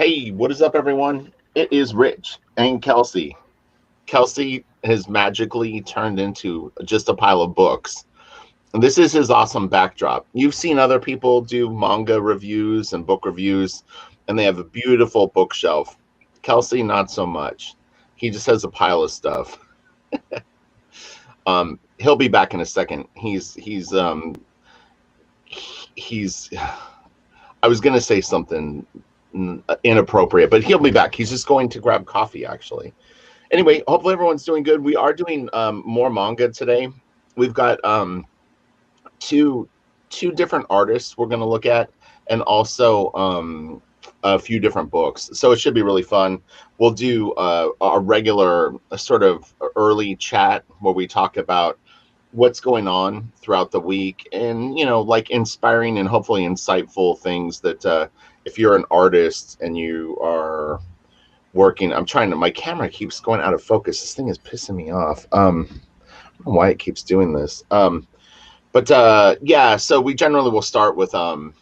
Hey, what is up, everyone? It is Rich and Kelsey. Kelsey has magically turned into just a pile of books. And this is his awesome backdrop. You've seen other people do manga reviews and book reviews, and they have a beautiful bookshelf. Kelsey, not so much. He just has a pile of stuff. He'll be back in a second. He's. I was gonna say something inappropriate, but he'll be back. He's just going to grab coffee, actually. Anyway, hopefully everyone's doing good. We are doing more manga today. We've got two different artists we're going to look at, and also a few different books. So it should be really fun. We'll do a regular sort of early chat where we talk about what's going on throughout the week, and like inspiring and hopefully insightful things that if you're an artist and you are working. My camera keeps going out of focus. This thing is pissing me off. I don't know why it keeps doing this. Yeah, so we generally will start with like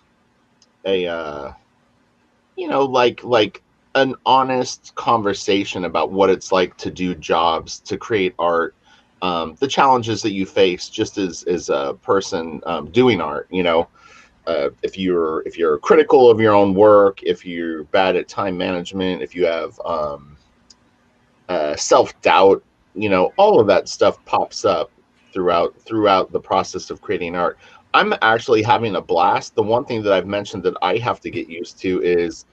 an honest conversation about what it's like to do jobs, to create art, the challenges that you face just as a person doing art. If you're critical of your own work, if you're bad at time management, if you have self-doubt, all of that stuff pops up throughout the process of creating art. I'm actually having a blast. The one thing that I've mentioned that I have to get used to is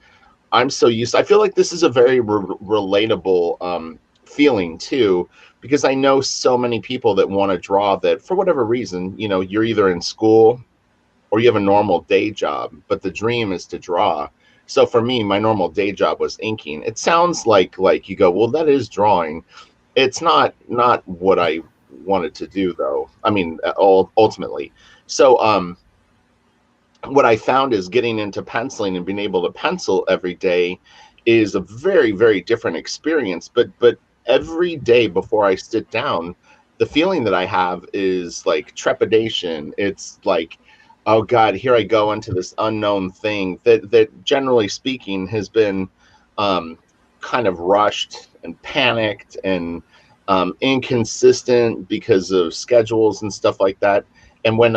I feel like this is a very relatable feeling too, because I know so many people that want to draw that for whatever reason, you're either in school or you have a normal day job, but the dream is to draw. So for me, my normal day job was inking. It sounds like you go, well, that is drawing. It's not what I wanted to do, though. I mean, ultimately. So what I found is getting into penciling and being able to pencil every day is a very, very different experience. But every day before I sit down, the feeling that I have is like trepidation. It's like, oh God, here I go into this unknown thing that generally speaking has been kind of rushed and panicked and inconsistent because of schedules and stuff like that. And when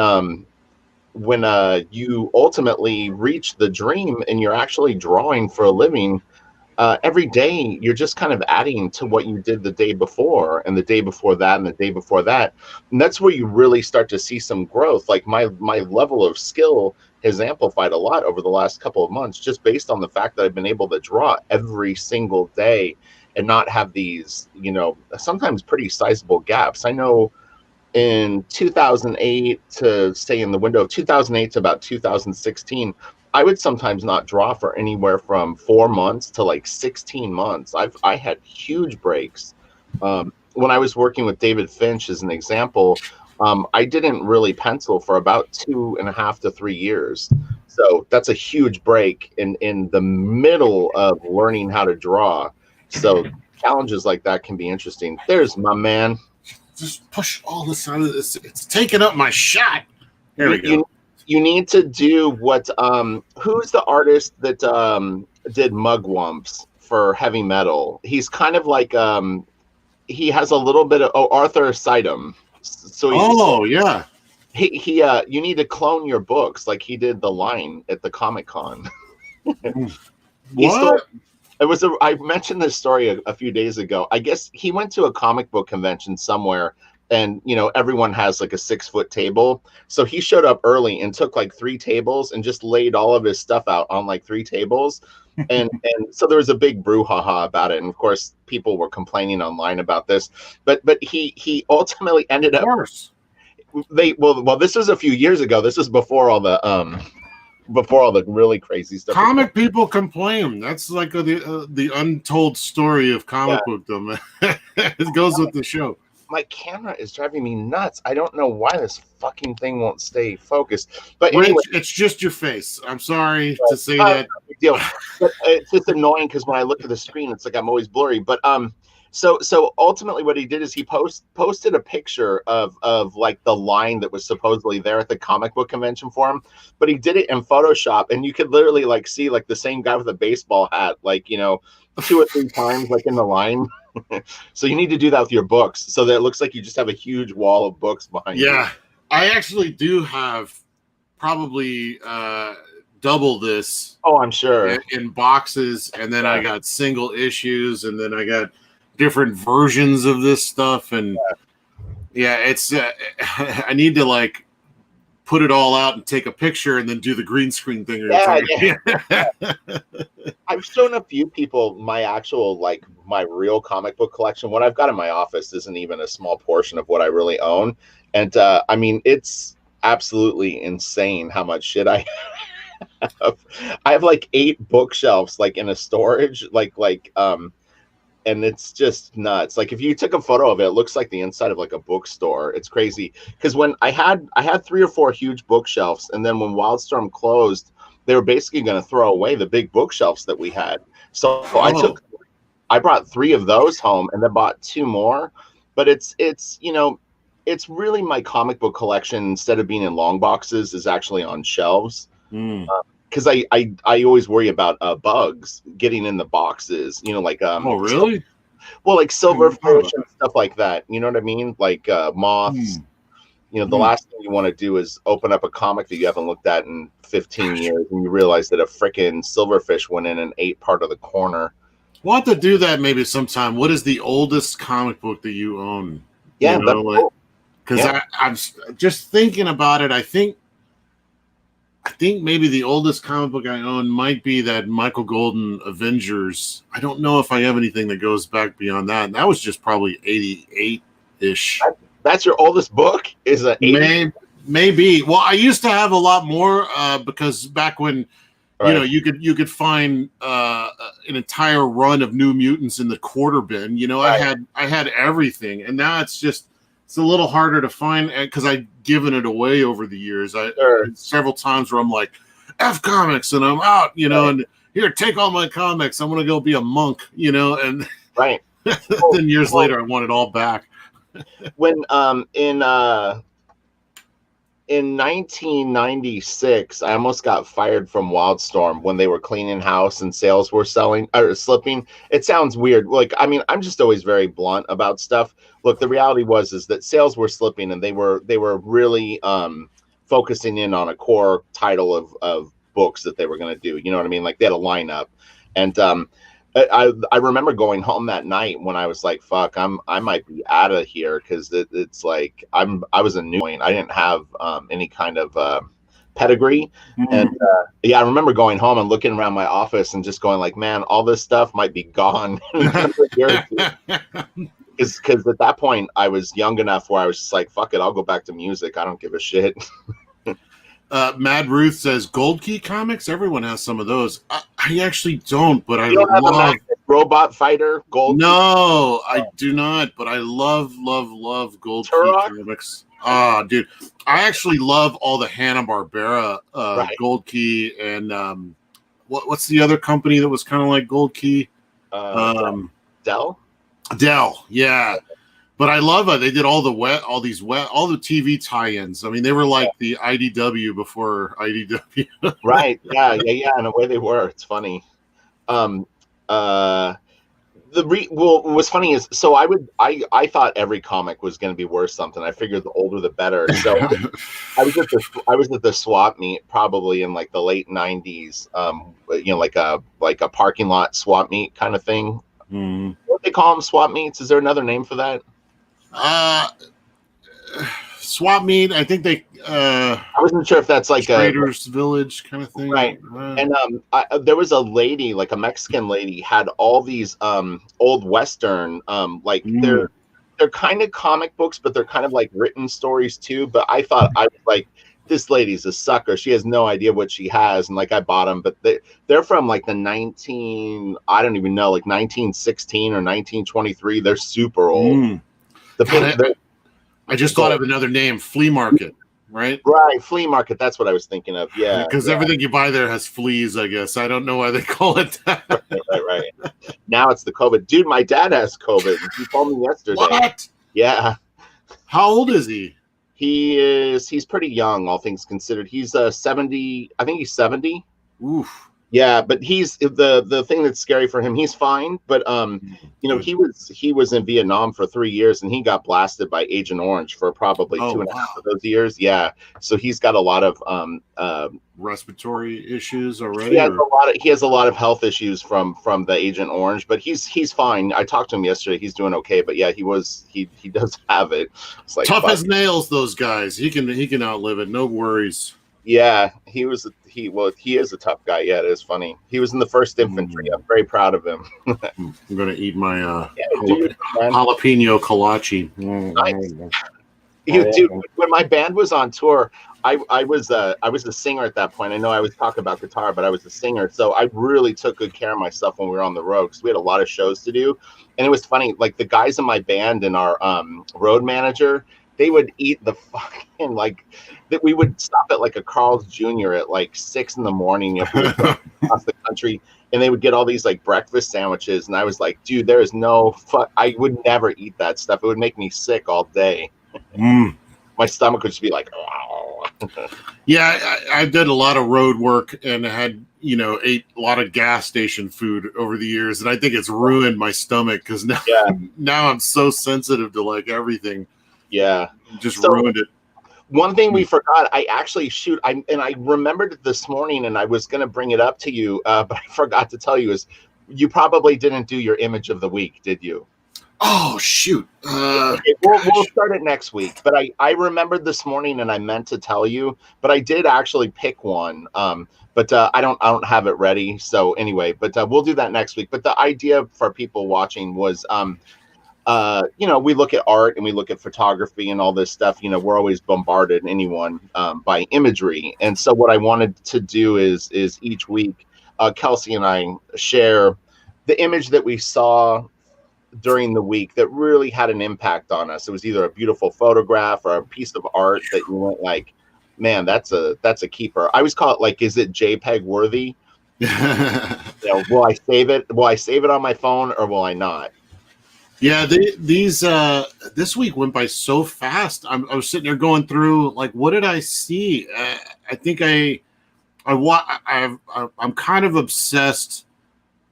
you ultimately reach the dream and you're actually drawing for a living, every day you're just kind of adding to what you did the day before and the day before that and the day before that. And that's where you really start to see some growth. Like my level of skill has amplified a lot over the last couple of months, just based on the fact that I've been able to draw every single day and not have these, sometimes pretty sizable gaps. I know in 2008 to say in the window of 2008 to about 2016, I would sometimes not draw for anywhere from 4 months to like 16 months. I had huge breaks. When I was working with David Finch as an example, I didn't really pencil for about 2.5 to 3 years. So that's a huge break in the middle of learning how to draw. So challenges like that can be interesting. There's my man. Just push all this out of this. It's taking up my shot. There we go. You need to do what who's the artist that did mugwumps for heavy metal? He's kind of like he has a little bit of Arthur Sidum. So yeah. He you need to clone your books like he did the line at the Comic-Con. What? I mentioned this story a few days ago. I guess he went to a comic book convention somewhere, and everyone has like a 6-foot table. So he showed up early and took like 3 tables and just laid all of his stuff out on like 3 tables. And so there was a big brouhaha about it. And of course, people were complaining online about this. But he ultimately ended up. Of course. Well, this was a few years ago. This was before all the really crazy stuff. Comic people complain. That's like the untold story of comic bookdom. It goes with the show. My camera is driving me nuts. I don't know why this fucking thing won't stay focused. But Rich, anyway, it's just your face. I'm sorry to say that. No big deal. But it's just annoying because when I look at the screen, it's like I'm always blurry. But So ultimately what he did is he posted a picture of like the line that was supposedly there at the comic book convention for him, but he did it in Photoshop, and you could literally like see like the same guy with a baseball hat, like, you know, 2 or 3 times like in the line. So you need to do that with your books so that it looks like you just have a huge wall of books behind you. Yeah, I actually do have probably double this. Oh, I'm sure. In boxes, and then I got single issues, and then I got different versions of this stuff, and it's I need to like put it all out and take a picture and then do the green screen thing. I've shown a few people my actual, like, my real comic book collection. What I've got in my office isn't even a small portion of what I really own, and I mean, it's absolutely insane how much shit I have. I have like 8 bookshelves like in a storage, and it's just nuts. Like if you took a photo of it, it looks like the inside of like a bookstore. It's crazy. Because when I had 3 or 4 huge bookshelves, and then when Wildstorm closed, they were basically going to throw away the big bookshelves that we had. So I brought 3 of those home, and then bought 2 more. But it's you know, it's really my comic book collection, instead of being in long boxes, is actually on shelves. Because I always worry about bugs getting in the boxes, you know, like oh really? Well, like silverfish and stuff like that. You know what I mean? Like moths. You know, the last thing you want to do is open up a comic that you haven't looked at in 15 years, and you realize that a freaking silverfish went in and ate part of the corner. We'll have to do that maybe sometime. What is the oldest comic book that you own? Yeah, you know, because I'm just thinking about it. I think maybe the oldest comic book I own might be that Michael Golden Avengers. I don't know if I have anything that goes back beyond that. And that was just probably 88-ish. That's your oldest book? Is it 80? Maybe. Well, I used to have a lot more because back when you know you could find an entire run of New Mutants in the quarter bin. You know, I had everything, and now it's a little harder to find because I've given it away over the years. Several times where I'm like, F comics, and I'm out, you know, and here, take all my comics. I'm going to go be a monk, you know, and then years later, I want it all back. When in 1996, I almost got fired from Wildstorm when they were cleaning house and sales were slipping. It sounds weird. Like, I mean, I'm just always very blunt about stuff. Look, the reality is that sales were slipping, and they were really focusing in on a core title of books that they were going to do. You know what I mean? Like, they had a lineup, and I remember going home that night when I was like, "Fuck, I might be out of here," because it's like I was a new point. I didn't have any kind of pedigree, and I remember going home and looking around my office and just going like, "Man, all this stuff might be gone." Because at that point I was young enough where I was just like, "Fuck it, I'll go back to music. I don't give a shit." Mad Ruth says Gold Key comics. Everyone has some of those. I actually don't, but you don't love have a Robot Fighter Gold. No, I do not. But I love Gold Turok? Key comics. Dude, I actually love all the Hanna-Barbera Gold Key, and what's the other company that was kind of like Gold Key? Dell. Yeah. But I love it. They did all the TV tie-ins. I mean, they were like the IDW before IDW. Right. Yeah. In a way, they were. It's funny. What was funny is, so I thought every comic was going to be worth something. I figured the older the better. So I was at the swap meet probably in like the late 90s. You know, like a parking lot swap meet kind of thing. What they call them, swap meets? Is there another name for that? Swap meet. I think they. I wasn't sure if that's like Traders Village kind of thing, right? And there was a lady, like a Mexican lady, had all these old Western, like they're kind of comic books, but they're kind of like written stories too. But I thought, I was like, this lady's a sucker. She has no idea what she has, and like I bought them, but they're from like the 1916 or 1923. They're super old. I just thought of another name, flea market, right? Right, flea market. That's what I was thinking of. Yeah, because everything you buy there has fleas. I guess I don't know why they call it that. Right. Now it's the COVID. Dude, my dad has COVID. He told me yesterday. What? Yeah. How old is he? He's pretty young, all things considered. He's 70. I think he's 70. Oof. Yeah, but he's the thing that's scary for him. He's fine, but Good. he was in Vietnam for 3 years, and he got blasted by Agent Orange for probably two and a half of those years. Yeah, so he's got a lot of respiratory issues already. He has a lot of health issues from the Agent Orange, but he's fine. I talked to him yesterday. He's doing okay, but yeah, he does have it. It's like tough as nails. Those guys. He can outlive it. No worries. Yeah, he is a tough guy. Yeah, it is funny. He was in the 1st Infantry. I'm very proud of him. I'm gonna eat my jalapeno kolache. Nice. Dude, when my band was on tour, I was a singer at that point. I know I was talking about guitar, but I was a singer, so I really took good care of myself when we were on the road because we had a lot of shows to do. And it was funny, like the guys in my band and our road manager, they would eat the fucking that. We would stop at like a Carl's Jr. at like 6 a.m. across the country, and they would get all these like breakfast sandwiches. And I was like, dude, there is no I would never eat that stuff. It would make me sick all day. My stomach would just be like, oh. Yeah, I did a lot of road work and had ate a lot of gas station food over the years, and I think it's ruined my stomach because now I'm so sensitive to like everything. Yeah, just ruined it. One thing we forgot, I actually I remembered it this morning, and I was going to bring it up to you, but I forgot to tell you, is you probably didn't do your image of the week, did you? Oh, shoot. We'll start it next week. But I remembered this morning, and I meant to tell you, but I did actually pick one. But I don't have it ready. So anyway, but we'll do that next week. But the idea for people watching was we look at art and we look at photography and all this stuff. We're always bombarded, anyone, by imagery. And so what I wanted to do is each week, Kelsey and I share the image that we saw during the week that really had an impact on us. It was either a beautiful photograph or a piece of art that you went like, man, that's a keeper. I always call it like, is it JPEG worthy? Will I save it? Will I save it on my phone or will I not? Yeah, this week went by so fast. I was sitting there going through like, what did I see? I think I'm kind of obsessed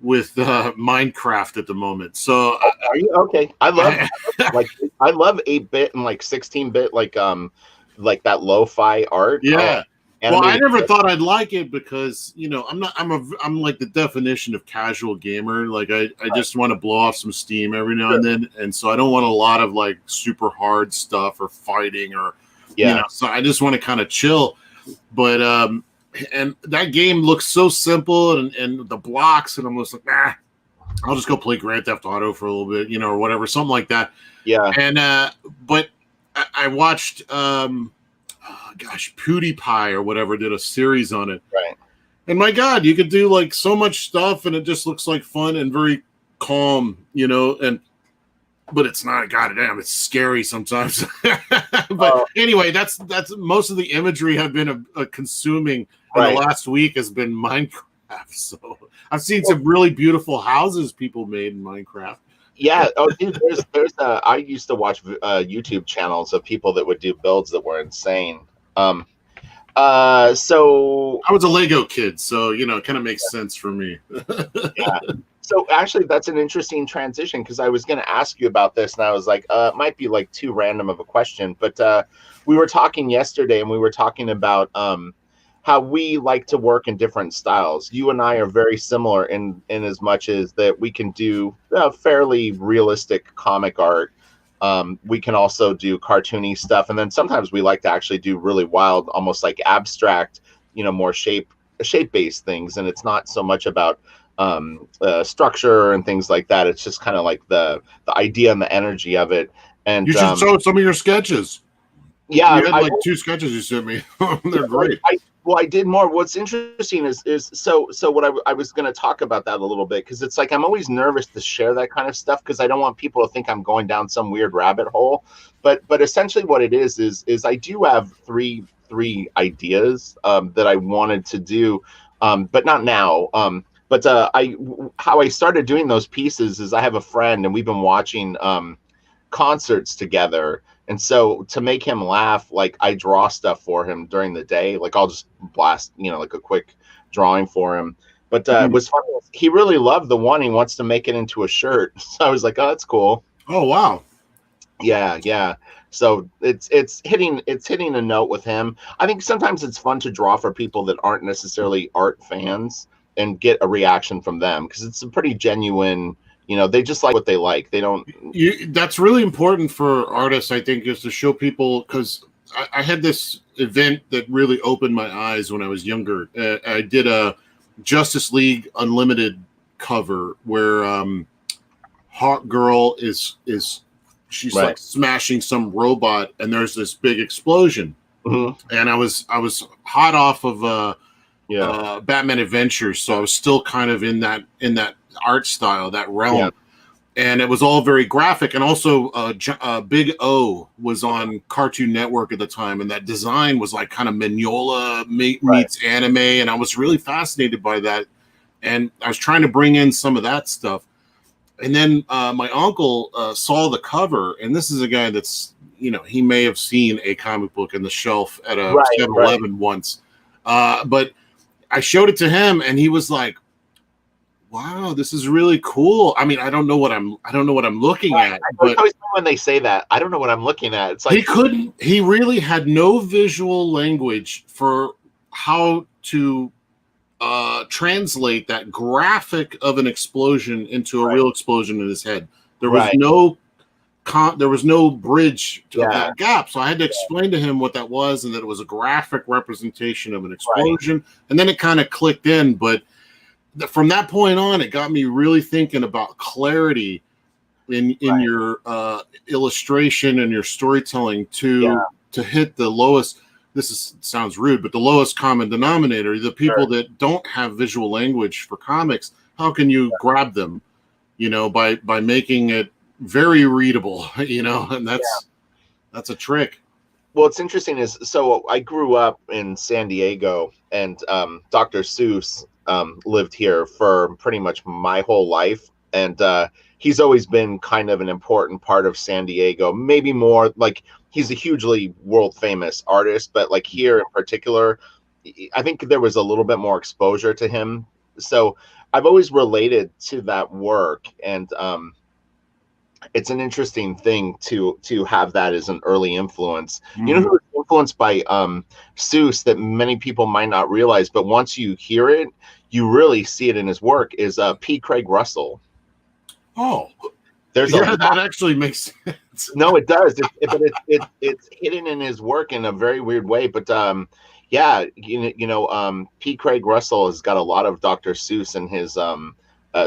with Minecraft at the moment. So are you okay? I love 8-bit and like 16-bit like that lo-fi art. Yeah. Well, I never thought I'd like it because I'm like the definition of casual gamer. Like I just want to blow off some steam every now and then, and so I don't want a lot of like super hard stuff or fighting or so I just want to kind of chill. But and that game looks so simple and the blocks, and I'm just like, I'll just go play Grand Theft Auto for a little bit, or whatever, something like that. Yeah. And but I watched PewDiePie or whatever did a series on it. Right. And my God, you could do like so much stuff and it just looks like fun and very calm, but it's not, goddamn, it's scary sometimes. But anyway, that's most of the imagery I've been consuming in the last week has been Minecraft. So I've seen some really beautiful houses people made in Minecraft. Yeah. Oh, dude, there's I used to watch YouTube channels of people that would do builds that were insane. So I was a Lego kid, so it kind of makes sense for me. Yeah. So actually, that's an interesting transition because I was going to ask you about this, and I was like, it might be like too random of a question, but we were talking yesterday, and we were talking about how we like to work in different styles. You and I are very similar in as much as that we can do fairly realistic comic art. We can also do cartoony stuff, and then sometimes we like to actually do really wild, almost like abstract, more shape-based things, and it's not so much about structure and things like that. It's just kind of like the idea and the energy of it. And you should show some of your sketches. Yeah, you had like 2 sketches you sent me. They're great. I did more. What's interesting is so what I was going to talk about that a little bit, because it's like I'm always nervous to share that kind of stuff because I don't want people to think I'm going down some weird rabbit hole. But essentially what it is I do have three ideas that I wanted to do, but not now. But how I started doing those pieces is I have a friend and we've been watching concerts together. And so to make him laugh, like I draw stuff for him during the day. Like I'll just blast, like a quick drawing for him. But it was funny. He really loved the one. He wants to make it into a shirt. So I was like, oh, that's cool. Oh, wow. Yeah, yeah. So it's hitting a note with him. I think sometimes it's fun to draw for people that aren't necessarily art fans and get a reaction from them because it's a pretty genuine, they just like what they like. They don't. That's really important for artists, I think, is to show people, because I had this event that really opened my eyes when I was younger. I did a Justice League Unlimited cover where Hawk Girl is she's Right. like smashing some robot and there's this big explosion. Mm-hmm. And I was hot off of Batman Adventures, so I was still kind of in that art style, that realm. Yeah. And it was all very graphic. And also Big O was on Cartoon Network at the time, and that design was like kind of Mignola meets anime, and I was really fascinated by that. And I was trying to bring in some of that stuff. And then my uncle saw the cover, and this is a guy that's, he may have seen a comic book in the shelf at a 7-Eleven once. But I showed it to him, and he was like, "Wow, this is really cool." I mean, I don't know what I'm looking at. But always when they say that, I don't know what I'm looking at. It's like he really had no visual language for how to translate that graphic of an explosion into a real explosion in his head. There was no bridge to that gap. So I had to explain to him what that was and that it was a graphic representation of an explosion. And then it kind of clicked in. But from that point on, it got me really thinking about clarity in your illustration and your storytelling to hit the lowest. Sounds rude, but the lowest common denominator, the people that don't have visual language for comics, how can you grab them, by making it very readable, and that's a trick. Well, it's interesting so I grew up in San Diego, and Dr. Seuss lived here for pretty much my whole life. And he's always been kind of an important part of San Diego, maybe more like he's a hugely world famous artist, but like here in particular, I think there was a little bit more exposure to him. So I've always related to that work. And it's an interesting thing to have that as an early influence. Mm-hmm. Who was influenced by Seuss that many people might not realize, but once you hear it, you really see it in his work, is P. Craig Russell. Oh, that actually makes sense. No, it does. It's hidden in his work in a very weird way. But P. Craig Russell has got a lot of Dr. Seuss in his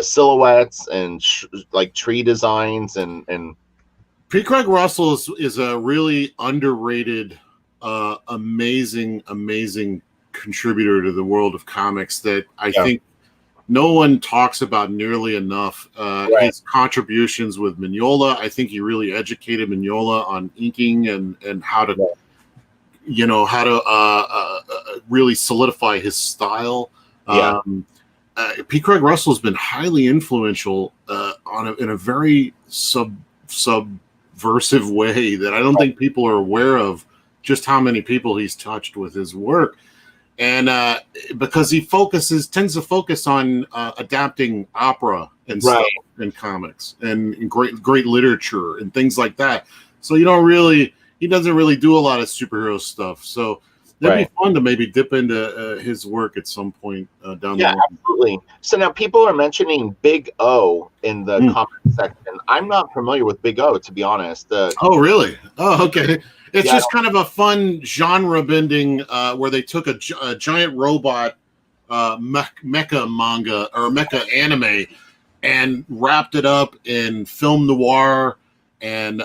silhouettes and like tree designs and. P. Craig Russell is a really underrated, amazing contributor to the world of comics that I think no one talks about nearly enough. His contributions with Mignola, I think he really educated Mignola on inking and how to, really solidify his style. P. Craig Russell has been highly influential in a very subversive way that I don't think people are aware of, just how many people he's touched with his work. And because he tends to focus on adapting opera and stuff in comics and great literature and things like that. So he doesn't really do a lot of superhero stuff. So it'd be fun to maybe dip into his work at some point down the line. Yeah, absolutely. So now people are mentioning Big O in the comment section. I'm not familiar with Big O, to be honest. Oh, really? Oh, okay. It's just kind of a fun genre bending where they took a giant robot mecha manga or mecha anime and wrapped it up in film noir and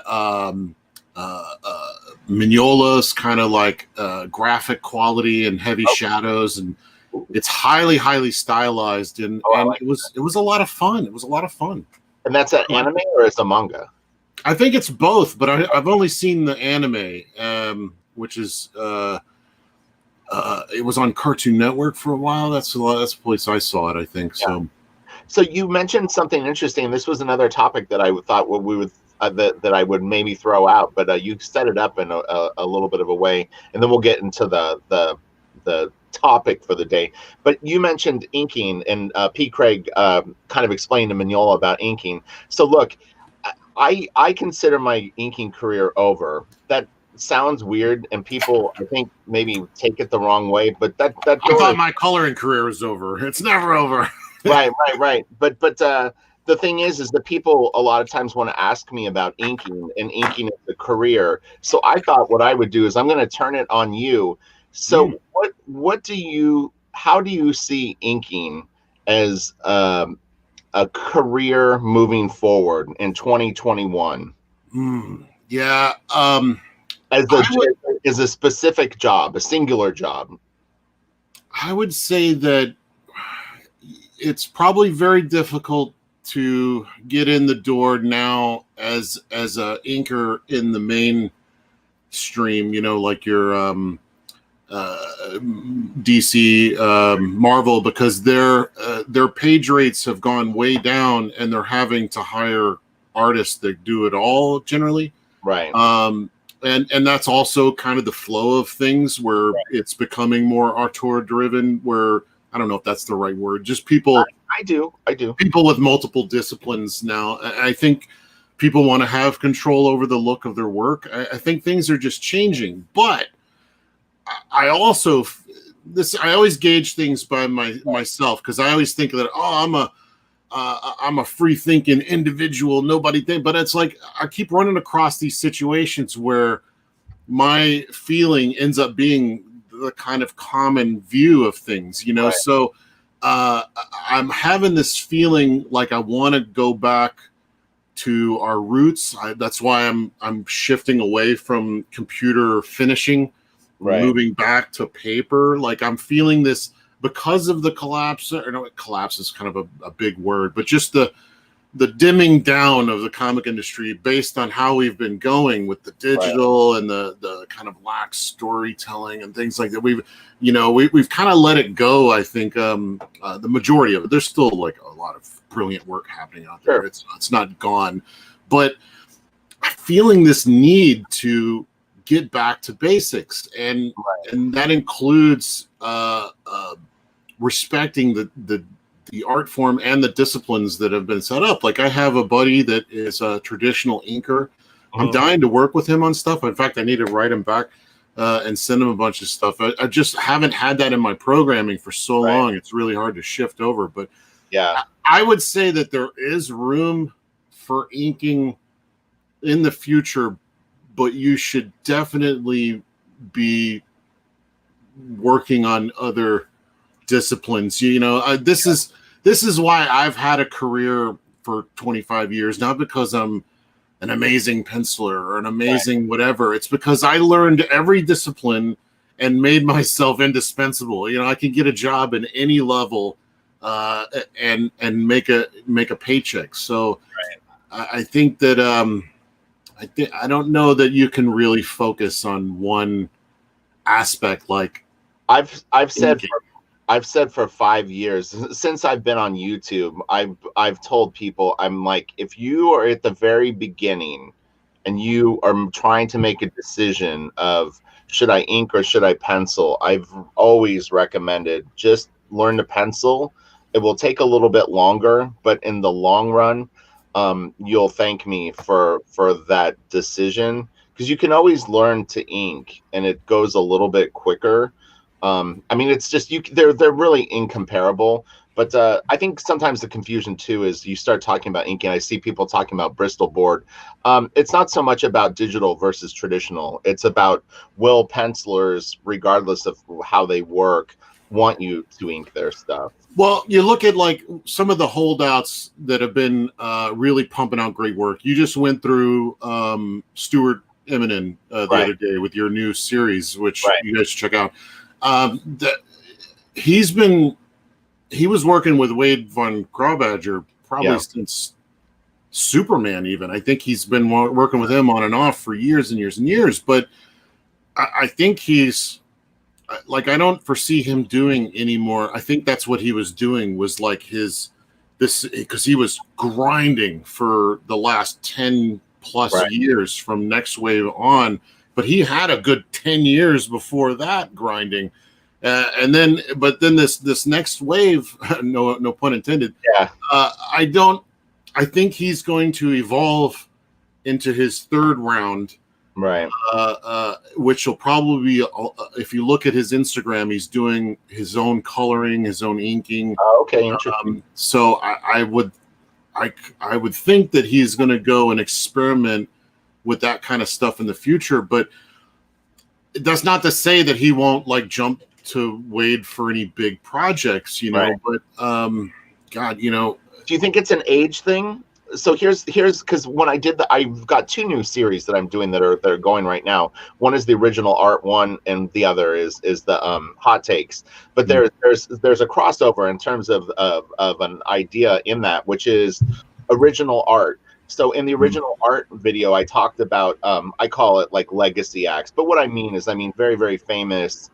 Mignola's kind of like graphic quality and heavy shadows, and it's highly stylized and it was a lot of fun. It was a lot of fun. And that's an anime or it's a manga? I think it's both, but I've only seen the anime, which is It was on Cartoon Network for a while. That's the place I saw it, I think. Yeah. So you mentioned something interesting. This was another topic that I thought we would that I would maybe throw out, but you set it up in a little bit of a way, and then we'll get into the topic for the day. But you mentioned inking, and P. Craig kind of explained to Mignola about inking. So look, I consider my inking career over. That sounds weird, and people I think maybe take it the wrong way. But that I thought my coloring career was over. It's never over. Right. But the thing is that people a lot of times want to ask me about inking, and inking is a career. So I thought what I would do is I'm going to turn it on you. So how do you see inking as a career moving forward in 2021? Yeah. As a specific job, a singular job. I would say that it's probably very difficult to get in the door now as a inker in the mainstream, like your DC, Marvel, because their page rates have gone way down, and they're having to hire artists that do it all generally. Right. And that's also kind of the flow of things where it's becoming more auteur driven, where I don't know if that's the right word. Just people. I do. People with multiple disciplines now. I think people want to have control over the look of their work. I think things are just changing. But I also I always gauge things by myself, because I always think that I'm a free thinking individual. Nobody think, but it's like I keep running across these situations where my feeling ends up being the kind of common view of things, Right. So I'm having this feeling like I want to go back to our roots. That's why I'm shifting away from computer finishing, moving back to paper. Like I'm feeling this because of the collapse. Or no, collapse is kind of a big word, but just the dimming down of the comic industry based on how we've been going with the digital and the kind of lax storytelling and things like that. We've kind of let it go. I think the majority of it. There's still like a lot of brilliant work happening out there. Sure. It's not gone, but I'm feeling this need to get back to basics, and that includes respecting the art form and the disciplines that have been set up. Like I have a buddy that is a traditional inker. I'm dying to work with him on stuff. In fact, I need to write him back and send him a bunch of stuff. I just haven't had that in my programming for so long. It's really hard to shift over. But yeah, I would say that there is room for inking in the future, but you should definitely be working on other disciplines. This is why I've had a career for 25 years, not because I'm an amazing penciler or an amazing whatever. It's because I learned every discipline and made myself indispensable. I can get a job in any level and make a paycheck. So I think that I don't know that you can really focus on one aspect. Like I've said for 5 years since I've been on YouTube, I've told people, I'm like, if you are at the very beginning and you are trying to make a decision of should I ink or should I pencil, I've always recommended just learn to pencil. It will take a little bit longer, but in the long run, you'll thank me for that decision, because you can always learn to ink and it goes a little bit quicker. It's just they're really incomparable. But I think sometimes the confusion too is you start talking about inking. I see people talking about Bristol board. It's not so much about digital versus traditional. It's about will pencilers, regardless of how they work, want you to ink their stuff. Well, you look at like some of the holdouts that have been really pumping out great work. You just went through Stuart Eminem the other day with your new series, which you guys should check out. He was working with Wade von Grawbadger probably since Superman. Even I think he's been working with him on and off for years and years and years. But I think he's I don't foresee him doing anymore. I think that's what he was doing was like this because he was grinding for the last 10 plus years from Next Wave on, but he had a good 10 years before that grinding. And then this next wave, no pun intended. Yeah. I think he's going to evolve into his third round, right? Which will probably be, if you look at his Instagram, he's doing his own coloring, his own inking. Oh, okay, interesting. So I would think that he's going to go and experiment with that kind of stuff in the future, but that's not to say that he won't like jump to Wade for any big projects, you know. Right. But God, you know, do you think it's an age thing? So here's because when I did I've got 2 new series that I'm doing that are going right now. One is the original art one, and the other is the hot takes. But there's a crossover in terms of an idea in that, which is original art. So in the original art video, I talked about I call it like legacy acts. But what I mean is very, very famous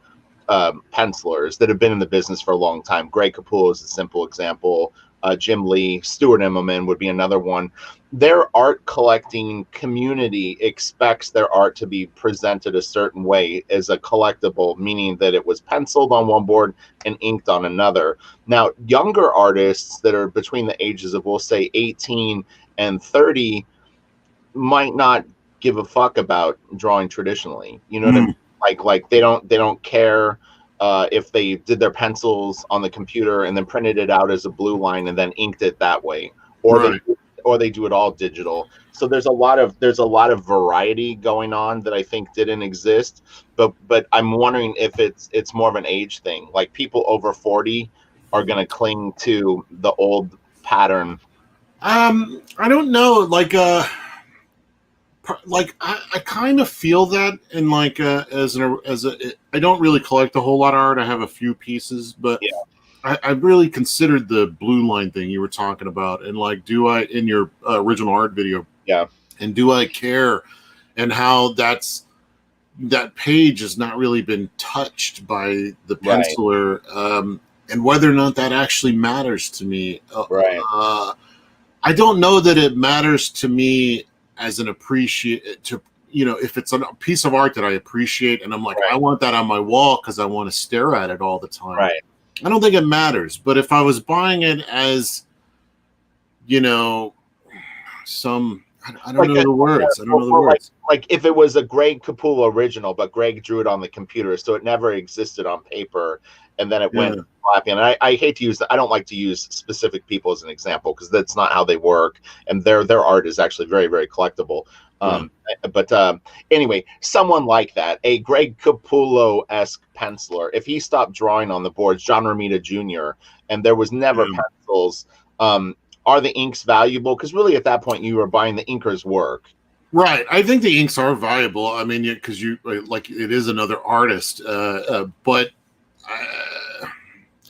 pencilers that have been in the business for a long time. Greg Capullo is a simple example. Jim Lee, Stuart Immelman would be another one. Their art collecting community expects their art to be presented a certain way as a collectible, meaning that it was penciled on one board and inked on another. Now, younger artists that are between the ages of, we'll say, 18 and 30 might not give a fuck about drawing traditionally. You know what I mean? Like they don't care if they did their pencils on the computer and then printed it out as a blue line and then inked it that way, or they do it all digital. So there's a lot of variety going on that I think didn't exist. But I'm wondering if it's more of an age thing. Like people over 40 are going to cling to the old pattern. I don't know. I kind of feel that in I don't really collect a whole lot of art. I have a few pieces, but I really considered the blue line thing you were talking about, and like, do I in your original art video? Yeah. And do I care? And how that page has not really been touched by the penciler, and whether or not that actually matters to me. I don't know that it matters to me as an if it's a piece of art that I appreciate and I'm like, I want that on my wall because I want to stare at it all the time. Right. I don't think it matters. But if I was buying it as, you know, I don't know the words. I don't know the words. Like if it was a Greg Capullo original, but Greg drew it on the computer, so it never existed on paper, and then it went floppy. And I hate to use that. I don't like to use specific people as an example because that's not how they work, and their art is actually very, very collectible. But anyway, someone like that, a Greg Capullo-esque penciler, if he stopped drawing on the boards, John Romita Jr., and there was never pencils, are the inks valuable? Because really at that point you were buying the inker's work. Right. I think the inks are valuable. I mean, because it is another artist, but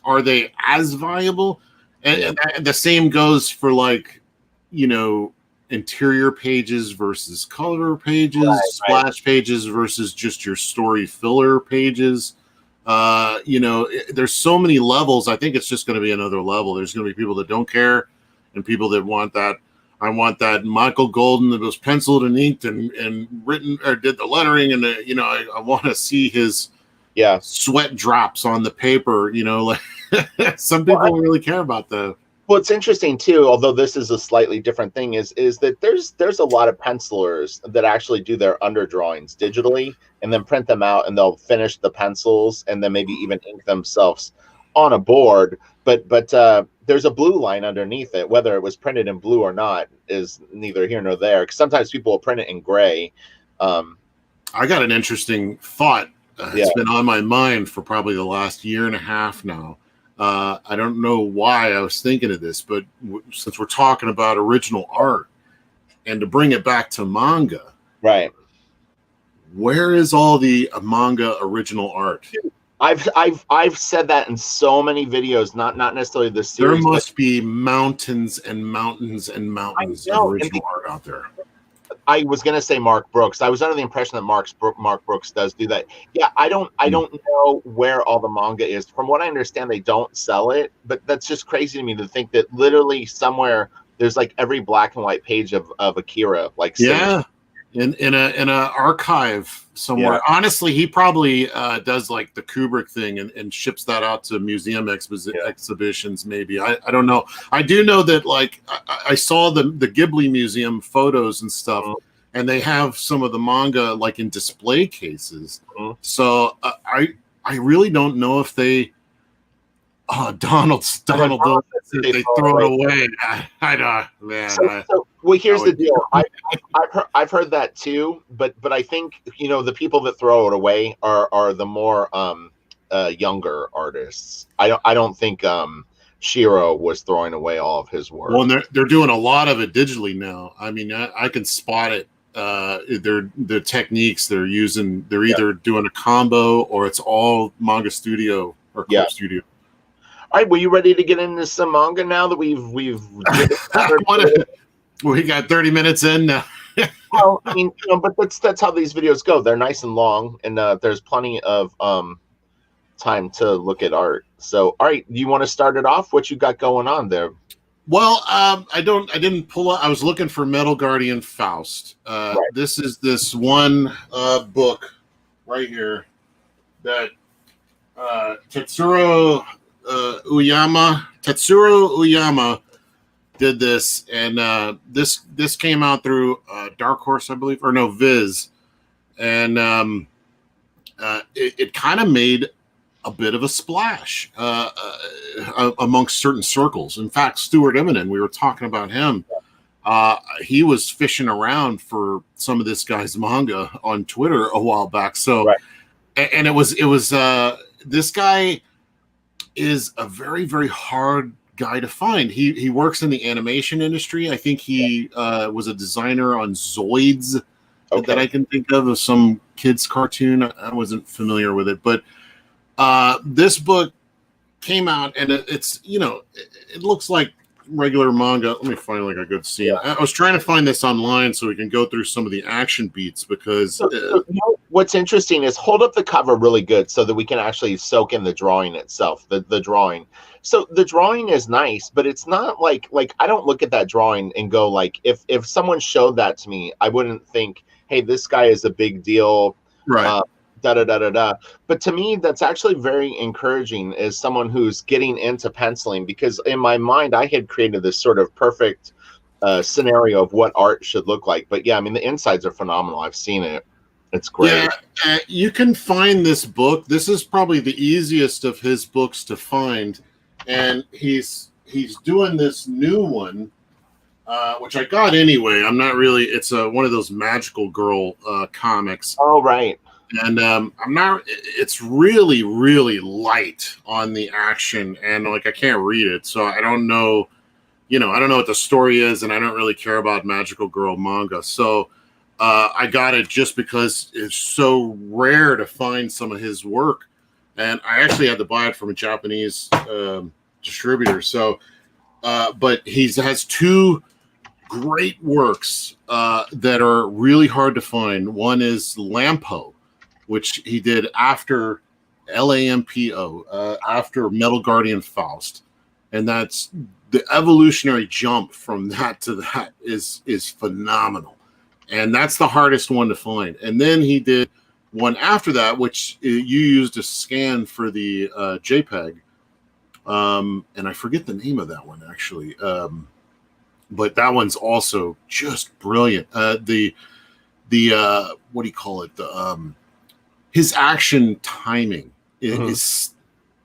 are they as valuable? And the same goes for interior pages versus color pages, splash pages versus just your story filler pages. There's so many levels. I think it's just going to be another level. There's going to be people that don't care and people that want that. I want that Michael Golden that was penciled and inked and written or did the lettering. And, I want to see his sweat drops on the paper. Some people don't really care about that. What's interesting too, although this is a slightly different thing, is that there's a lot of pencilers that actually do their underdrawings digitally and then print them out, and they'll finish the pencils and then maybe even ink themselves on a board. But there's a blue line underneath it. Whether it was printed in blue or not is neither here nor there. Because sometimes people will print it in gray. I got an interesting thought. It's been on my mind for probably the last year and a half now. I don't know why I was thinking of this, but since we're talking about original art and to bring it back to manga, where is all the manga original art? I've said that in so many videos, not necessarily the series. There must be mountains and mountains and mountains of original art out there. I was gonna say Mark Brooks. I was under the impression that Mark Brooks does do that. Yeah, I don't know where all the manga is. From what I understand, they don't sell it, but that's just crazy to me to think that literally somewhere there's like every black and white page of Akira like sitting. Yeah, in a archive somewhere. Yeah. Honestly, he probably does like the Kubrick thing and ships that out to museum exhibitions. Maybe I don't know. I do know that like I saw the Ghibli museum photos and stuff, and they have some of the manga like in display cases. So I really don't know if they. Oh, Donald, they throw it away. I don't, man. So, well, here's the deal. I've heard that too, but I think the people that throw it away are the more younger artists. I don't think Shiro was throwing away all of his work. Well, and they're doing a lot of it digitally now. I mean, I can spot it. The techniques they're using. They're either doing a combo or it's all Manga Studio or Club Studio. All right, were you ready to get into some manga now that we've we got 30 minutes in now? Well, I mean, but that's how these videos go. They're nice and long, and there's plenty of time to look at art. So, all right, you want to start it off? What you got going on there? Well, I didn't pull up. I was looking for Metal Guardian Faust. Right. This is this one book right here that Tetsuro Uyama did this, and this came out through Dark Horse, I believe, or no, Viz, and it kind of made a bit of a splash amongst certain circles. In fact, Stuart Eminem, we were talking about him. He was fishing around for some of this guy's manga on Twitter a while back. So, and it was this guy is a very, very hard guy to find. He works in the animation industry. I think he was a designer on Zoids that I can think of some kids cartoon. I wasn't familiar with it, but this book came out, and it's it looks like regular manga. Let me find like a good scene. I was trying to find this online so we can go through some of the action beats because what's interesting is hold up the cover really good so that we can actually soak in the drawing itself, the drawing. So the drawing is nice, but it's not like I don't look at that drawing and go like, if someone showed that to me, I wouldn't think, hey, this guy is a big deal. Right. But to me, that's actually very encouraging as someone who's getting into penciling, because in my mind, I had created this sort of perfect scenario of what art should look like. But yeah, I mean, the insides are phenomenal. I've seen it. It's great. Yeah, you can find this book. This is probably the easiest of his books to find. And he's doing this new one, which I got anyway. I'm not really, it's one of those magical girl comics. Oh, right. And I'm not, it's really, really light on the action, and like I can't read it, so I don't know, I don't know what the story is, and I don't really care about magical girl manga. So I got it just because it's so rare to find some of his work, and I actually had to buy it from a Japanese distributor. So, but he has two great works that are really hard to find. One is Lampo, which he did after LAMPO, after Metal Guardian Faust. And that's the evolutionary jump from that to that is phenomenal. And that's the hardest one to find. And then he did one after that, which you used a scan for the JPEG. And I forget the name of that one, actually. But that one's also just brilliant. What do you call it? His action timing is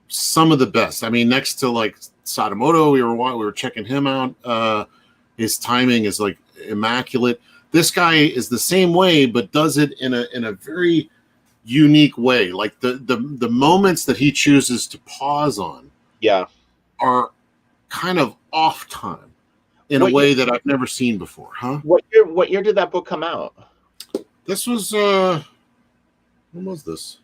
some of the best. I mean, next to like Sadamoto, we were checking him out. His timing is like immaculate. This guy is the same way, but does it in a very unique way. Like the moments that he chooses to pause on, are kind of off time in a way that I've never seen before. Huh? What year did that book come out? This was when was this?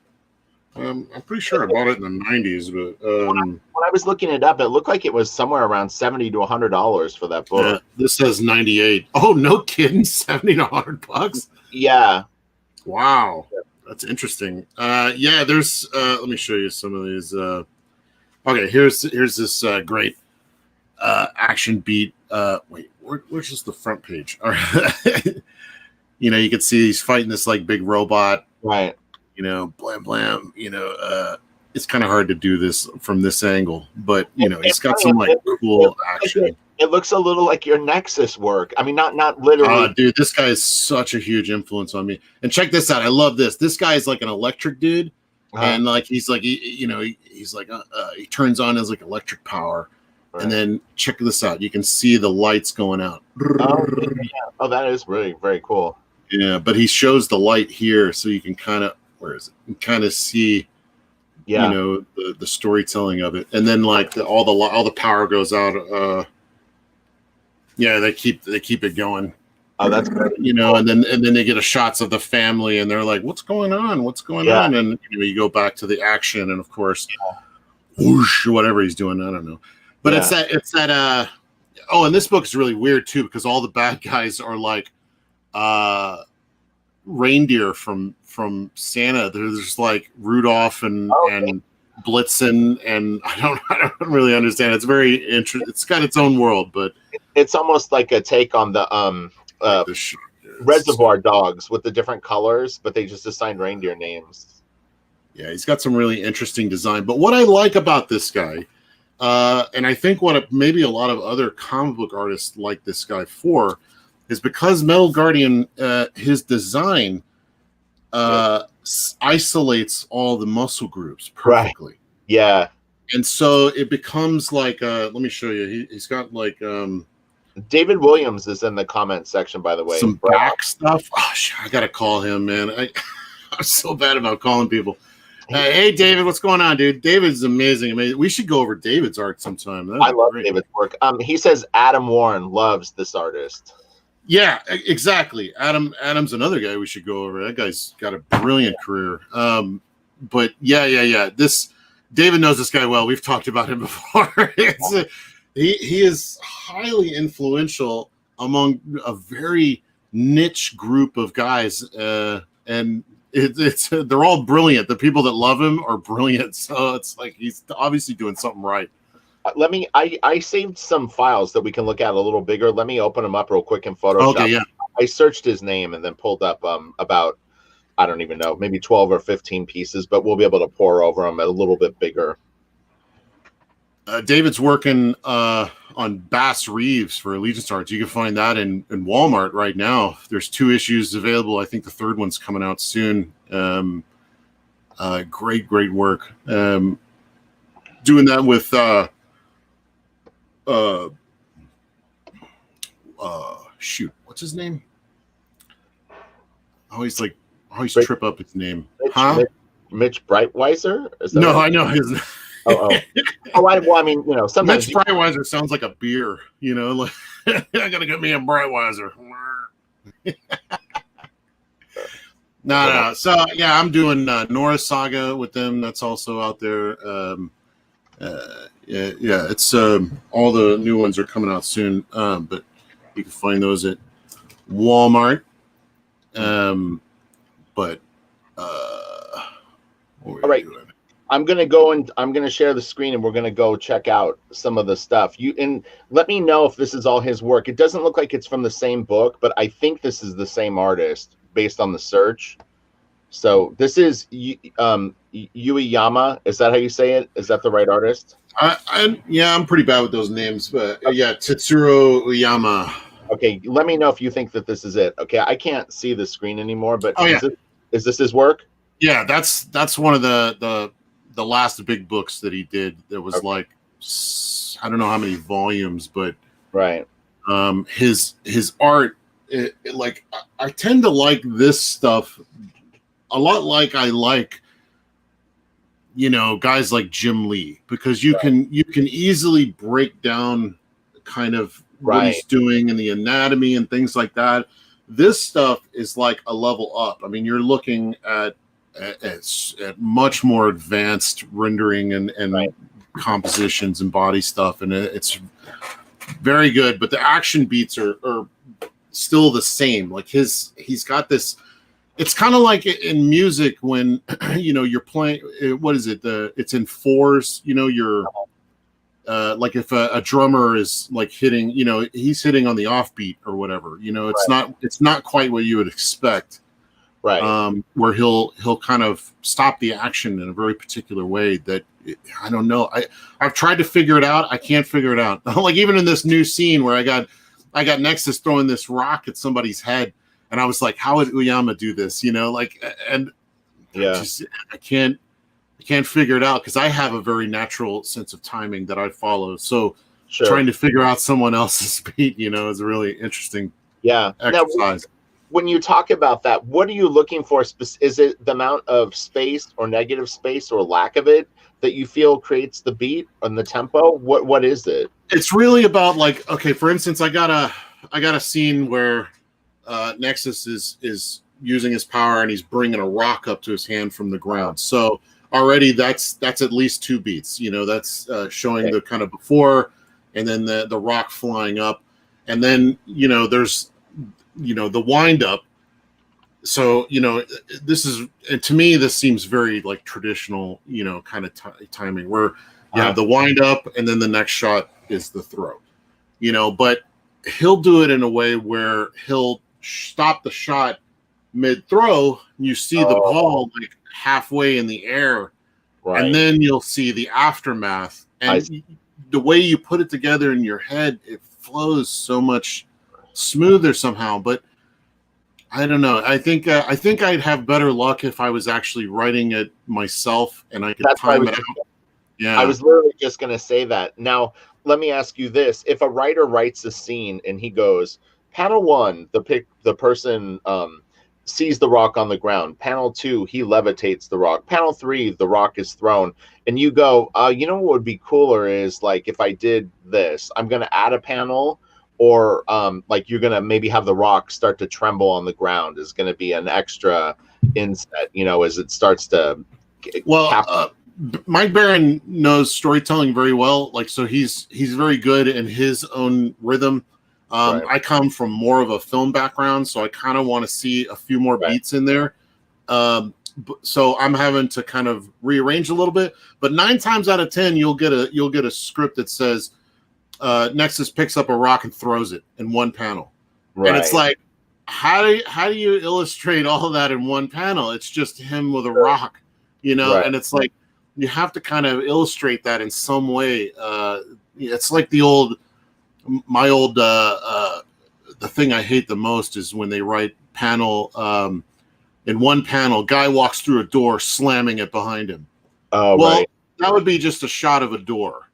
I'm pretty sure I bought it in the 90s, but when I was looking it up, it looked like it was somewhere around $70 to $100 for that book. This says 98. Oh, no kidding, $70 to $100. Yeah. Wow, that's interesting. Yeah, there's. Let me show you some of these. Okay, here's this great action beat. Wait, where's just the front page? All right. You know, you can see he's fighting this like big robot. Right. You know, blam blam. You know, it's kind of hard to do this from this angle, but you know, he's got some like cool action. It looks a little like your Nexus work. I mean, not literally. Dude, this guy is such a huge influence on me. And check this out. I love this. This guy is like an electric dude, and like he's like he's like he turns on his like electric power. Right. And then check this out. You can see the lights going out. Oh, that is really very cool. Yeah, but he shows the light here, so you can kind of You can kind of see, you know, the storytelling of it. And then like all the power goes out. Yeah, they keep it going. Oh, that's great. You know, and then they get shots of the family, and they're like, "What's going on? What's going on?" And you know, you go back to the action, and of course, whoosh, whatever he's doing, I don't know. But it's that. Oh, and this book is really weird too, because all the bad guys are like reindeer from Santa. There's like Rudolph and Blitzen, and I don't really understand. It's very interesting. It's got its own world, but it's almost like a take on the Reservoir Dogs with the different colors, but they just assigned reindeer names. Yeah, he's got some really interesting design. But what I like about this guy, and I think what maybe a lot of other comic book artists like this guy for, is because Metal Guardian, his design isolates all the muscle groups perfectly. Right. Yeah. And so it becomes like, let me show you. He's got like... David Williams is in the comment section, by the way. Some back stuff. Oh, I got to call him, man. I'm so bad about calling people. Hey, David, what's going on, dude? David's amazing. We should go over David's art sometime. I love David's work. He says Adam Warren loves this artist. Yeah, exactly. Adam's another guy we should go over. That guy's got a brilliant career. But yeah. David knows this guy well. We've talked about him before. He is highly influential among a very niche group of guys, and they're all brilliant. The people that love him are brilliant. So it's like he's obviously doing something right. I saved some files that we can look at a little bigger. Let me open them up real quick in Photoshop. Okay, yeah. I searched his name and then pulled up about, I don't even know, maybe 12 or 15 pieces, but we'll be able to pour over them a little bit bigger. David's working on Bass Reeves for Allegiance Arts. You can find that in Walmart right now. There's 2 issues available. I think the 3rd one's coming out soon. Great work. Doing that with shoot, what's his name? I always trip up his name. Mitch Breitweiser? No, I know his name. I mean, you know, sometimes Mitch Breitweiser sounds like a beer, you know, like I gotta get me a Breitweiser. No. So yeah, I'm doing Nora Saga with them. That's also out there. Yeah, it's all the new ones are coming out soon. But you can find those at Walmart. But all right. I'm gonna go and I'm gonna share the screen, and we're gonna go check out some of the stuff. And let me know if this is all his work. It doesn't look like it's from the same book, but I think this is the same artist based on the search. So this is Ueyama. Is that how you say it? Is that the right artist? I'm pretty bad with those names, but yeah, Tetsuro Ueyama. Okay, let me know if you think that this is it. Okay, I can't see the screen anymore, but is this his work? Yeah, that's one of the last big books that he did. There was like, I don't know how many volumes, but right. His art, like I tend to like this stuff a lot. Like I like, you know, guys like Jim Lee, because you can easily break down kind of what he's doing and the anatomy and things like that. This stuff is like a level up. I mean, you're looking at it's much more advanced rendering and Right. compositions and body stuff, and it's very good. But the action beats are still the same. Like he's got this. It's kind of like in music when you're playing. What is it? It's in fours. You're like if a drummer is like hitting. He's hitting on the offbeat or whatever. It's not quite what you would expect. Right. Where he'll kind of stop the action in a very particular way that I don't know. I've tried to figure it out. I can't figure it out. Like even in this new scene where I got Nexus throwing this rock at somebody's head, and I was like, how would Uyama do this? And Yeah. I can't figure it out because I have a very natural sense of timing that I follow. So trying to figure out someone else's beat, is a really interesting exercise. Now, when you talk about that, what are you looking for? Is it the amount of space or negative space or lack of it that you feel creates the beat and the tempo? What is it? It's really about like, okay, for instance, I got a scene where Nexus is using his power and he's bringing a rock up to his hand from the ground. So already that's at least 2 beats. That's showing the kind of before, and then the rock flying up, and then there's the wind up. So this is, and to me this seems very like traditional kind of timing where you have the wind up and then the next shot is the throw, but he'll do it in a way where he'll stop the shot mid throw. You see the ball like halfway in the air, right, and then you'll see the aftermath, and the way you put it together in your head, it flows so much smoother somehow. But I don't know. I think I'd have better luck if I was actually writing it myself and I could time it out. Yeah, I was literally just going to say that. Now, let me ask you this: if a writer writes a scene and he goes, panel 1, the person sees the rock on the ground. Panel 2, he levitates the rock. Panel 3, the rock is thrown, and you go, what would be cooler is like if I did this. I'm going to add a panel. Or like you're gonna maybe have the rock start to tremble on the ground is going to be an extra inset, as it starts to. Mike Barron knows storytelling very well. Like, so he's very good in his own rhythm. Right. I come from more of a film background, so I kind of want to see a few more beats in there. So I'm having to kind of rearrange a little bit. But 9 times out of 10, you'll get a script that says. Nexus picks up a rock and throws it in one panel, right. And it's like, how do you illustrate all of that in one panel? It's just him with a rock, right. And it's like you have to kind of illustrate that in some way. It's like the thing I hate the most is when they write panel in one panel, guy walks through a door, slamming it behind him. Oh, well, right. That would be just a shot of a door.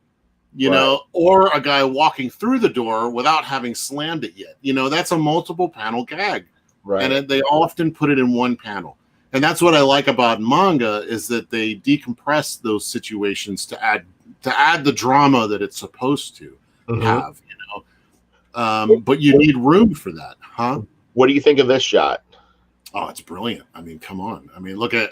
Or a guy walking through the door without having slammed it yet. That's a multiple panel gag. Right. And they often put it in one panel. And that's what I like about manga is that they decompress those situations to add the drama that it's supposed to have, but you need room for that, huh? What do you think of this shot? Oh, it's brilliant. I mean, come on. I mean, look at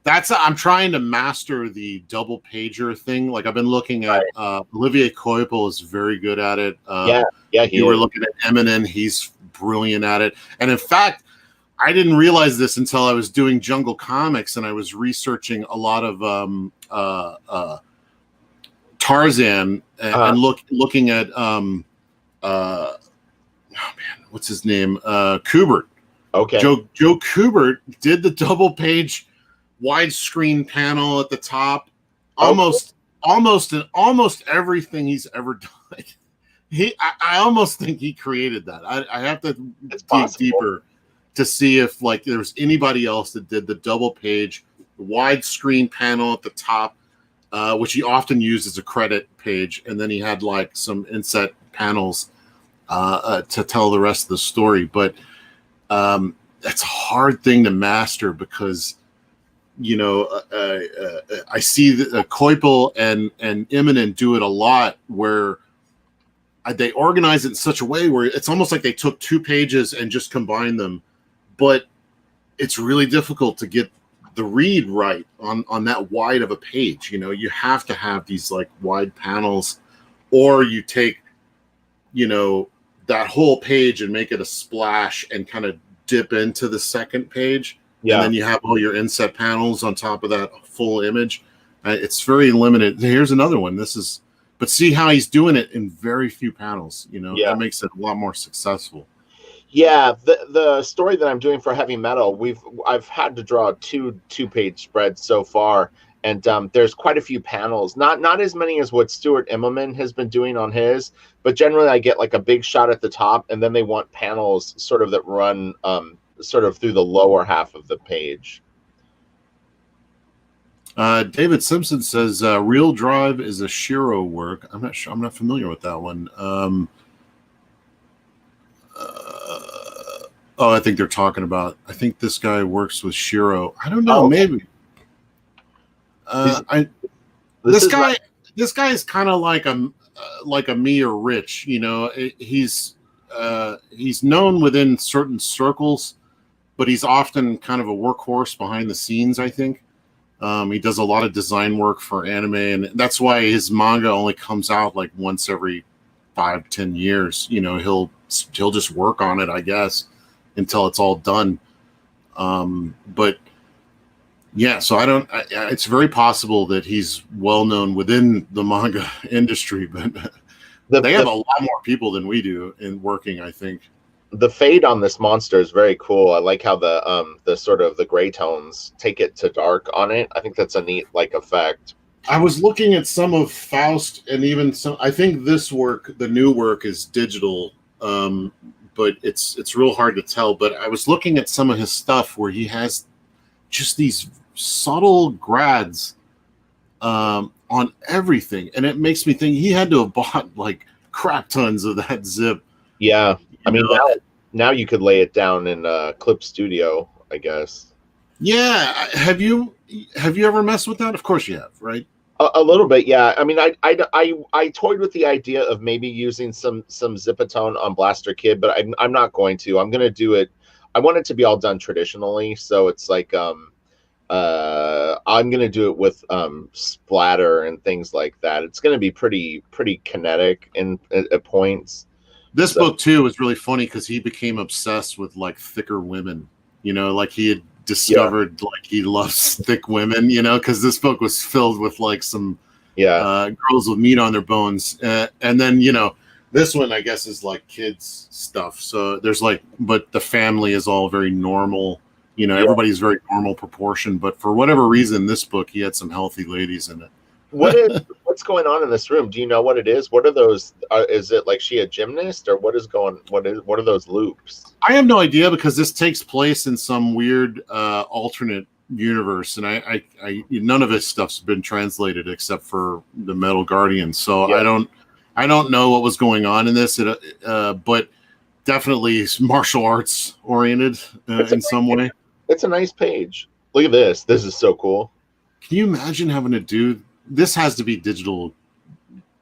that's I'm trying to master the double pager thing. Like I've been looking at Olivier Coipel is very good at it. You were looking at Eminem, he's brilliant at it. And in fact, I didn't realize this until I was doing Jungle Comics and I was researching a lot of Tarzan and looking at what's his name? Kubert. Okay. Joe Kubert did the double page widescreen panel at the top, almost everything he's ever done. I almost think he created that. I have to dig deeper to see if like there was anybody else that did the double page widescreen panel at the top, which he often used as a credit page, and then he had like some inset panels to tell the rest of the story. But that's a hard thing to master because I see that Coipel and Eminem do it a lot where they organize it in such a way where it's almost like they took 2 pages and just combined them. But it's really difficult to get the read right on that wide of a page. You know, you have to have these like wide panels, or you take, you know, that whole page and make it a splash and kind of dip into the second page. And then you have all your inset panels on top of that full image. It's very limited. Here's another one. But see how he's doing it in very few panels. You know, that makes it a lot more successful. Yeah, the story that I'm doing for heavy metal, I've had to draw two-page spreads so far, and there's quite a few panels. Not as many as what Stuart Immelman has been doing on his, but generally I get like a big shot at the top, and then they want panels sort of that run sort of through the lower half of the page. David Simpson says Real Drive is a Shiro work. I'm not sure. I'm not familiar with that one. I think they're talking about. I think this guy works with Shiro. I don't know. Maybe. This guy is kind of like a me or Rich. You know, he's known within certain circles, but he's often kind of a workhorse behind the scenes, I think. He does a lot of design work for anime, and that's why his manga only comes out like once every 5-10 years. You know, he'll just work on it, I guess, until it's all done. But yeah, so it's very possible that he's well known within the manga industry, but they have a lot more people than we do in working, I think. The fade on this monster is very cool. I like how the sort of the gray tones take it to dark on it. I think that's a neat like effect. I was looking at some of Faust, and even some. I think this work, the new work, is digital, but it's real hard to tell. But I was looking at some of his stuff where he has just these subtle grads on everything, and it makes me think he had to have bought like crap tons of that zip. Yeah. I mean, now you could lay it down in Clip Studio, I guess. Yeah. Have you ever messed with that? Of course you have, right? A little bit, yeah. I mean, I toyed with the idea of maybe using some Zipatone on Blaster Kid, but I'm not going to. I'm going to do it. I want it to be all done traditionally, so it's like I'm going to do it with splatter and things like that. It's going to be pretty kinetic at points. This book too is really funny because he became obsessed with like thicker women. You know, like he had discovered like he loves thick women. You know, because this book was filled with like some girls with meat on their bones, and then you know this one I guess is like kids stuff. So there's like, but the family is all very normal. You know, everybody's very normal proportion. But for whatever reason, this book he had some healthy ladies in it. What's going on in this room? Do you know what it is? What are those? Is it like she a gymnast, or what are those loops? I have no idea because this takes place in some weird alternate universe, and I none of this stuff's been translated except for the Metal Guardian. So I don't know what was going on in this, but definitely martial arts oriented in some way. It's a nice page. Look at this. This is so cool. Can you imagine having to do? This has to be digital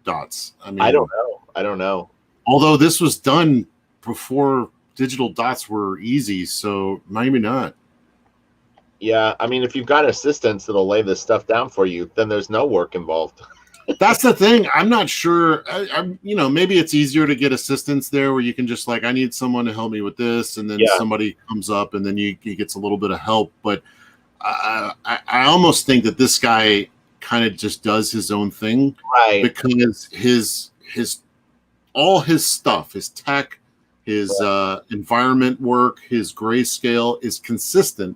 dots. I mean, I don't know. Although this was done before digital dots were easy, so maybe not. Yeah, I mean, if you've got assistants that'll lay this stuff down for you, then there's no work involved. That's the thing. I'm not sure. I'm maybe it's easier to get assistants there where you can just like, I need someone to help me with this, and then somebody comes up, and then he gets a little bit of help. But I almost think that this guy kind of just does his own thing, right? Because his all his stuff, his tech, his environment work, his grayscale is consistent,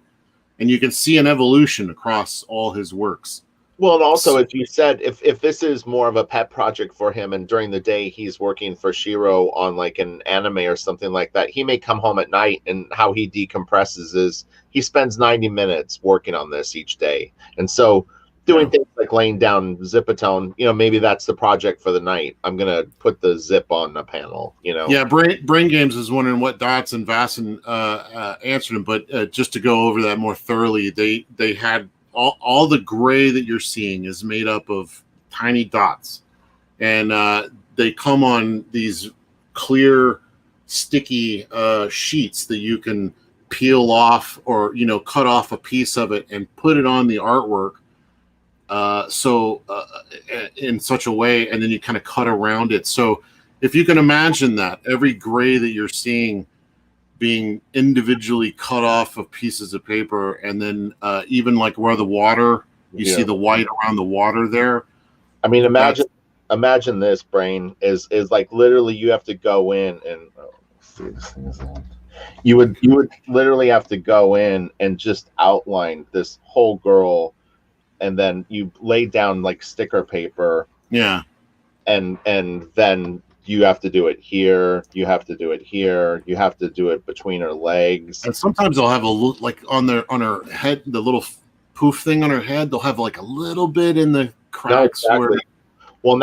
and you can see an evolution across all his works. Well, and also, as you said, if this is more of a pet project for him, and during the day he's working for Shiro on like an anime or something like that, he may come home at night, and how he decompresses is he spends 90 minutes working on this each day, and so doing things like laying down Zipatone, maybe that's the project for the night. I'm gonna put the zip on the panel, Yeah, Brain Games is wondering what dots, and Vasson answered him, but just to go over that more thoroughly, they had all the gray that you're seeing is made up of tiny dots, and they come on these clear, sticky sheets that you can peel off or cut off a piece of it and put it on the artwork. In such a way, and then you kind of cut around it. So if you can imagine that every gray that you're seeing being individually cut off of pieces of paper, and then even like where the water, you see the white around the water there. I mean, imagine this, Brain, is like literally you have to go in and see this thing is on. You would literally have to go in and just outline this whole girl, and then you lay down like sticker paper. Yeah. And then you have to do it here. You have to do it here. You have to do it between her legs. And sometimes they'll have a look like on her head, the little poof thing on her head. They'll have like a little bit in the cracks. No, exactly. Well, and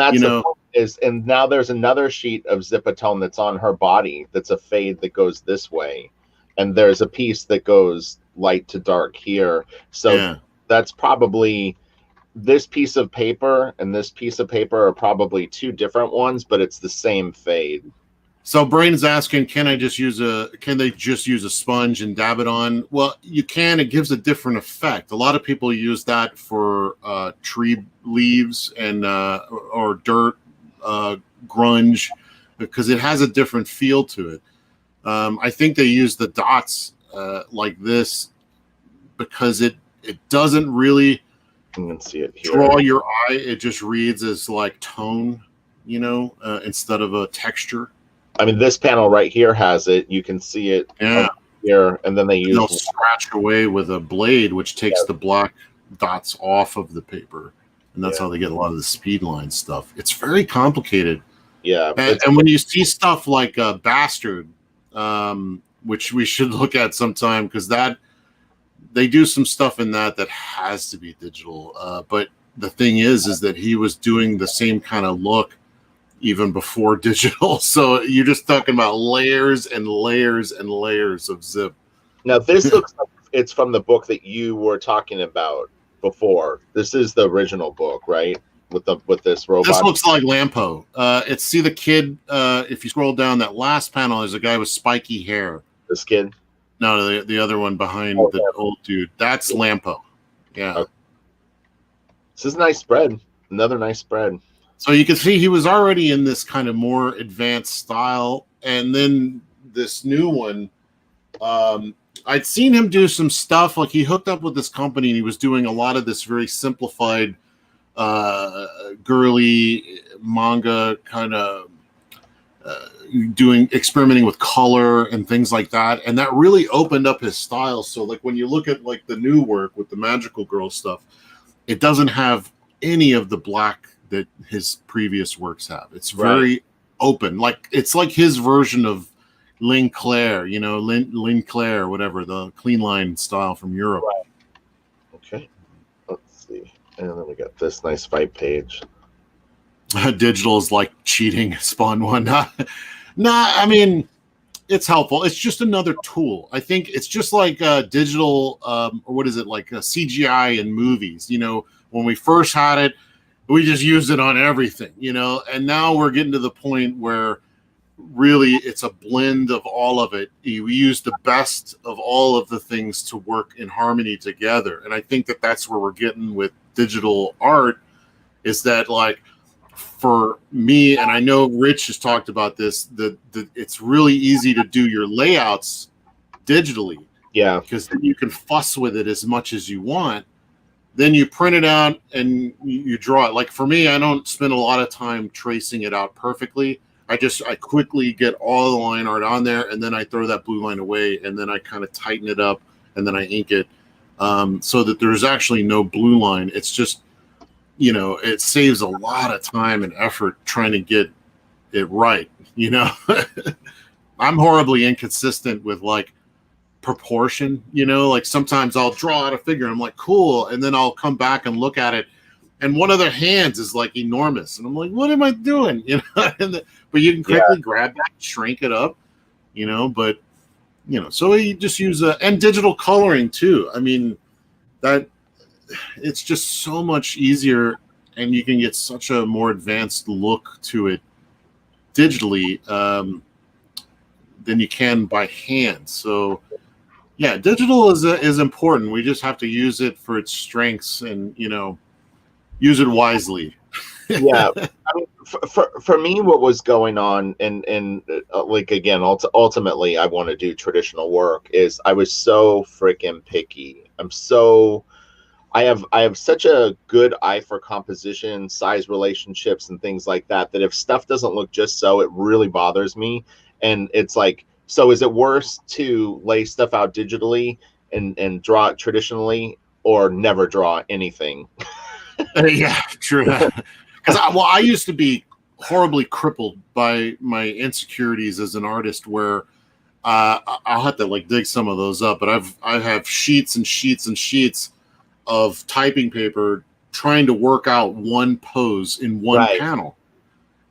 that's and now there's another sheet of Zipatone that's on her body. That's a fade that goes this way, and there's a piece that goes light to dark here. So that's probably this piece of paper and this piece of paper are probably two different ones, but it's the same fade. So Brain's asking, can they just use a sponge and dab it on? Well, you can. It gives a different effect. A lot of people use that for tree leaves and or dirt, grunge, because it has a different feel to it. I think they use the dots like this because it doesn't really see it here. Draw your eye. It just reads as like tone, instead of a texture. I mean, this panel right here has it. You can see it here, and then they'll scratch away with a blade, which takes the black dots off of the paper, and that's how they get a lot of the speed line stuff. It's very complicated. Yeah, and when you see stuff like Bastard, which we should look at sometime, because they do some stuff in that has to be digital. But the thing is that he was doing the same kind of look even before digital. So you're just talking about layers and layers and layers of zip. Now this looks like it's from the book that you were talking about before. This is the original book, right? With this robot. This looks like Lampo. See the kid. If you scroll down that last panel, there's a guy with spiky hair. This kid? No, the other one behind the old dude. That's Lampo. Yeah. Okay. This is a nice spread. Another nice spread. So you can see he was already in this kind of more advanced style. And then this new one, I'd seen him do some stuff. Like he hooked up with this company and he was doing a lot of this very simplified, girly manga kind of experimenting with color and things like that, and that really opened up his style. So like when you look at like the new work with the magical girl stuff, it doesn't have any of the black that his previous works have. It's very open, like it's like his version of Lynn Claire, Lynn Claire, whatever, the clean line style from Europe. Okay, let's see. And then we got this nice fight page. Digital is like cheating. Spawn one. Nah, I mean, it's helpful. It's just another tool. I think it's just like digital, or what is it, like CGI in movies. When we first had it, we just used it on everything, and now we're getting to the point where really it's a blend of all of it. We use the best of all of the things to work in harmony together. And I think that that's where we're getting with digital art, is that like, for me, and I know Rich has talked about this, it's really easy to do your layouts digitally. Yeah. Because then you can fuss with it as much as you want. Then you print it out and you draw it. Like for me, I don't spend a lot of time tracing it out perfectly. I quickly get all the line art on there, and then I throw that blue line away, and then I kind of tighten it up, and then I ink it, so that there's actually no blue line. It's just, it saves a lot of time and effort trying to get it right. I'm horribly inconsistent with like proportion, like sometimes I'll draw out a figure and I'm like, cool. And then I'll come back and look at it, and one of their hands is like enormous. And I'm like, what am I doing? But you can quickly grab that, shrink it up, but, so you just use and digital coloring too. I mean, that it's just so much easier, and you can get such a more advanced look to it digitally than you can by hand. So Yeah, digital is important. We just have to use it for its strengths and, use it wisely. Yeah. I mean, for me, what was going on, and like again, ultimately, I want to do traditional work. Is I was so freaking picky. I have such a good eye for composition, size relationships, and things like that. That if stuff doesn't look just so, it really bothers me. And it's like, so is it worse to lay stuff out digitally and draw it traditionally, or never draw anything? Yeah, true. Because I used to be horribly crippled by my insecurities as an artist, where I'll have to like dig some of those up. But I have sheets and sheets and sheets of typing paper trying to work out one pose in one Right, panel,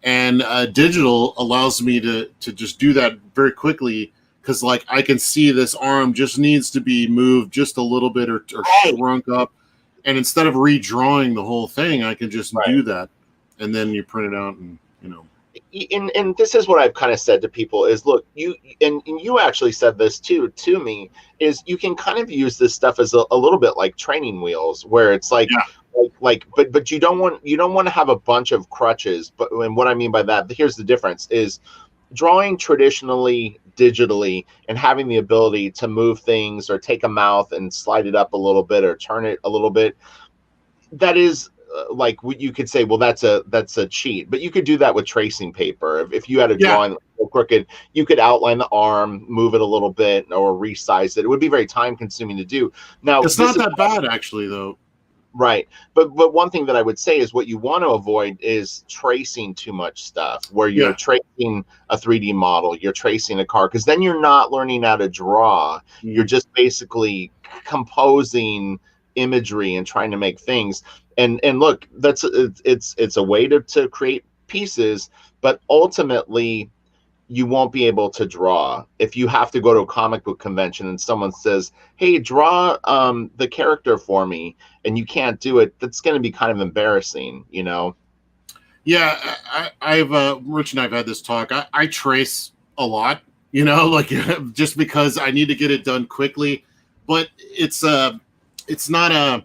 and digital allows me to just do that very quickly, because like I can see this arm just needs to be moved just a little bit, or right, shrunk up, and instead of redrawing the whole thing, I can just right. do that, and then you print it out, and And this is what I've kind of said to people is, look, and you actually said this too to me, is you can kind of use this stuff as a little bit like training wheels, where it's yeah, but you don't want to have a bunch of crutches. But, and what I mean by that, here's the difference: is drawing traditionally digitally and having the ability to move things or take a mouth and slide it up a little bit or turn it a little bit. That is, like, you could say, well, that's a cheat, but you could do that with tracing paper. If you had a yeah. drawing that was crooked, you could outline the arm, move it a little bit, or resize it. It would be very time consuming to do. Now, It's this not is that bad actually, though. right, but one thing that I would say is what you want to avoid is tracing too much stuff, where you're Yeah. tracing a 3D model, you're tracing a car, because then you're not learning how to draw. You're Mm. just basically composing imagery and trying to make things. And look, it's a way to create pieces, but ultimately you won't be able to draw if you have to go to a comic book convention and someone says, hey, draw the character for me, and you can't do it. That's going to be kind of embarrassing. Yeah, I've Rich and I've had this talk. I trace a lot, like just because I need to get it done quickly. But it's not a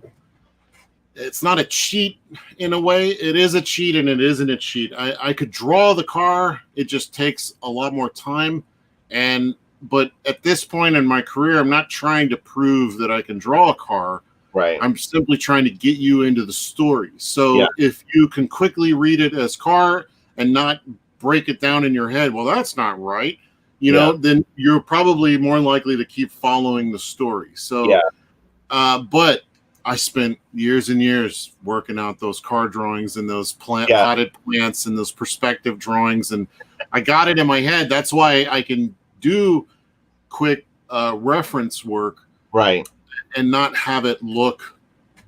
it's not a cheat in a way. It is a cheat and it isn't a cheat. I could draw the car. It just takes a lot more time. But at this point in my career, I'm not trying to prove that I can draw a car. Right. I'm simply trying to get you into the story. Yeah. So if you can quickly read it as car and not break it down in your head, well, that's not right, Yeah. then you're probably more likely to keep following the story. Yeah. So, but I spent years and years working out those car drawings and those Yeah. potted plants and those perspective drawings, and I got it in my head. That's why I can do quick reference work Right. and not have it look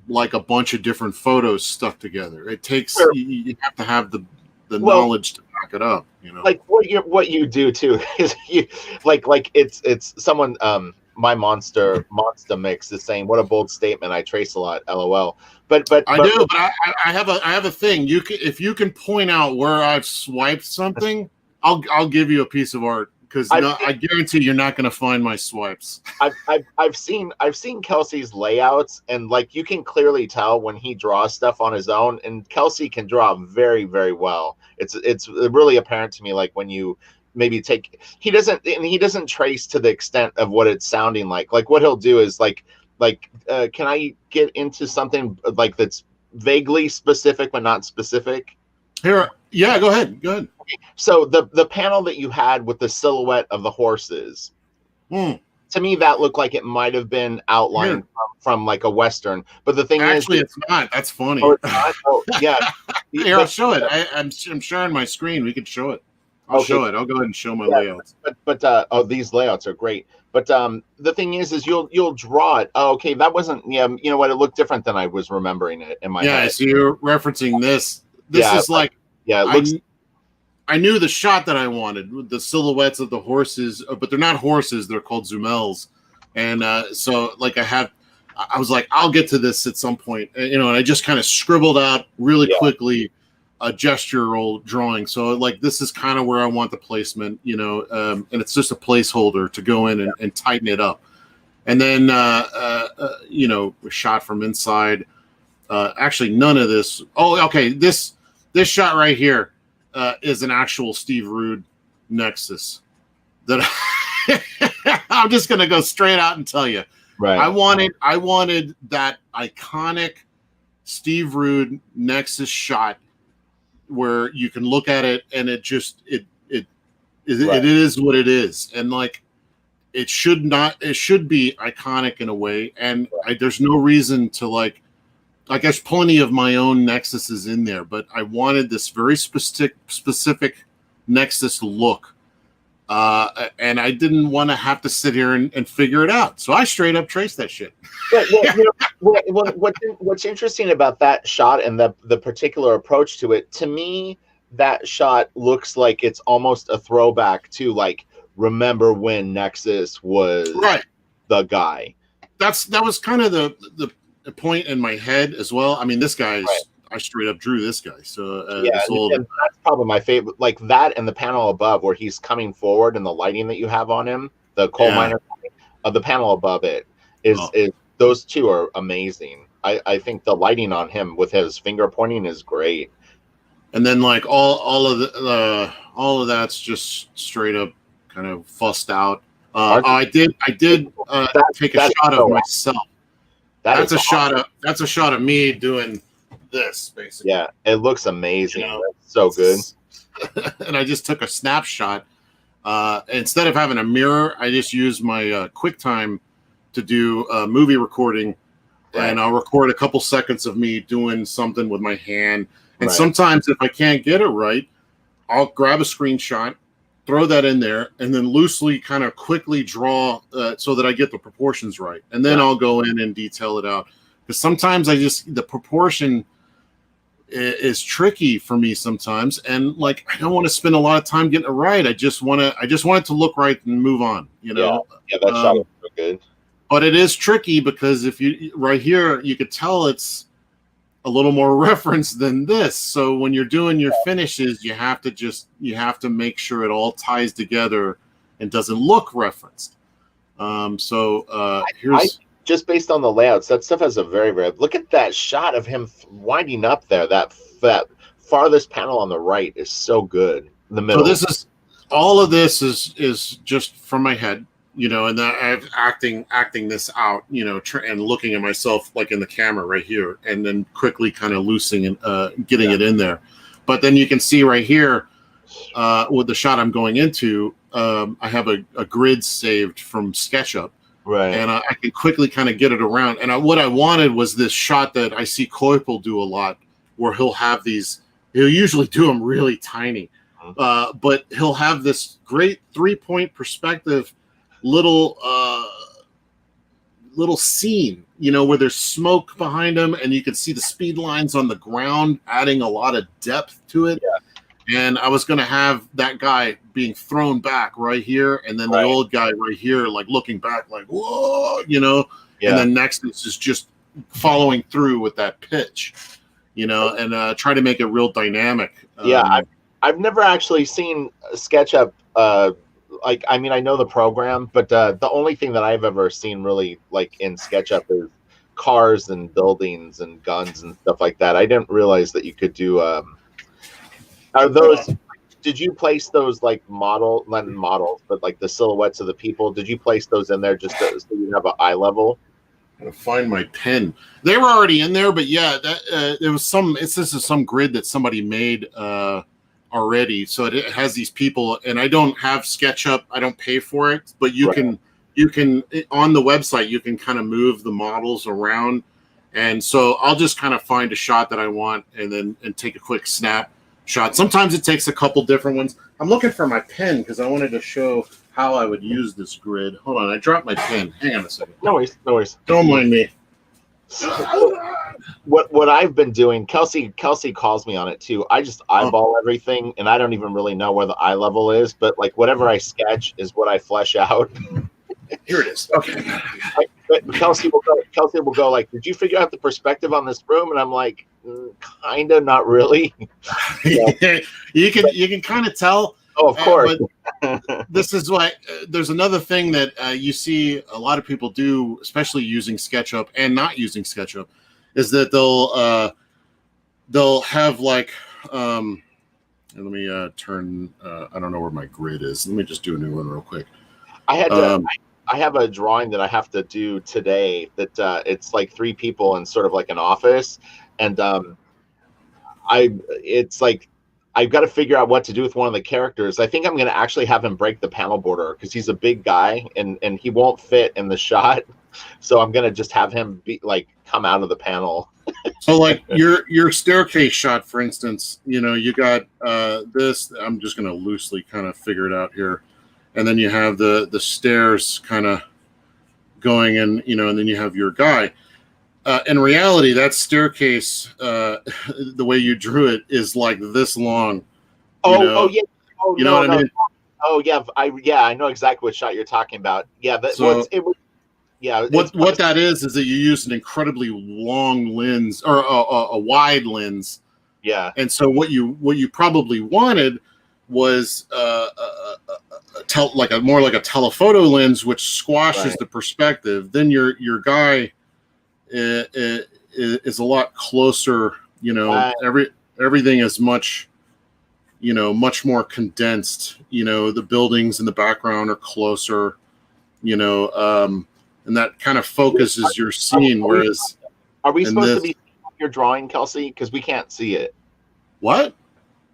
like a bunch of different photos stuck together. It takes Sure. you have to have the Well, knowledge to back it up. like what you do too is you like it's someone, my monster mix is saying, what a bold statement, I trace a lot, lol. I But do, but I have a thing. You can, if you can point out where I've swiped something, I'll give you a piece of art, because I've I guarantee you're not going to find my swipes. I've seen Kelsey's layouts, and like you can clearly tell when he draws stuff on his own, and Kelsey can draw very, very well. It's really apparent to me, like when you maybe he doesn't trace to the extent of what it's sounding like. Like what he'll do is can I get into something like that's vaguely specific but not specific? Here, yeah, go ahead, go ahead. So the panel that you had with the silhouette of the horses, Hmm. to me that looked like it might have been Here, outlined from like a western, but the thing is actually, it's not. That's oh, funny. it's not. Oh, yeah. Here, I'll But show it. I'm sharing my screen. We can show it. I'll okay, show it. I'll go ahead and show my yeah, layouts. but oh, these layouts are great. But the thing is you'll draw it. Oh, okay, that wasn't. Yeah, you know what? It looked different than I was remembering it in my Yeah, head. so you're referencing this. This Yeah, is like yeah. It looks. I knew the shot that I wanted with the silhouettes of the horses, but they're not horses. They're called zoomels. And so like I was like, I'll get to this at some point, and I just kind of scribbled out really Yeah, quickly a gestural drawing. So like, this is kind of where I want the placement, and it's just a placeholder to go in and tighten it up. And then shot from inside. Actually, none of this. Oh, okay. This shot right here is an actual Steve Rude Nexus. That I'm just gonna go straight out and tell you. Right. I wanted that iconic Steve Rude Nexus shot where you can look at it and it is what it is, and like it should be iconic in a way, and there's no reason to like there's plenty of my own Nexuses in there, but I wanted this very specific Nexus look, and I didn't want to have to sit here and figure it out, so I straight up traced that shit. What's interesting about that shot and the particular approach to it, to me, that shot looks like it's almost a throwback to like, remember when Nexus was the guy. That was kind of the point in my head as well. I mean, this guy's I straight up drew this guy. So and that's probably my favorite. Like that and the panel above where he's coming forward and the lighting that you have on him, the coal miner, the panel above it is those two are amazing. I think the lighting on him with his finger pointing is great. And then like all of that's just straight up kind of fussed out. I did take a shot of myself. That's a shot of me doing this, basically. Yeah, it looks amazing. That's so good. And I just took a snapshot. Instead of having a mirror, I just used my QuickTime to do movie recording, and I'll record a couple seconds of me doing something with my hand. And sometimes if I can't get it right, I'll grab a screenshot, throw that in there, and then loosely kind of quickly draw so that I get the proportions right. And then I'll go in and detail it out. Because sometimes the proportion is tricky for me sometimes. And like, I don't want to spend a lot of time getting it right. I just want it to look right and move on, you know? Yeah, that shot was so good. But it is tricky because if you, right here, you could tell it's a little more reference than this. So when you're doing your finishes, you have to make sure it all ties together and doesn't look referenced. Here's just based on the layouts, that stuff has a very, very, look at that shot of him winding up there. That farthest panel on the right is so good. In the middle. So all of this is just from my head. You know, and that I'm acting this out, you know, and looking at myself like in the camera right here, and then quickly kind of loosening and getting it in there. But then you can see right here with the shot I'm going into, I have a grid saved from SketchUp, and I can quickly kind of get it around. And what I wanted was this shot that I see Koipel do a lot, where he'll usually do them really tiny, but he'll have this great 3-point perspective. Little scene, you know, where there's smoke behind him and you can see the speed lines on the ground, adding a lot of depth to it. And I was going to have that guy being thrown back right here, and then the old guy right here, like looking back, like, whoa, you know, and then next is just following through with that pitch, you know, and try to make it real dynamic. I've never actually seen SketchUp. Like, I mean, I know the program, but the only thing that I've ever seen really like in SketchUp is cars and buildings and guns and stuff like that. I didn't realize that you could do. Are those? Did you place those like models, but like the silhouettes of the people? Did you place those in there just so you have an eye level? I'm gonna find my pen. They were already in there, but yeah, there was some. This is some grid that somebody made. Already, so it has these people, and I don't have SketchUp. I don't pay for it, but you can on the website you can kind of move the models around, and so I'll just kind of find a shot that I want, and take a quick snap shot. Sometimes it takes a couple different ones. I'm looking for my pen because I wanted to show how I would use this grid. Hold on, I dropped my pen. Hang on a second. No worries. Don't mind me. What I've been doing, Kelsey calls me on it too. I just eyeball everything, and I don't even really know where the eye level is. But like whatever I sketch is what I flesh out. Here it is. Okay. Kelsey will go like, "Did you figure out the perspective on this room?" And I'm like, "Kinda, not really." You can kind of tell. Oh, of course. this is why there's another thing that you see a lot of people do, especially using SketchUp and not using SketchUp, is that they'll have like let me turn I don't know where my grid is. Let me just do a new one real quick. I have a drawing that I have to do today that it's like 3 people in sort of like an office, and it's like I've got to figure out what to do with one of the characters. I think I'm going to actually have him break the panel border because he's a big guy and he won't fit in the shot. So I'm going to just have him come out of the panel. So like your staircase shot, for instance, you got this. I'm just going to loosely kind of figure it out here. And then you have the stairs kind of going in, and then you have your guy. In reality, that staircase, the way you drew it, is like this long. Oh yeah. Oh, you know what I mean? Oh yeah. I know exactly what shot you're talking about. Yeah. What that is that you use an incredibly long lens or a wide lens. Yeah. And so what you probably wanted was more like a telephoto lens, which squashes the perspective. Then your guy is a lot closer. Everything is much more condensed. The buildings in the background are closer. And that kind of focuses your scene. Whereas, are we supposed to be seeing your drawing, Kelsey? Because we can't see it. What?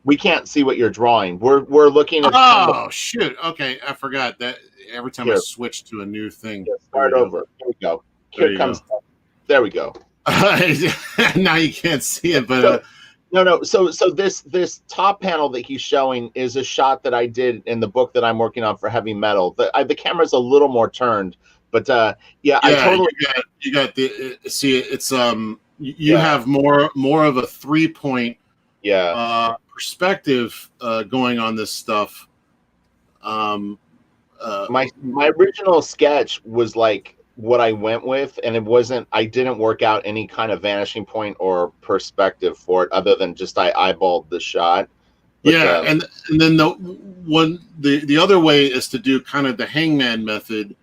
We can't see what you're drawing. We're looking at. Oh shoot! Okay, I forgot that. Every time I switch to a new thing, start over. Here we go. Here comes. There we go. Now you can't see it, but no. So this top panel that he's showing is a shot that I did in the book that I'm working on for heavy metal. The camera's a little more turned. But I totally you got the see it's you have more of a 3-point perspective going on this stuff. My original sketch was like what I went with, and I didn't work out any kind of vanishing point or perspective for it other than just I eyeballed the shot. But, and then the other way is to do kind of the hangman method,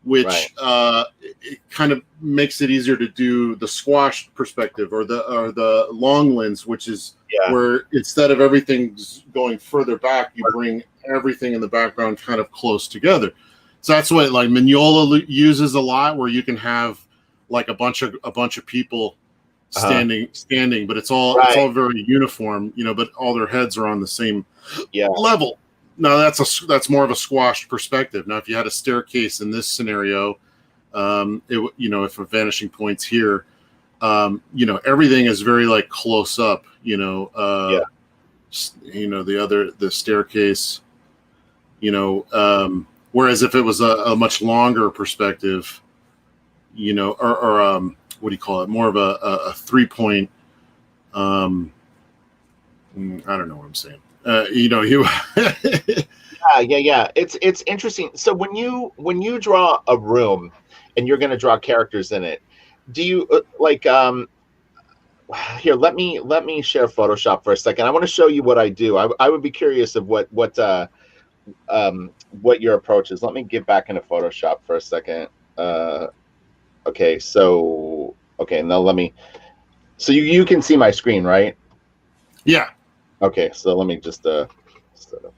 which it kind of makes it easier to do the squashed perspective or the long lens, which is where instead of everything going further back, you bring everything in the background kind of close together. So that's what like Mignola uses a lot, where you can have like a bunch of people standing, but it's all very uniform, but all their heads are on the same level. No, that's more of a squashed perspective. Now, if you had a staircase in this scenario, if a vanishing point's here, everything is very like close up. The staircase. Whereas if it was a much longer perspective, or what do you call it? More of a 3-point. I don't know what I'm saying. It's interesting. So when you draw a room and you're going to draw characters in it, do you here, let me share Photoshop for a second. I want to show you what I do. I would be curious of what your approach is. Let me get back into Photoshop for a second. Now so you can see my screen, right? Yeah. Okay, so let me just set up.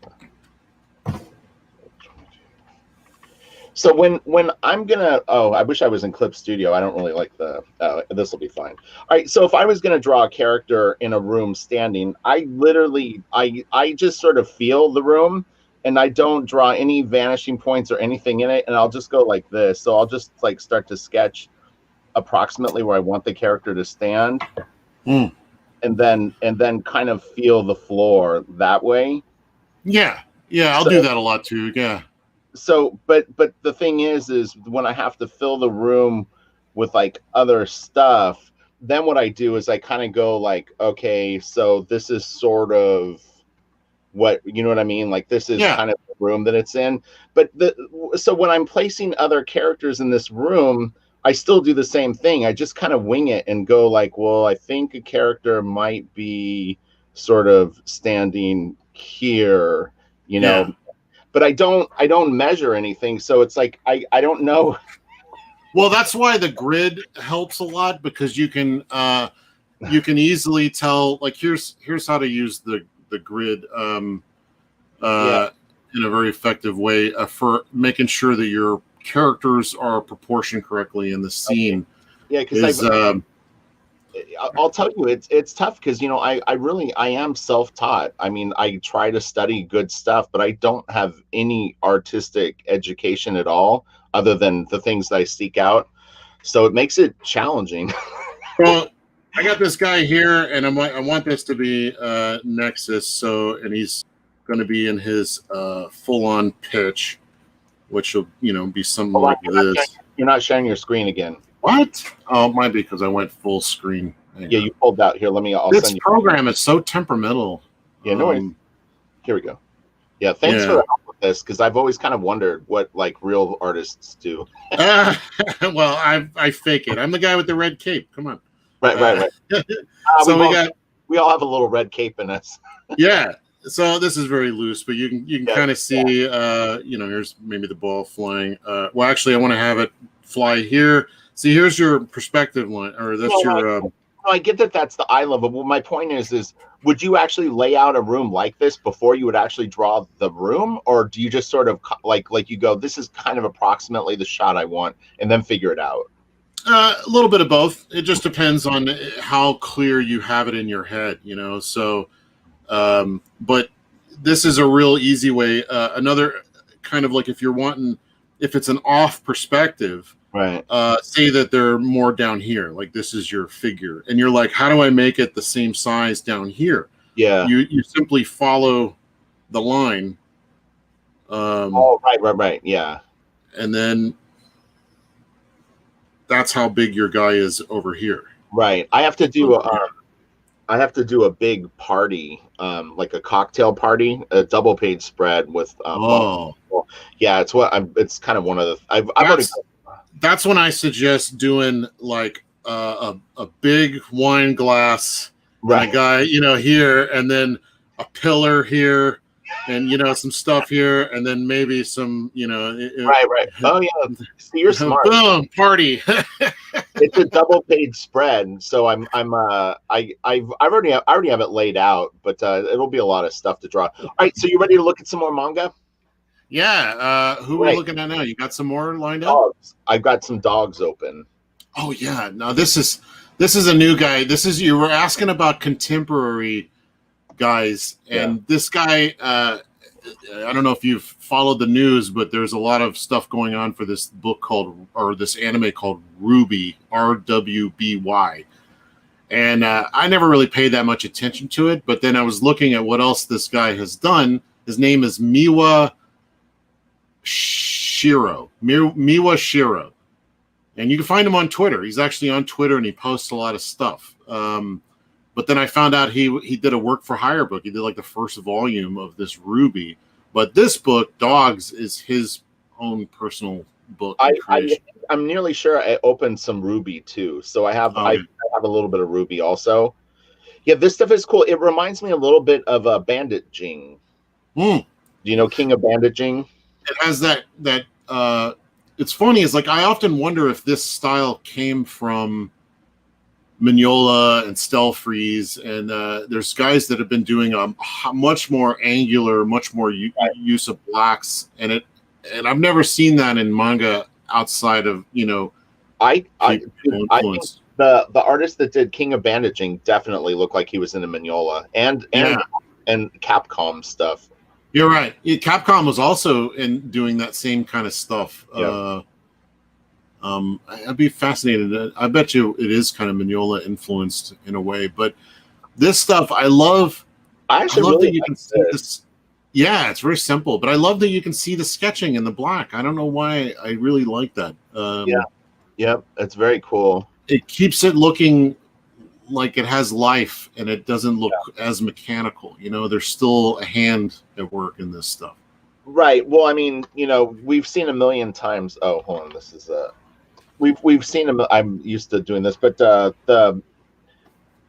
So when I'm gonna, I wish I was in Clip Studio. I don't really like this will be fine. All right, so if I was gonna draw a character in a room standing, I just sort of feel the room, and I don't draw any vanishing points or anything in it, and I'll just go like this. So I'll just like start to sketch approximately where I want the character to stand. And then kind of feel the floor that way. Yeah, I'll do that a lot too. Yeah. So, but the thing is when I have to fill the room with like other stuff, then what I do is I kind of go like, okay, so this is sort of what, you know what I mean? Like this is kind of the room that it's in. But so when I'm placing other characters in this room, I still do the same thing. I just kind of wing it and go like, well, I think a character might be sort of standing here, but I don't measure anything, so it's like I don't know. Well, that's why the grid helps a lot, because you can easily tell, like, here's how to use the grid in a very effective way for making sure that your characters are proportioned correctly in the scene. Okay. Yeah, because I'll tell you, it's tough because I am self-taught. I mean, I try to study good stuff, but I don't have any artistic education at all, other than the things that I seek out. So it makes it challenging. Well, I got this guy here, and I want this to be Nexus. And he's going to be in his full-on pitch, which will be something like this. You're not sharing your screen again. What? Oh, it might be because I went full screen. Yeah, you pulled out. Here, this program is so temperamental. Yeah, no worries. Here we go. Yeah, thanks for the help with this, because I've always kind of wondered what like real artists do. Well, I fake it. I'm the guy with the red cape. Come on. Right. So we all have a little red cape in us. Yeah. So this is very loose, but you can kind of see. Here's maybe the ball flying. Well, actually, I want to have it fly here. See, here's your perspective line, or that's your. I get that that's the eye level. But my point is would you actually lay out a room like this before you would actually draw the room, or do you just sort of like you go, this is kind of approximately the shot I want, and then figure it out? A little bit of both. It just depends on how clear you have it in your head, So, but this is a real easy way. Another kind of like if it's an off perspective. Right. Say that they're more down here, like this is your figure, and you're like, how do I make it the same size down here? Yeah. You simply follow the line. Right. Yeah. And then that's how big your guy is over here. Right. I have to do a big party, like a cocktail party, a double page spread with. Yeah, it's kind of one of the. I've already. That's when I suggest doing like a big wine glass, right, and a guy, here, and then a pillar here, and some stuff here, and then maybe some, right. Oh yeah, so you're smart. Boom, party. It's a double page spread, so I already have it laid out, but it'll be a lot of stuff to draw. All right, so you ready to look at some more manga? Yeah. Who are we looking at now? You got some more lined up? Dogs. I've got some dogs open. Oh yeah. No, this is a new guy. You were asking about contemporary guys, and this guy. I don't know if you've followed the news, but there's a lot of stuff going on for this this anime called Ruby, RWBY. And I never really paid that much attention to it, but then I was looking at what else this guy has done. His name is Miwa Shiro, and you can find him on Twitter. He's actually on Twitter, and he posts a lot of stuff. But then I found out he did a work for hire book. He did like the first volume of this Ruby, but this book, Dogs, is his own personal book. I'm nearly sure I opened some Ruby too, so I have a little bit of Ruby also. Yeah, this stuff is cool. It reminds me a little bit of Bandit Jing. Do you know King of Bandit Jing? It has that it's funny. It's like I often wonder if this style came from Mignola and Stelfreeze, and there's guys that have been doing a much more angular, much more use of blacks, and I've never seen that in manga outside of I think the artist that did King of Bandit Jing definitely looked like he was in a Mignola and Capcom stuff. You're right. Capcom was also in doing that same kind of stuff. Yeah. I'd be fascinated. I bet you it is kind of Mignola influenced in a way. But this stuff, I love. I love that you can see this. Yeah, it's very simple, but I love that you can see the sketching in the black. I don't know why I really like that. It's very cool. It keeps it looking like it has life, and it doesn't look as mechanical. There's still a hand at work in this stuff. Right. Well, I mean, we've seen a million times. Oh, hold on. This is we've seen them. I'm used to doing this, but the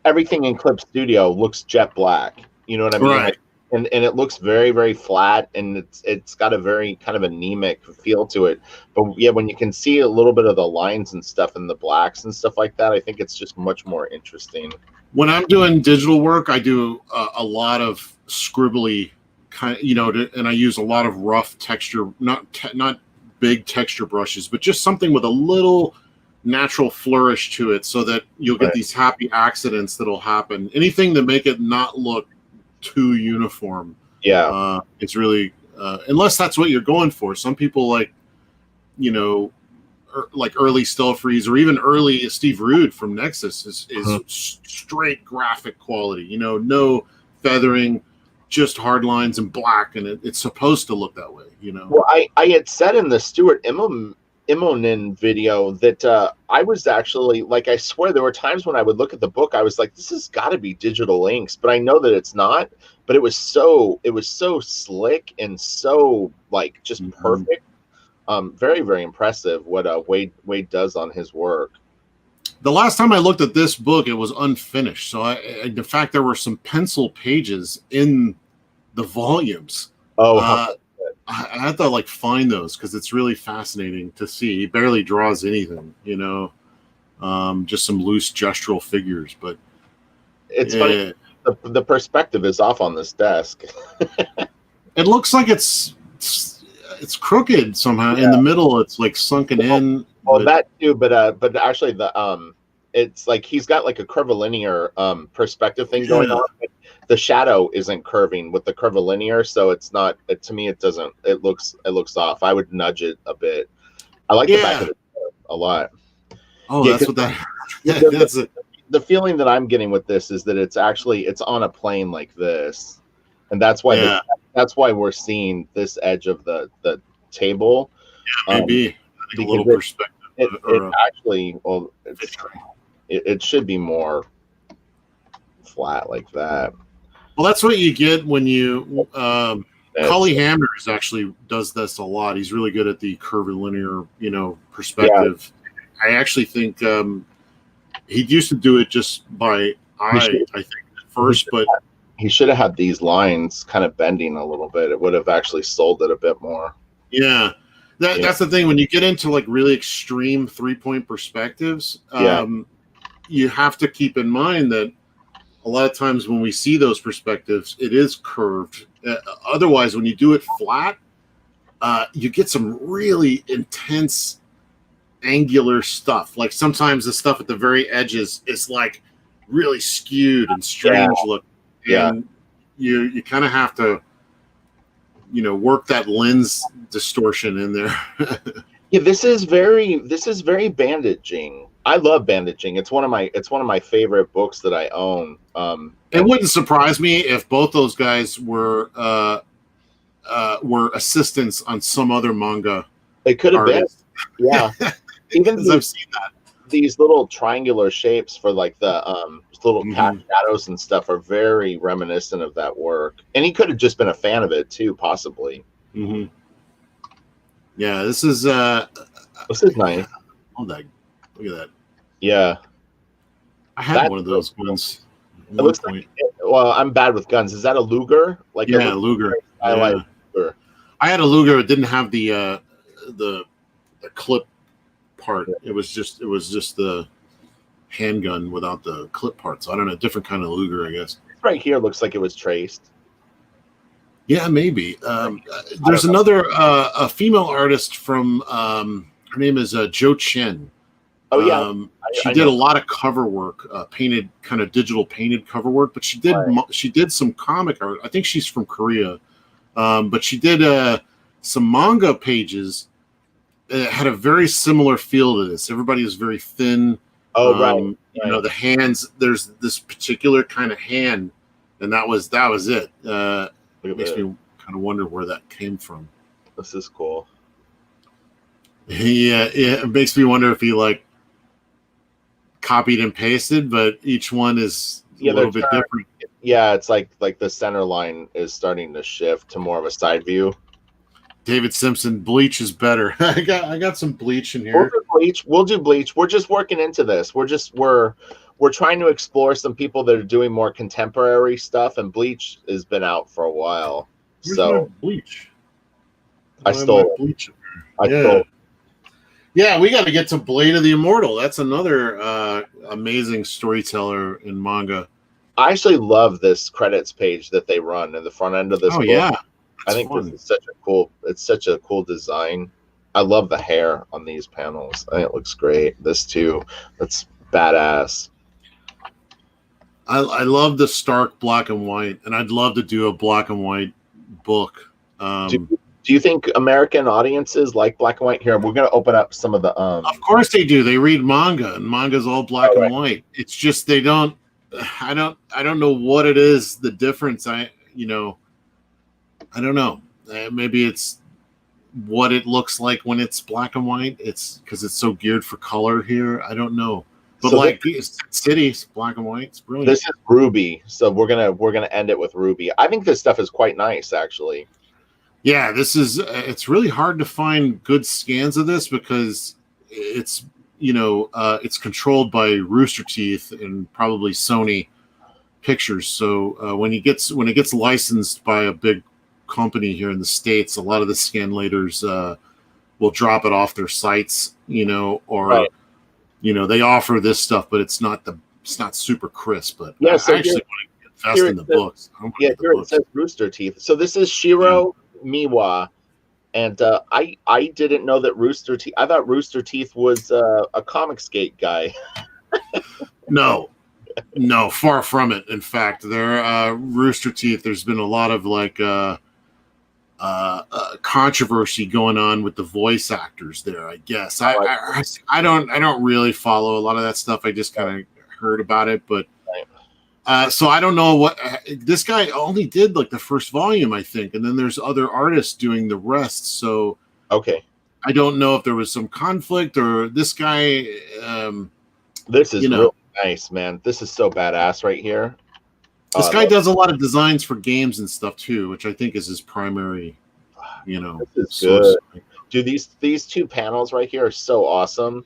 everything in Clip Studio looks jet black. You know what I mean? Right. and it looks very, very flat, and it's got a very kind of anemic feel to it. But yeah, when you can see a little bit of the lines and stuff and the blacks and stuff like that, I think it's just much more interesting. When I'm doing digital work, I do a lot of scribbly kind, and I use a lot of rough texture, not big texture brushes, but just something with a little natural flourish to it, so that you'll get these happy accidents that'll happen. Anything to make it not look too uniform. Yeah, it's really unless that's what you're going for. Some people like, like early Stelfreeze or even early Steve Rude from Nexus is straight graphic quality. No feathering, just hard lines and black, and it's supposed to look that way. Well, I had said in the Stuart Immonen video that I was actually, like, I swear there were times when I would look at the book, I was like, this has got to be digital inks, but I know that it's not. But it was so slick and so like just perfect. Very, very impressive what Wade does on his work. The last time I looked at this book, it was unfinished. So in fact, there were some pencil pages in the volumes. I have to find those because it's really fascinating to see. He barely draws anything, just some loose gestural figures. But it's funny. The perspective is off on this desk. It looks like it's crooked somehow. In the middle, it's like sunken in. Well, that too, but actually it's like he's got like a curvilinear perspective thing going on. The shadow isn't curving with the curvilinear, so it's not. To me, it doesn't. It looks off. I would nudge it a bit. I like the back of it a lot. Oh, that's what that. That's it. The feeling that I'm getting with this is that it's on a plane like this, and that's why that's why we're seeing this edge of the table. Yeah, maybe a little perspective. It actually, well, it should be more flat like that. Well, that's what you get when you. Cully Hammers actually does this a lot. He's really good at the curvilinear, perspective. Yeah. I actually think he used to do it just by eye. I think at first, but he should have had these lines kind of bending a little bit. It would have actually sold it a bit more. Yeah. That's the thing. When you get into like really extreme 3-point perspectives, you have to keep in mind that a lot of times when we see those perspectives, it is curved. Otherwise, when you do it flat, you get some really intense angular stuff. Like sometimes the stuff at the very edges is like really skewed and strange look. And you kind of have to, work that lens distortion in there. Yeah, this is very bandaging. I love bandaging. It's one of my favorite books that I own. It wouldn't surprise me if both those guys were assistants on some other manga. They could have been. Yeah. Even I've seen that. These little triangular shapes for like the little cat shadows and stuff are very reminiscent of that work. And he could have just been a fan of it too, possibly. Mm-hmm. Yeah, this is nice. Look at that. Yeah. I had one of those guns. It looks like, well, I'm bad with guns. Is that a Luger? Like Luger. I like Luger. I had a Luger. It didn't have the clip part. It was just the handgun without the clip parts. I don't know, different kind of Luger, I guess. Right here looks like it was traced. Yeah, maybe. There's another a female artist from her name is Jo Chen. Oh yeah, she did a lot of cover work, painted kind of digital painted cover work. But she did some comic art. I think she's from Korea, but she did some manga pages. It had a very similar feel to this. Everybody is very thin. Oh right. You know the hands. There's this particular kind of hand, and that was it. It makes me kind of wonder where that came from. This is cool. Yeah, it makes me wonder if he like copied and pasted, but each one is a little bit different. Yeah, it's like the center line is starting to shift to more of a side view. David Simpson, bleach is better. I got some bleach in here. We'll do bleach. We'll do bleach. We're just working into this. We're we're trying to explore some people that are doing more contemporary stuff, and Bleach has been out for a while. Where's my So Bleach? I stole it. Bleach. I stole it. Yeah, we got to get to Blade of the Immortal. That's another amazing storyteller in manga. I actually love this credits page that they run in the front end of this book. Yeah, I think this is such a cool design. I love the hair on these panels. I think it looks great. This too. That's badass. I love the stark black and white, and I'd love to do a black and white book. Do you think American audiences like black and white? Here, we're going to open up some of the. Of course they do. They read manga, and manga's all black and white. It's just they don't. I don't know what it is. The difference. I don't know. Maybe it's what it looks like when it's black and white. It's because it's so geared for color here. I don't know. But so City's black and white. It's brilliant. This is Ruby, so we're gonna end it with Ruby. I think this stuff is quite nice, actually. Yeah, it's really hard to find good scans of this because it's it's controlled by Rooster Teeth and probably Sony Pictures. So when it gets licensed by a big company here in the States, a lot of the scanlators will drop it off their sites, or right. They offer this stuff, but it's not super crisp. But I actually want to invest in the books. Here it says Rooster Teeth. So this is Shiro Miwa, and I didn't know that Rooster Teeth. I thought Rooster Teeth was a Comicsgate guy. No, far from it. In fact, Rooster Teeth. There's been a lot of controversy going on with the voice actors there. I guess I don't really follow a lot of that stuff. I just kind of heard about it, but. So I don't know what this guy only did the first volume, I think, and then there's other artists doing the rest. So okay, I don't know if there was some conflict or this guy. This is real nice, man. This is so badass right here. This guy does a lot of designs for games and stuff too, which I think is his primary. This is good. Dude, these two panels right here are so awesome.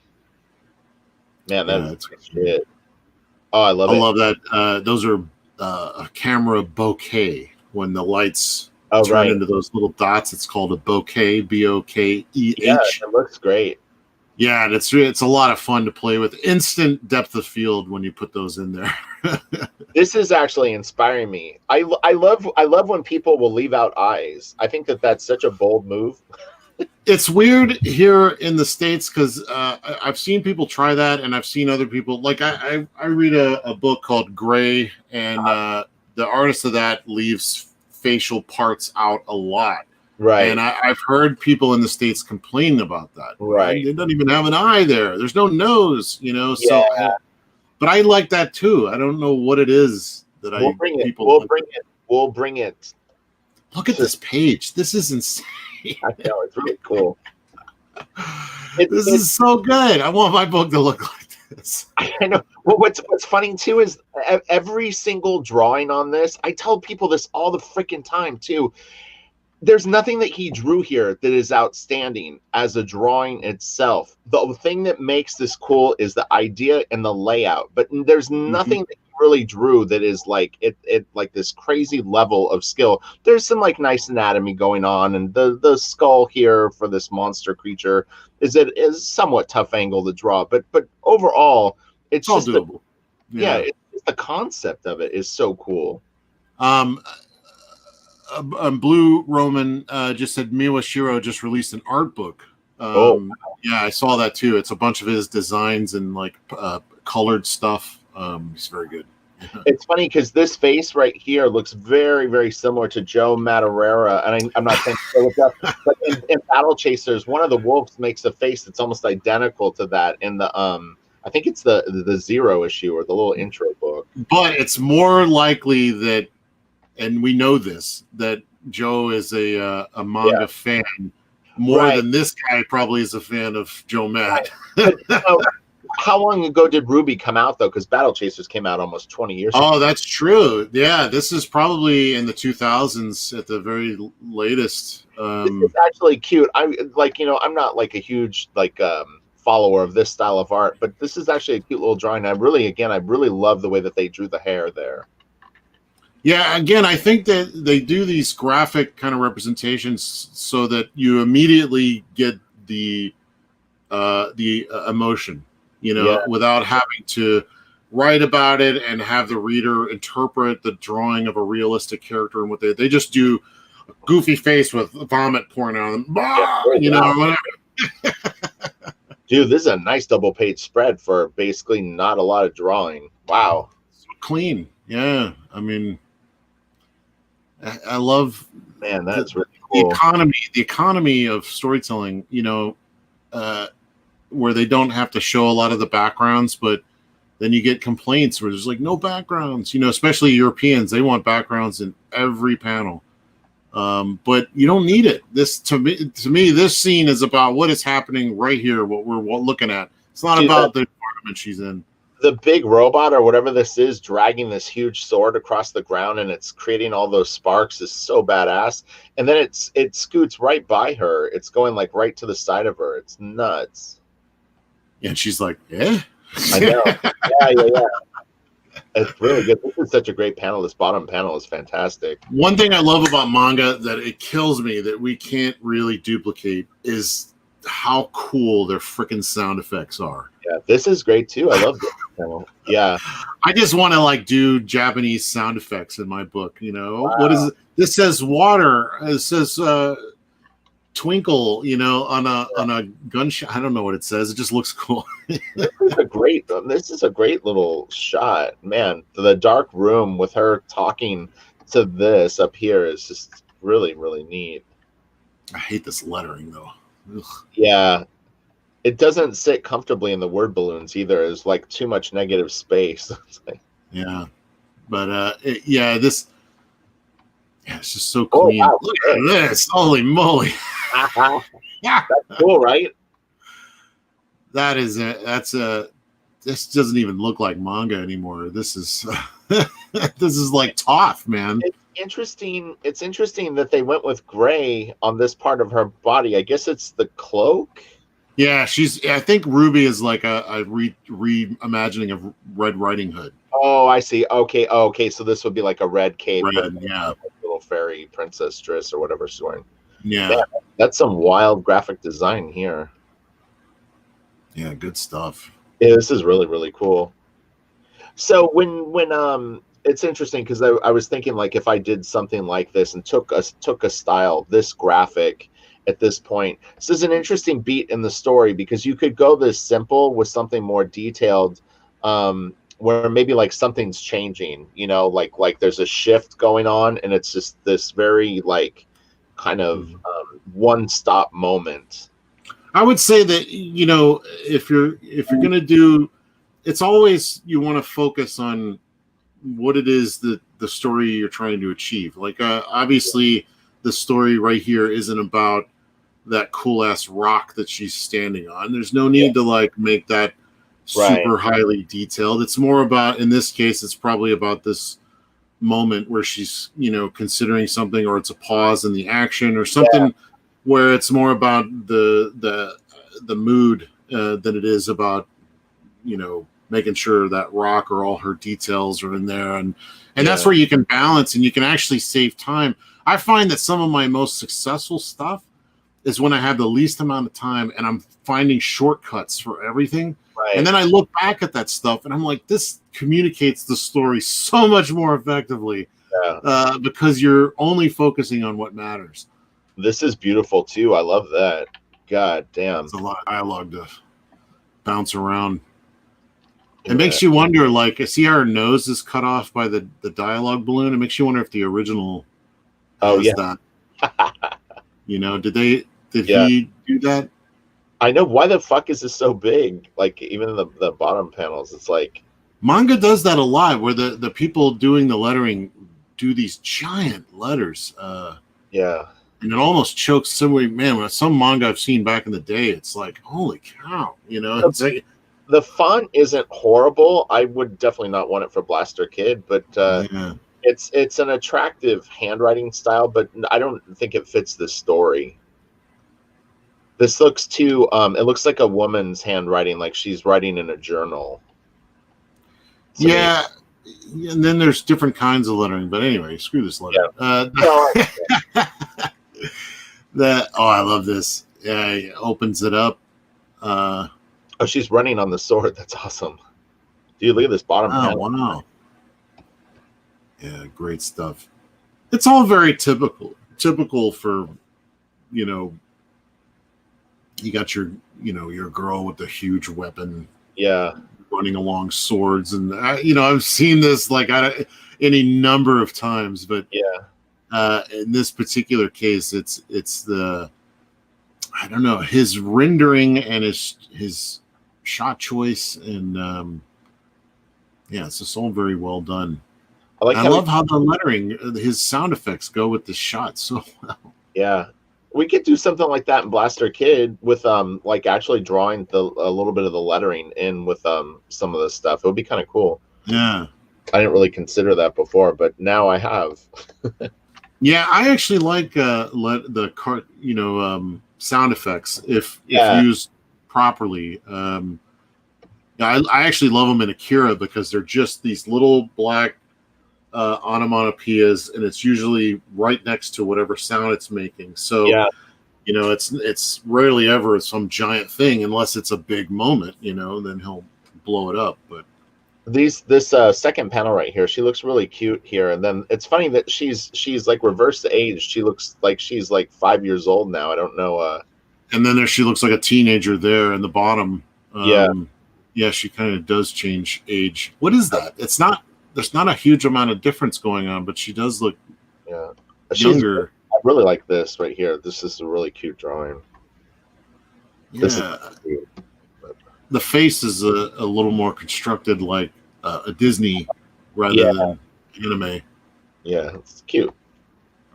Man, that's shit. Oh, I love that. Those are a camera bokeh. When the lights turn into those little dots, it's called a bokeh. Bokeh. Yeah, it looks great. Yeah, and it's a lot of fun to play with. Instant depth of field when you put those in there. This is actually inspiring me. I love when people will leave out eyes. I think that's such a bold move. It's weird here in the States because I've seen people try that, and I've seen other people. I read a book called Gray, and the artist of that leaves facial parts out a lot. Right. And I've heard people in the States complain about that. Right. They don't even have an eye there. There's no nose, Yeah. So, but I like that too. I don't know what it is that We'll bring it. Look at this page. This is insane. I know, it's really cool. This is so good. I want my book to look like this. I know. Well, what's funny too is every single drawing on this. I tell people this all the freaking time too. There's nothing that he drew here that is outstanding as a drawing itself. The thing that makes this cool is the idea and the layout. But there's nothing that he really drew that is like this crazy level of skill. There's some nice anatomy going on, and the skull here for this monster creature is somewhat tough angle to draw. But overall, it's just doable. It's the concept of it is so cool. Blue Roman just said Miwa Shiro just released an art book. Yeah, I saw that too. It's a bunch of his designs and colored stuff. He's very good. It's funny because this face right here looks very, very similar to Joe Madureira, and I'm not saying but in Battle Chasers, one of the wolves makes a face that's almost identical to that in the I think it's the Zero issue or the little intro book. But it's more likely that. And we know this, that Joe is a manga fan more than this guy probably is a fan of Joe Mad. How long ago did Ruby come out, though? Because Battle Chasers came out almost 20 years ago. Oh, that's true. Yeah, this is probably in the 2000s at the very latest. This is actually cute. I'm not a huge follower of this style of art, but this is actually a cute little drawing. I really love the way that they drew the hair there. Yeah, again, I think that they do these graphic kind of representations so that you immediately get the emotion, without having to write about it and have the reader interpret the drawing of a realistic character. And what they just do a goofy face with vomit pouring out of them, whatever. Dude, this is a nice double page spread for basically not a lot of drawing. Wow. So clean. Yeah. I mean, I love, man, that's really cool. The economy of storytelling, where they don't have to show a lot of the backgrounds, but then you get complaints where there's like no backgrounds, especially Europeans, they want backgrounds in every panel. But you don't need it. This to me, this scene is about what is happening right here, what we're looking at. It's not about the environment she's in. The big robot or whatever this is dragging this huge sword across the ground and it's creating all those sparks is so badass. And then it scoots right by her. It's going like right to the side of her. It's nuts. And she's like, yeah. I know. Yeah. It's really good. This is such a great panel. This bottom panel is fantastic. One thing I love about manga that it kills me that we can't really duplicate is how cool their freaking sound effects are. Yeah, this is great too. I love this panel. Yeah. I just want to do Japanese sound effects in my book. Wow. What is it? This says water. It says twinkle, on a gunshot. I don't know what it says. It just looks cool. This is a great little shot, man. The dark room with her talking to this up here is just really, really neat. I hate this lettering though. Ugh. Yeah, it doesn't sit comfortably in the word balloons either. There's like too much negative space. Yeah, but it's just so clean. Oh, wow. Look at this! Holy moly! That's cool, right? This doesn't even look like manga anymore. This is this is like Toph, man. It's interesting that they went with gray on this part of her body. I guess it's the cloak. Yeah, I think Ruby is like a reimagining of Red Riding Hood. Oh, I see. Okay. So this would be like a red cape. Yeah. Little fairy princess dress or whatever she's wearing. Yeah. Man, that's some wild graphic design here. Yeah, good stuff. Yeah, this is really, really cool. So when it's interesting because I was thinking like if I did something like this and took a style, this graphic at this point, this is an interesting beat in the story because you could go this simple with something more detailed, where maybe like something's changing, like there's a shift going on and it's just this very like kind of one-stop moment. I would say that if you're gonna do, it's always you want to focus on what it is that the story you're trying to achieve. Like obviously the story right here isn't about that cool ass rock that she's standing on. There's no need to like make that super highly detailed. It's more about, in this case, it's probably about this moment where she's considering something, or it's a pause in the action or something where it's more about the mood than it is about making sure that rock or all her details are in there, and that's where you can balance and you can actually save time. I find that some of my most successful stuff is when I have the least amount of time and I'm finding shortcuts for everything. Right. And then I look back at that stuff and I'm like, this communicates the story so much more effectively because you're only focusing on what matters. This is beautiful too. I love that. God damn. It's a lot of dialogue to bounce around. It makes you wonder, like, see how her nose is cut off by the dialogue balloon? It makes you wonder if the original has that. Did he do that? I know. Why the fuck is this so big? Like, even the bottom panels, it's like... Manga does that a lot, where the people doing the lettering do these giant letters. Yeah. And it almost chokes somebody. Man, some manga I've seen back in the day, it's like, holy cow. It's like... The font isn't horrible. I would definitely not want it for Blaster Kid, but it's an attractive handwriting style, but I don't think it fits the story. This looks too. It looks like a woman's handwriting, like she's writing in a journal. Yeah, and then there's different kinds of lettering. But anyway, screw this letter. Yeah. I love this. Yeah, it opens it up. Oh, she's running on the sword. That's awesome. Do you look at this bottom panel? Wow. Yeah, great stuff. It's all very typical for, you got your girl with the huge weapon. Yeah. Running along swords, and I've seen this like any number of times, but in this particular case, it's the, I don't know, his rendering and his shot choice, and it's just all very well done. I love how the lettering, his sound effects go with the shot so well. Yeah. We could do something like that in Blaster Kid with like actually drawing a little bit of the lettering in with some of the stuff. It would be kind of cool. Yeah. I didn't really consider that before, but now I have. Yeah, I actually like sound effects if used properly. I actually love them in Akira because they're just these little black onomatopoeias, and it's usually right next to whatever sound it's making. So, it's rarely ever some giant thing unless it's a big moment, then he'll blow it up. But this second panel right here, she looks really cute here, and then it's funny that she's like reverse age. She looks like she's like 5 years old now. I don't know. And then she looks like a teenager there in the bottom. Yeah, she kind of does change age. What is that? There's not a huge amount of difference going on, but she does look younger. I really like this right here. This is a really cute drawing. Yeah. The face is a little more constructed like a Disney rather than anime. Yeah, it's cute.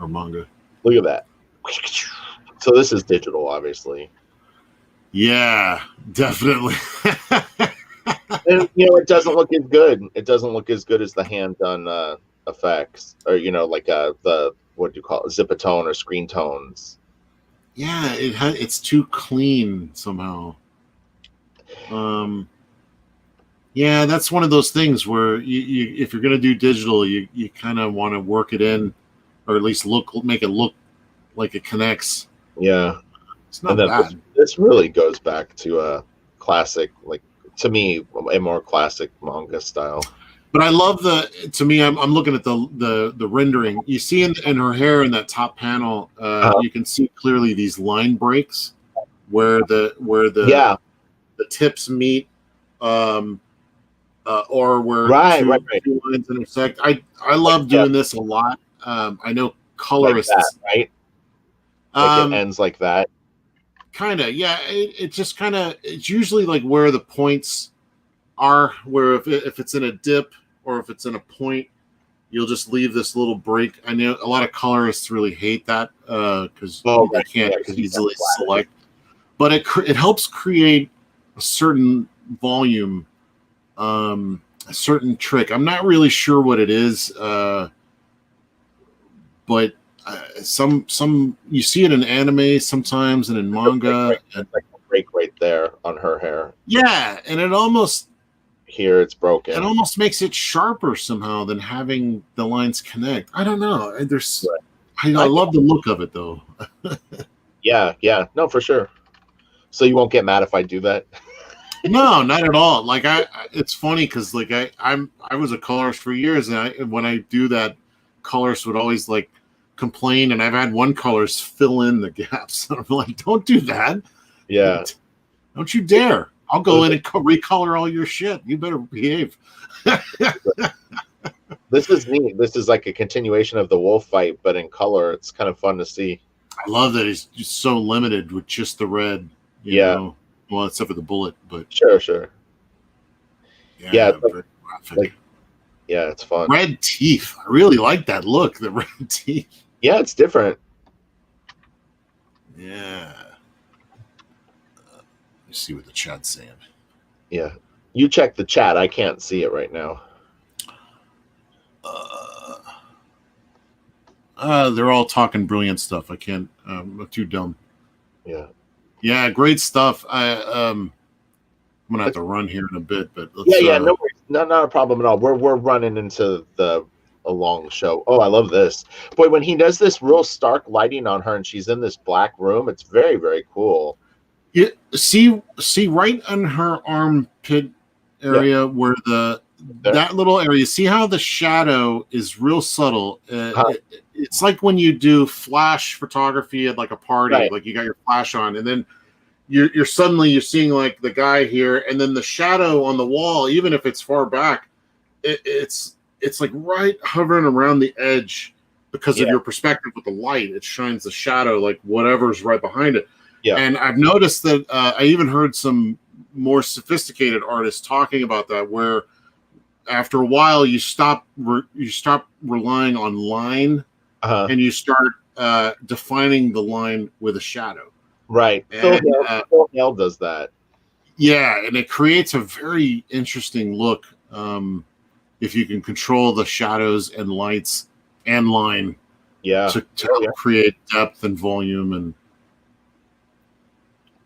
Or manga. Look at that. So this is digital, obviously. Yeah, definitely. And it doesn't look as good. It doesn't look as good as the hand done effects, or like the, what do you call it, zipatone or screen tones. Yeah, it's too clean somehow. Yeah, that's one of those things where you if you're gonna do digital, you kind of want to work it in, or at least make it look like it connects. Yeah, it's not bad. This really goes back to a classic, like, to me, a more classic manga style. But I love to me, I'm looking at the rendering. You see in her hair in that top panel, you can see clearly these line breaks where the tips meet, or where two lines intersect. I love doing this a lot. I know colorists, like that, right? Like it ends like that. Kind of, yeah. It just kind of, it's usually like where the points are, where if it's in a dip or if it's in a point, you'll just leave this little break. I know a lot of colorists really hate that because they can't easily select. But it helps create a certain volume, a certain trick. I'm not really sure what it is, but some you see it in anime sometimes and in manga. And like a break right there on her hair. Yeah, and it almost here it's broken. It almost makes it sharper somehow than having the lines connect. I don't know. I love the look of it though. Yeah, no, for sure. So you won't get mad if I do that? No, not at all. Like it's funny because like I was a colorist for years, and when I do that, colorists would always like complain, and I've had one colorist fill in the gaps. I'm like, don't do that. Yeah, don't you dare. I'll go in and recolor all your shit. You better behave. This is neat. This is like a continuation of the wolf fight, but in color. It's kind of fun to see. I love that he's just so limited with just the red. You know? Well, except for the bullet, but sure. Yeah, like, it's fun. Red teeth. I really like that look. The red teeth. Yeah, it's different. Yeah. Let's see what the chat's saying. Yeah, you check the chat. I can't see it right now. They're all talking brilliant stuff. I can't. I'm too dumb. Yeah. Yeah, great stuff. I'm gonna have to run here in a bit, but let's. Yeah, no worries. Not a problem at all. We're running into a long show. Oh, I love this. Boy, when he does this real stark lighting on her and she's in this black room, it's very, very cool. You see right on her armpit area where that little area. See how the shadow is real subtle. It's like when you do flash photography at like a party, right. like you got your flash on, and then you're suddenly seeing like the guy here, and then the shadow on the wall, even if it's far back, it's like right hovering around the edge because of your perspective with the light. It shines the shadow like whatever's right behind it. Yeah. And I've noticed that I even heard some more sophisticated artists talking about that, where after a while you stop relying on line and you start defining the line with a shadow. Right. And, Phil Hale does that. Yeah, and it creates a very interesting look if you can control the shadows and lights and line to create depth and volume. And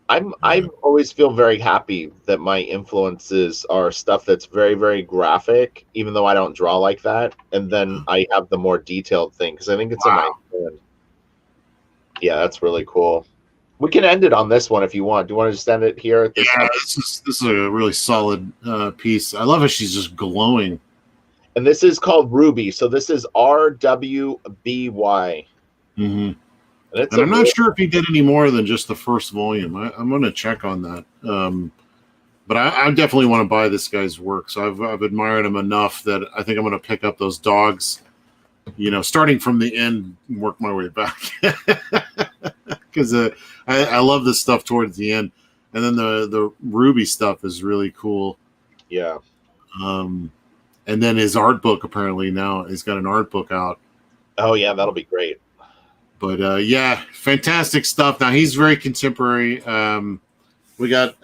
I always feel very happy that my influences are stuff that's very, very graphic, even though I don't draw like that. And then I have the more detailed thing because I think it's a nice thing. Yeah, that's really cool. We can end it on this one if you want. Do you want to just end it here? This is a really solid piece. I love how she's just glowing. And this is called Ruby. So this is RWBY. Mm-hmm. And I'm not sure if he did any more than just the first volume. I'm going to check on that. But I definitely want to buy this guy's work. So I've admired him enough that I think I'm going to pick up those dogs, starting from the end and work my way back. Because I love this stuff towards the end. And then the Ruby stuff is really cool. Yeah. And then his art book, apparently now he's got an art book out. Oh, yeah, that'll be great. But yeah, fantastic stuff. Now he's very contemporary. We got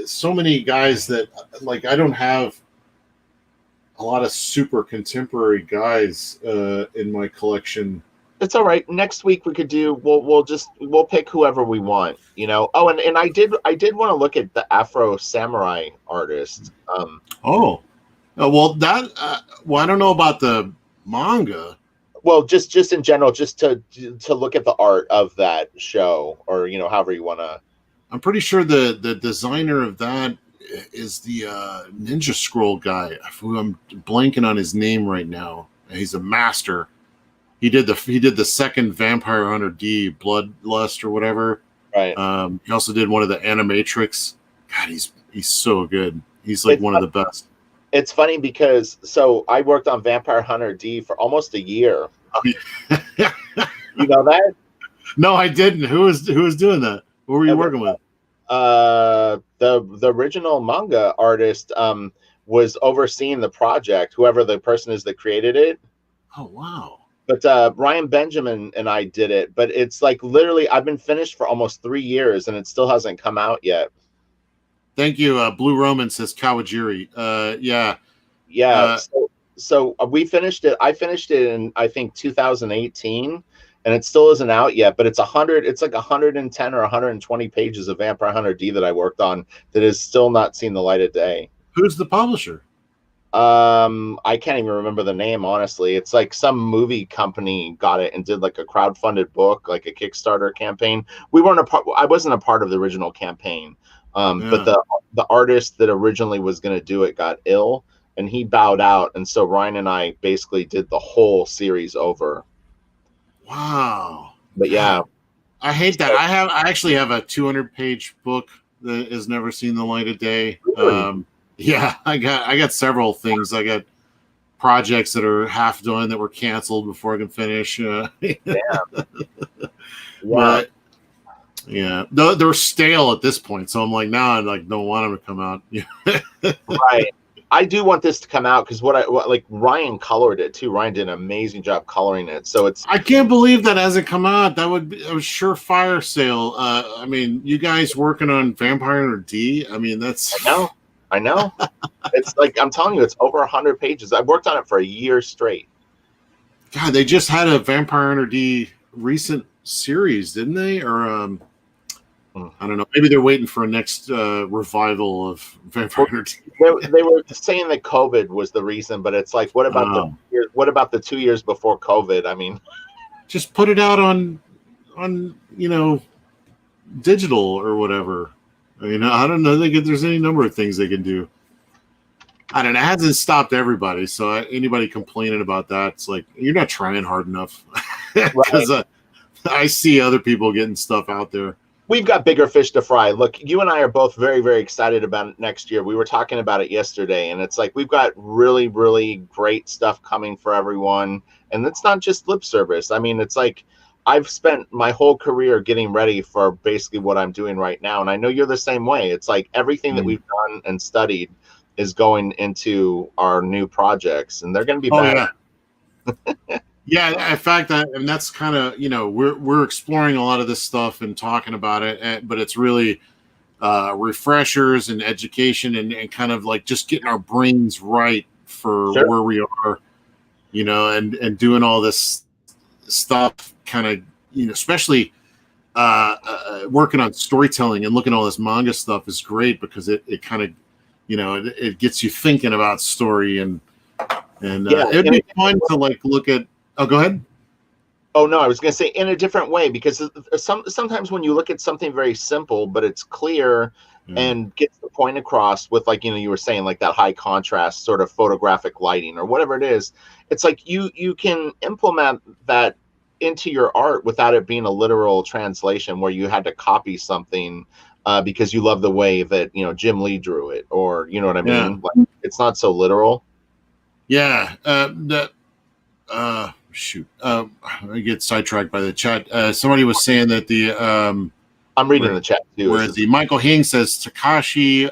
so many guys that I don't have a lot of super contemporary guys in my collection. It's all right. Next week we could do. We'll pick whoever we want. Oh, and I did want to look at the Afro Samurai artist. Well, that. Well, I don't know about the manga. Well, just in general, just to look at the art of that show, or however you want to. I'm pretty sure the designer of that is the Ninja Scroll guy. I'm blanking on his name right now. He's a master. He did the second Vampire Hunter D, Bloodlust or whatever. Right. He also did one of the Animatrix. God, he's so good. He's like one of the best. It's funny because I worked on Vampire Hunter D for almost a year. You know that? No, I didn't. Who was doing that? Who were you working with? The original manga artist was overseeing the project, whoever the person is that created it. Oh, wow. But Ryan Benjamin and I did it. But it's like literally I've been finished for almost 3 years and it still hasn't come out yet. Thank you. Blue Roman says Kawajiri. Yeah. So we finished it. I finished it in, I think, 2018, and it still isn't out yet. But it's 100. It's like 110 or 120 pages of Vampire Hunter D that I worked on that is still not seen the light of day. Who's the publisher? I can't even remember the name, honestly. It's like some movie company got it and did like a crowdfunded book, like a Kickstarter campaign. I wasn't a part of the original campaign. But the artist that originally was going to do it got ill and he bowed out. And so Ryan and I basically did the whole series over. Wow. But yeah, I hate that. I actually have a 200-page book that has never seen the light of day. Really? Yeah, I got several things. I got projects that are half done that were canceled before I can finish. Yeah. But, yeah, they're stale at this point, so I'm like, now I don't want them to come out. Right. I do want this to come out because Ryan colored it too. Ryan did an amazing job coloring it. So I can't believe that hasn't come out. That would be a surefire sale. I mean, you guys working on Vampire Hunter D? I mean, that's. I know. It's like I'm telling you, it's over 100 pages. I worked on it for a year straight. God, they just had a Vampire Hunter D recent series, didn't they? Or I don't know. Maybe they're waiting for a next revival of Vampire Entertainment. They were saying that COVID was the reason, but it's like, what about the 2 years before COVID? I mean, just put it out on digital or whatever. I don't know. There's any number of things they can do. I don't know. It hasn't stopped everybody. So anybody complaining about that, it's like, you're not trying hard enough. Because I see other people getting stuff out there. We've got bigger fish to fry. Look, you and I are both very, very excited about it next year. We were talking about it yesterday, and it's like, we've got really, really great stuff coming for everyone. And it's not just lip service. I mean, it's like, I've spent my whole career getting ready for basically what I'm doing right now. And I know you're the same way. It's like everything that we've done and studied is going into our new projects, and they're going to be bad. Yeah. Yeah, in fact, and that's kind of, we're exploring a lot of this stuff and talking about it, but it's really refreshers and education and kind of like just getting our brains right for where we are, and doing all this stuff kind of, especially working on storytelling and looking at all this manga stuff is great because it kind of, it gets you thinking about story and it'd be fun to like look at. Oh, go ahead. Oh, no, I was going to say in a different way, because sometimes when you look at something very simple, but it's clear and gets the point across with, like, you were saying, like that high contrast sort of photographic lighting or whatever it is, it's like you can implement that into your art without it being a literal translation where you had to copy something because you love the way that, Jim Lee drew it, or, you know what I mean? Like, it's not so literal. Yeah. Shoot. I get sidetracked by the chat. Somebody was saying that I'm reading the chat too. Where the Michael Hing says Takashi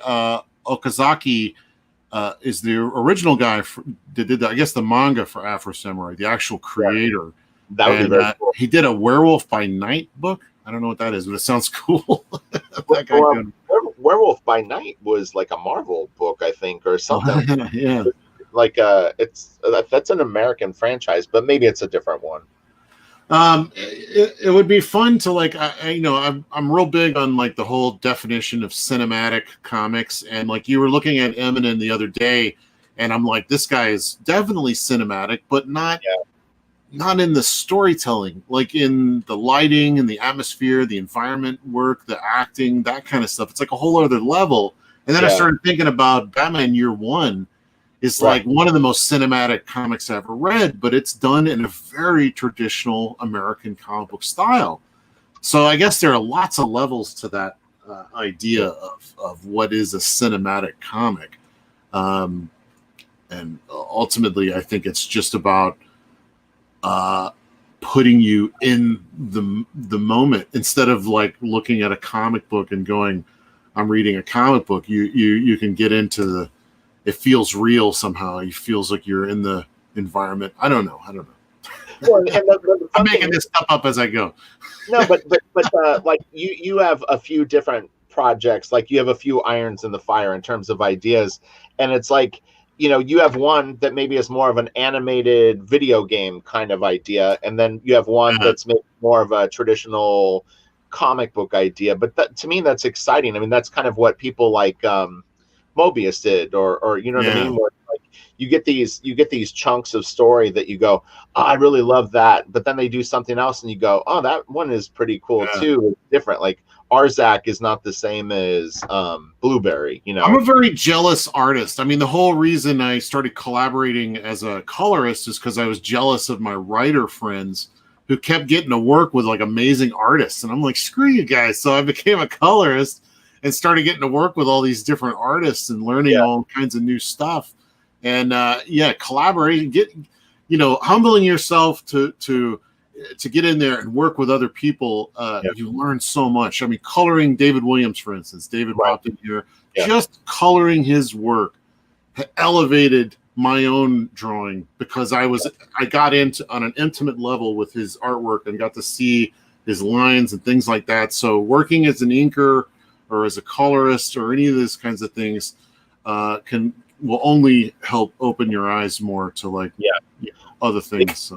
Okazaki is the original guy that did, I guess, the manga for Afro Samurai, the actual creator. That would be very cool. He did a Werewolf by Night book. I don't know what that is, but it sounds cool. Werewolf by Night was like a Marvel book, I think, or something. Yeah. Like that's an American franchise, but maybe it's a different one. It would be fun to like, I'm real big on like the whole definition of cinematic comics, and like you were looking at Eminem the other day, and I'm like, this guy is definitely cinematic, but not in the storytelling, like in the lighting and the atmosphere, the environment work, the acting, that kind of stuff. It's like a whole other level. And then I started thinking about Batman Year One. Is like one of the most cinematic comics I ever read, but it's done in a very traditional American comic book style. So I guess there are lots of levels to that idea of what is a cinematic comic. And ultimately, I think it's just about putting you in the moment instead of like looking at a comic book and going, I'm reading a comic book. You can get into it feels real somehow. It feels like you're in the environment. I don't know. Well, and I'm making this stuff up as I go. No, but like you have a few different projects. Like you have a few irons in the fire in terms of ideas, and it's like, you have one that maybe is more of an animated video game kind of idea, and then you have one that's maybe more of a traditional comic book idea. But to me, that's exciting. I mean, that's kind of what people like Mobius did, or you know what I mean, where like you get these chunks of story that you go, oh, I really love that, but then they do something else and you go, oh, that one is pretty cool too. It's different. Like Arzak is not the same as Blueberry. I'm a very jealous artist. I mean, the whole reason I started collaborating as a colorist is because I was jealous of my writer friends who kept getting to work with like amazing artists, and I'm like, screw you guys. So I became a colorist and started getting to work with all these different artists and learning all kinds of new stuff. And collaborating, humbling yourself to get in there and work with other people. You learn so much. I mean, coloring David Williams, for instance, David popped in here, just coloring his work elevated my own drawing because I got into on an intimate level with his artwork and got to see his lines and things like that. So working as an inker or as a colorist or any of those kinds of things will only help open your eyes more to like other things.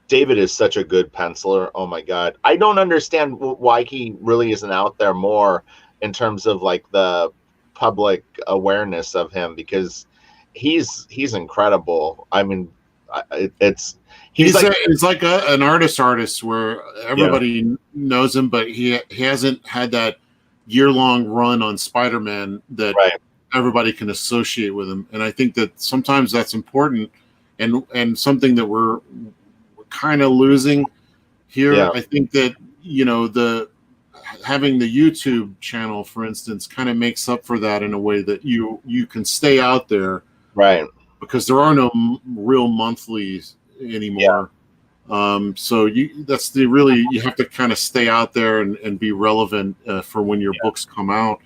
David is such a good penciler. Oh my God. I don't understand why he really isn't out there more in terms of like the public awareness of him, because he's incredible. I mean, he's like, he's like an artist where yeah, everybody knows him, but he hasn't had that year-long run on Spider-Man that right. everybody can associate with him. And I think that sometimes that's important, and something that we're kind of losing here. Yeah. I think that, you know, the having the YouTube channel, for instance, kind of makes up for that in a way that you can stay out there, Right. because there are no real monthlies anymore. So you have to kind of stay out there and be relevant for when your books come out.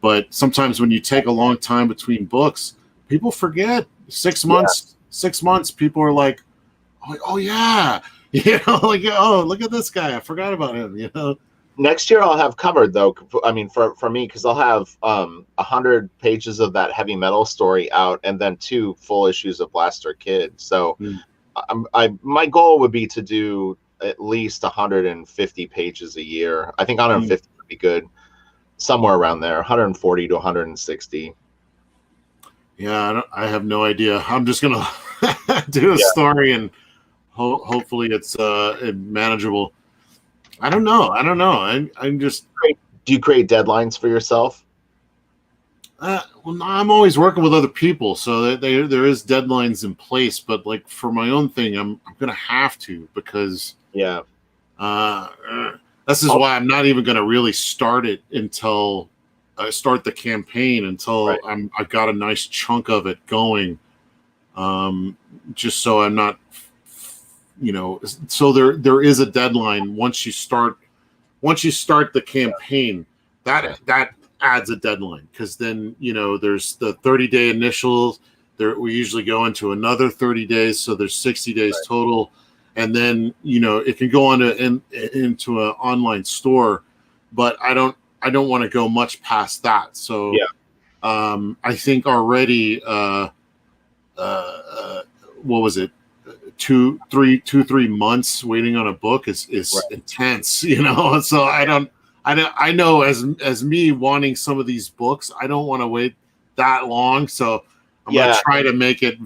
But sometimes when you take a long time between books, people forget. 6 months, 6 months, people are like, oh yeah, you know, like, oh, look at this guy, I forgot about him, you know. Next year I'll have covered though. I mean, for me, because I'll have 100 pages of that heavy metal story out, and then 2 full issues of Blaster Kid. So my goal would be to do at least 150 pages a year. I think 150 would be good, somewhere around there, 140 to 160. Yeah, I have no idea. I'm just gonna do a story, and hopefully it's manageable. I don't know. I'm just. Do you create deadlines for yourself? Well, I'm always working with other people, so there is deadlines in place. But like for my own thing, I'm gonna have to, because this is why I'm not even gonna really start it until I start the campaign, until I've got a nice chunk of it going, just so I'm not, you know. So there is a deadline once you start the campaign. That adds a deadline, because then, you know, there's the 30-day initials. We usually go into another 30 days, so there's 60 days total, and then, you know, it can go on into an online store, but I don't want to go much past that. So I think already what was it, 3 months waiting on a book is intense, you know. So I know, as me wanting some of these books, I don't want to wait that long. So I'm going to try to make it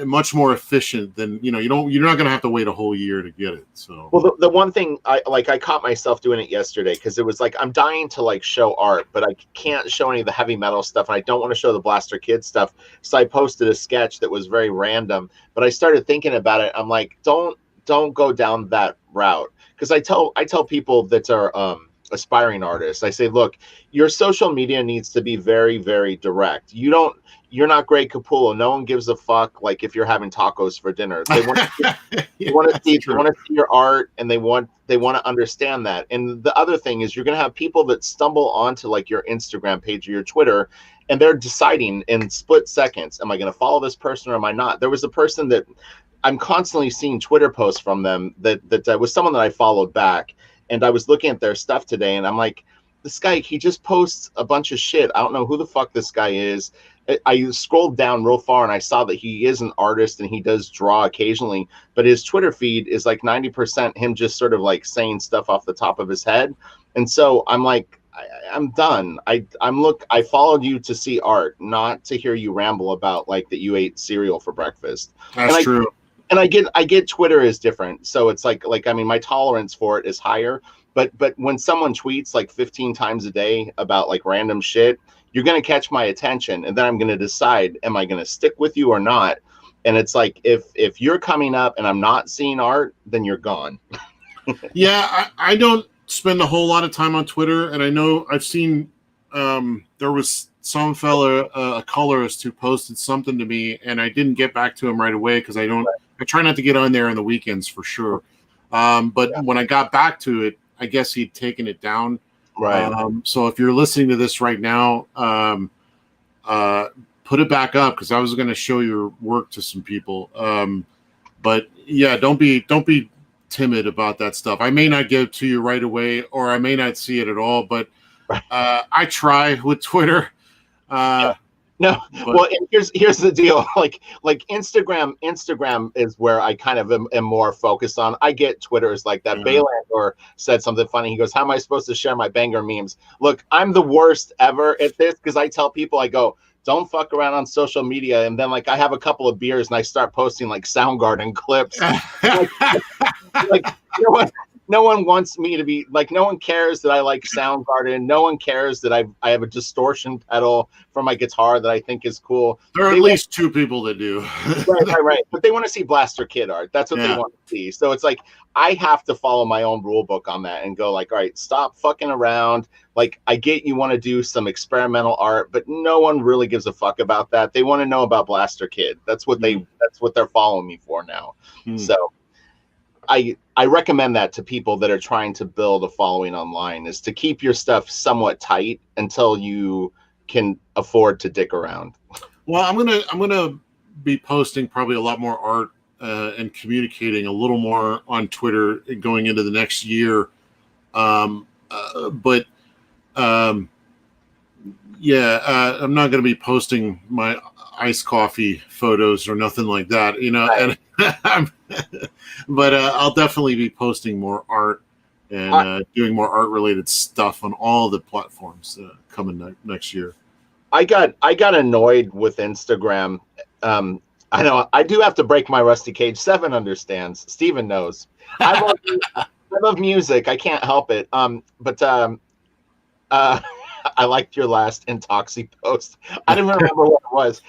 much more efficient than, you know, you're not going to have to wait a whole year to get it. So, well, the one thing I caught myself doing it yesterday, because it was like, I'm dying to like show art, but I can't show any of the heavy metal stuff, and I don't want to show the Blaster Kid stuff. So I posted a sketch that was very random, but I started thinking about it. I'm like, don't go down that route. Because I tell people that are aspiring artists, I say, look, your social media needs to be very, very direct. You're not Greg Capullo. No one gives a fuck like if you're having tacos for dinner. They want to see your art, and they want to understand that. And the other thing is, you're going to have people that stumble onto like your Instagram page or your Twitter, and they're deciding in split seconds, am I going to follow this person or am I not? There was a person that I'm constantly seeing Twitter posts from them that was someone that I followed back, and I was looking at their stuff today, and I'm like, this guy, he just posts a bunch of shit. I don't know who the fuck this guy is. I scrolled down real far, and I saw that he is an artist and he does draw occasionally, but his Twitter feed is like 90% him just sort of like saying stuff off the top of his head. And so I'm like, I'm done. I followed you to see art, not to hear you ramble about like that you ate cereal for breakfast. That's true. And I get Twitter is different. So it's like, I mean, my tolerance for it is higher, but when someone tweets like 15 times a day about like random shit, you're going to catch my attention, and then I'm going to decide, am I going to stick with you or not? And it's like, if you're coming up and I'm not seeing art, then you're gone. Yeah. I don't spend a whole lot of time on Twitter, and I know I've seen, there was some fella, a colorist, who posted something to me, and I didn't get back to him right away, because I try not to get on there on the weekends for sure. But when I got back to it, I guess he'd taken it down. Right. So if you're listening to this right now, put it back up, because I was going to show your work to some people. But yeah, don't be timid about that stuff. I may not give it to you right away, or I may not see it at all, but I try with Twitter. No, But, well, and here's the deal. Like Instagram is where I kind of am more focused on. I get Twitters like that. Baylander said something funny. He goes, "How am I supposed to share my banger memes?" Look, I'm the worst ever at this because I tell people, I go, "Don't fuck around on social media," and then like I have a couple of beers and I start posting like Soundgarden clips. Like no one wants me to be like, no one cares that I like Soundgarden. No one cares that I have a distortion pedal for my guitar that I think is cool. there are at least two people that do. Right. But they want to see Blaster Kid art. That's what they want to see. So it's like I have to follow my own rule book on that and go like, all right, stop fucking around. Like I get you want to do some experimental art, but no one really gives a fuck about that. They want to know about Blaster Kid. That's what they're following me for now. So I recommend that to people that are trying to build a following online, is to keep your stuff somewhat tight until you can afford to dick around. Well, I'm gonna be posting probably a lot more art and communicating a little more on Twitter going into the next year. I'm not going to be posting my iced coffee photos or nothing like that, and but I'll definitely be posting more art and doing more art related stuff on all the platforms coming next year. I got annoyed with Instagram. I know I do have to break my rusty cage. Seven understands. Steven knows. I love music. I can't help it. I liked your last Intoxy post. I don't remember what it was.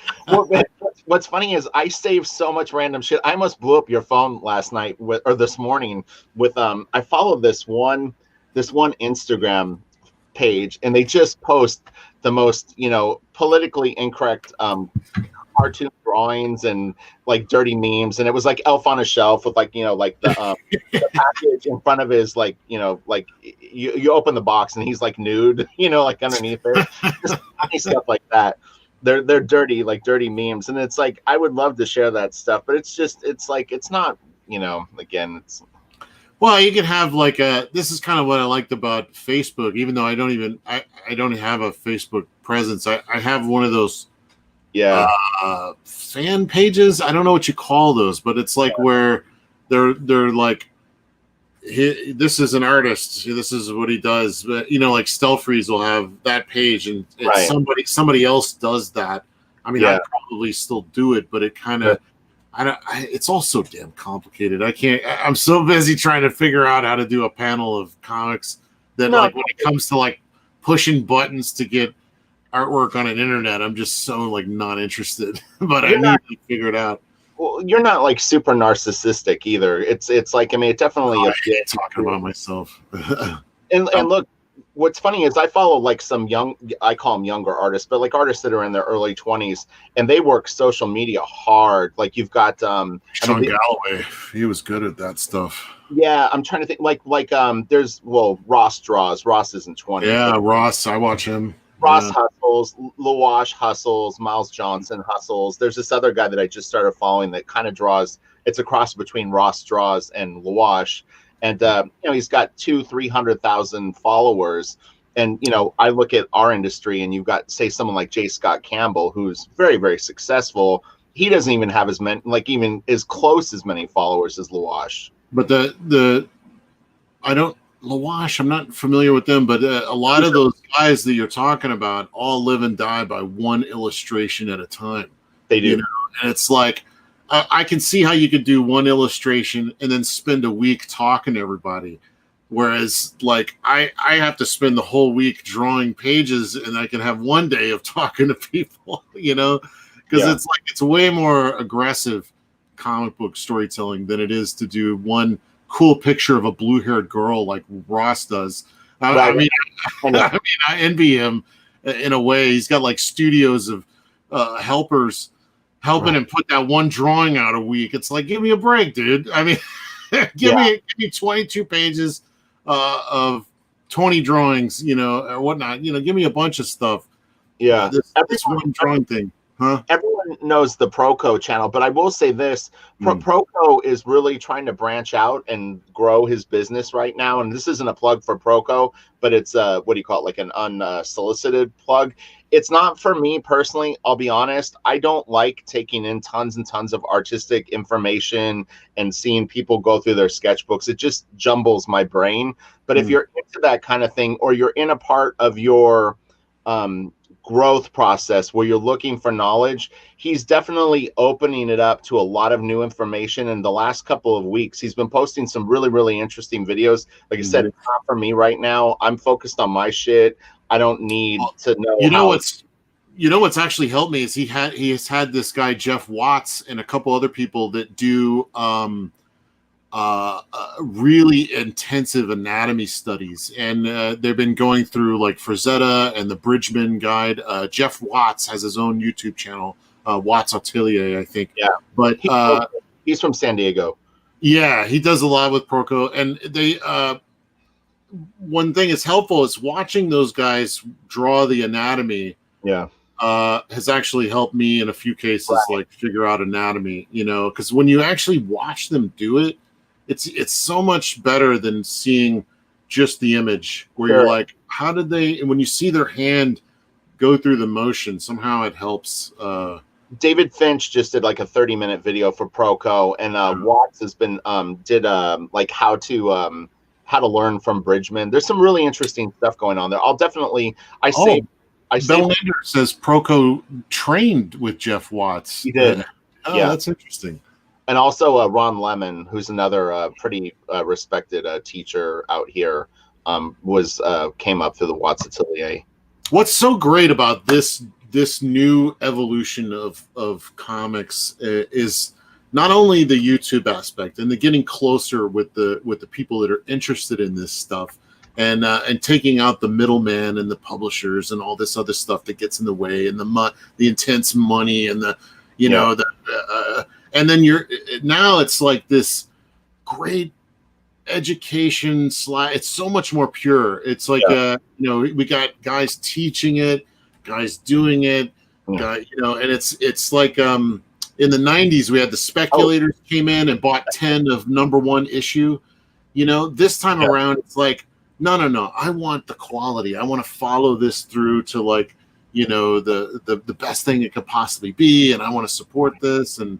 What's funny is I saved so much random shit. I almost blew up your phone last night or this morning with I followed this one Instagram page, and they just post the most politically incorrect cartoon drawings and like dirty memes, and it was like Elf on a Shelf with like the package in front of his like like you open the box and he's like nude like underneath it. Just funny stuff like that. They're dirty, like dirty memes, and it's like I would love to share that stuff, but it's not again it's. Well, you can have like this is kind of what I liked about Facebook, even though I don't have a Facebook presence. I have one of those fan pages. I don't know what you call those, but it's like where they're like, this is an artist, this is what he does. But like Stelfreeze will have that page, and somebody else does that. I mean, I probably still do it, but it kind of it's all so damn complicated. I'm so busy trying to figure out how to do a panel of comics that like when it comes to like pushing buttons to get artwork on an internet, I'm just so like not interested. But I need to figure it out. Well, you're not like super narcissistic either. It's like, I mean, it definitely I hate talking about myself. and look, what's funny is I follow like some I call them younger artists, but like artists that are in their early 20s, and they work social media hard. Like you've got Sean Galloway, he was good at that stuff. Yeah, I'm trying to think like there's Ross draws. Ross isn't 20. Yeah, Ross, I watch him. Ross hustles, Lawash hustles, Miles Johnson hustles. There's this other guy that I just started following that kind of draws. It's a cross between Ross draws and Lawash, and he's got 200,000-300,000 followers. And I look at our industry, and you've got say someone like J. Scott Campbell, who's very, very successful. He doesn't even have as many, like even as close as many followers as Lawash. But Lawash, I'm not familiar with them, but a lot of those guys that you're talking about all live and die by one illustration at a time. They do. And it's like, I can see how you could do one illustration and then spend a week talking to everybody. Whereas like I have to spend the whole week drawing pages, and I can have one day of talking to people, because it's like, it's way more aggressive comic book storytelling than it is to do one cool picture of a blue-haired girl like Ross does. I mean, I envy him in a way. He's got like studios of helpers helping him put that one drawing out a week. It's like, give me a break, dude. I mean, give me 22 pages of 20 drawings, or whatnot. Give me a bunch of stuff. Yeah, this one drawing thing. Huh? everyone knows the Proco channel, but I will say this: Proco is really trying to branch out and grow his business right now. And this isn't a plug for Proco, but it's what do you call it? Like an unsolicited plug. It's not for me personally. I'll be honest. I don't like taking in tons and tons of artistic information and seeing people go through their sketchbooks. It just jumbles my brain. But if you're into that kind of thing, or you're in a part of your growth process where you're looking for knowledge, he's definitely opening it up to a lot of new information. In the last couple of weeks, he's been posting some really, really interesting videos. Like I said, it's not for me right now. I'm focused on my shit. I don't need to know. You know what's actually helped me is he has had this guy Jeff Watts and a couple other people that do really intensive anatomy studies, and they've been going through like Frazetta and the Bridgman Guide. Jeff Watts has his own YouTube channel, Watts Atelier, I think. Yeah, but he's from San Diego. Yeah, he does a lot with Proco, and they. One thing that's helpful is watching those guys draw the anatomy. Yeah. Has actually helped me in a few cases, like figure out anatomy. You know, because when you actually watch them do it, it's so much better than seeing just the image where you're like, how did they, and when you see their hand go through the motion, somehow it helps. David Finch just did like a 30-minute video for Proco, and Watts has been did like how to learn from Bridgman. There's some really interesting stuff going on there. I'll definitely Belander says Proco trained with Jeff Watts. He did. Yeah, that's interesting. And also Ron Lemon, who's another pretty respected teacher out here, came up through the Watts Atelier. What's so great about this new evolution of comics is not only the YouTube aspect and the getting closer with the people that are interested in this stuff, and taking out the middleman and the publishers and all this other stuff that gets in the way, and the intense money and the and then now it's like this great education it's so much more pure. It's like we got guys teaching it, guys doing it, and it's like in the 90s we had the speculators came in and bought 10 of #1 issue. This time around it's like no, I want the quality. I want to follow this through to like the best thing it could possibly be, and I want to support this, and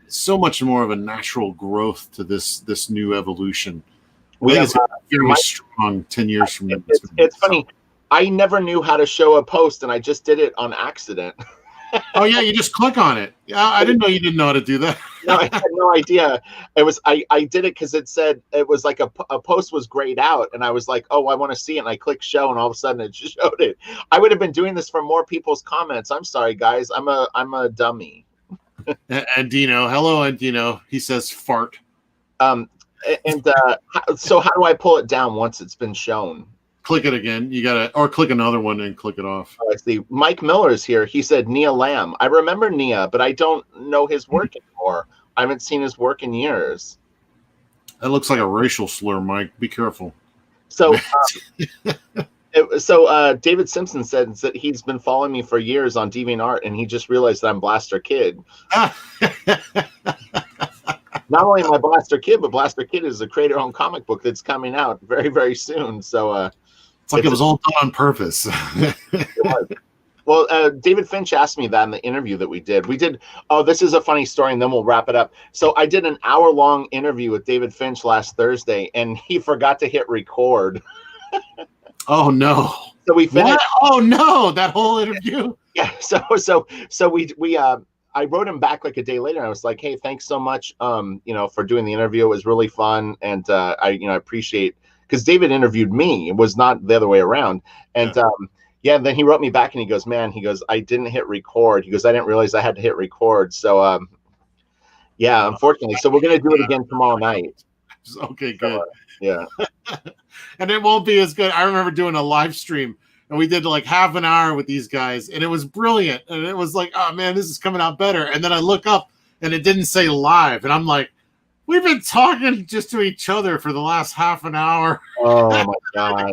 so much more of a natural growth to this new evolution. I think it's very strong 10 years from now. It's funny. I never knew how to show a post, and I just did it on accident. Oh yeah, you just click on it. Yeah, I didn't know you didn't know how to do that. No, I had no idea. It was I did it because it said it was like a post was grayed out, and I was like, oh, I want to see it, and I clicked show, and all of a sudden it just showed it. I would have been doing this for more people's comments. I'm sorry, guys. I'm a dummy. And Dino, hello, and Dino. He says fart. So how do I pull it down once it's been shown? Click it again. You gotta, or click another one and click it off. I see. Mike Miller's here. He said Nia Lamb. I remember Nia, but I don't know his work anymore. I haven't seen his work in years. That looks like a racial slur, Mike. Be careful. So, David Simpson said that he's been following me for years on DeviantArt, and he just realized that I'm Blaster Kid. Not only am I Blaster Kid, but Blaster Kid is a creator-owned comic book that's coming out very, very soon. So it's like it was all done on purpose. Well, David Finch asked me that in the interview that we did. This is a funny story, and then we'll wrap it up. So I did an hour-long interview with David Finch last Thursday, and he forgot to hit record. Oh, no. So we finished. What? Oh, no, that whole interview? Yeah, so we I wrote him back like a day later, and I was like, hey, thanks so much, for doing the interview. It was really fun, and I appreciate, because David interviewed me. It was not the other way around. And and then he wrote me back, and he goes, I didn't hit record. He goes, I didn't realize I had to hit record. So unfortunately. So we're gonna do it again tomorrow night. Okay, good. And it won't be as good. I remember doing a live stream, and we did like half an hour with these guys, and it was brilliant. And it was like, oh man, this is coming out better. And then I look up, and it didn't say live, and I'm like, we've been talking just to each other for the last half an hour. Oh my god!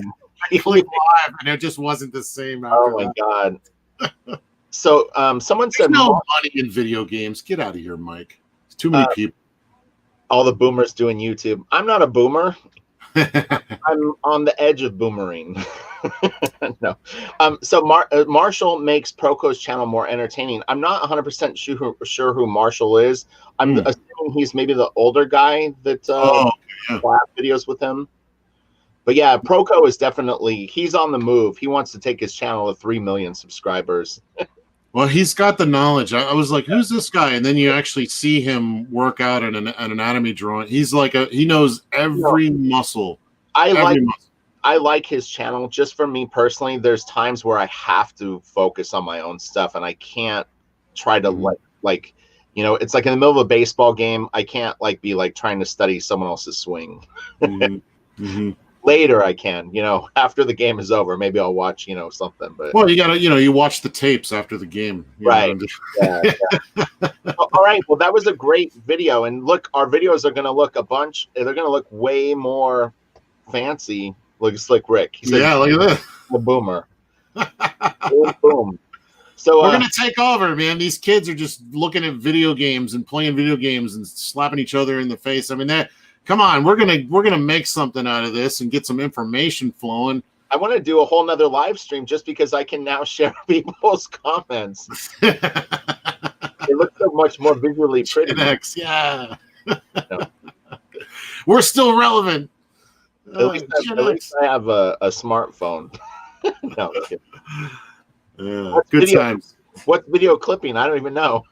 I clicked live, and it just wasn't the same. Oh my god! So someone There's said no money in video games. Get out of here, Mike. It's too many people. All the boomers doing YouTube. I'm not a boomer. I'm on the edge of boomering. No. So Marshall makes Proco's channel more entertaining. I'm not 100% sure who Marshall is. I'm assuming he's maybe the older guy that videos with him. But yeah, Proco is definitely, he's on the move. He wants to take his channel to 3 million subscribers. Well, he's got the knowledge. I was like, who's this guy? And then you actually see him work out an anatomy drawing. He's like he knows every muscle. I like his channel. Just for me personally, there's times where I have to focus on my own stuff and I can't try to like, you know, it's like in the middle of a baseball game. I can't be trying to study someone else's swing. Later I can, you know, after the game is over, maybe I'll watch, you know, something. But well, you gotta, you know, you watch the tapes after the game, right? Yeah. All right. Well, that was a great video, and look, our videos are gonna look they're gonna look way more fancy. Look, Slick Rick. He said, yeah, look at that. The boomer. Boom. So we're gonna take over, man. These kids are just looking at video games and playing video games and slapping each other in the face. I mean, that. Come on, we're gonna make something out of this and get some information flowing. I want to do a whole nother live stream just because I can now share people's comments. It looks so much more visually pretty. Yeah. No. We're still relevant. At least I have a smartphone. No, yeah, good times. What's video clipping? I don't even know.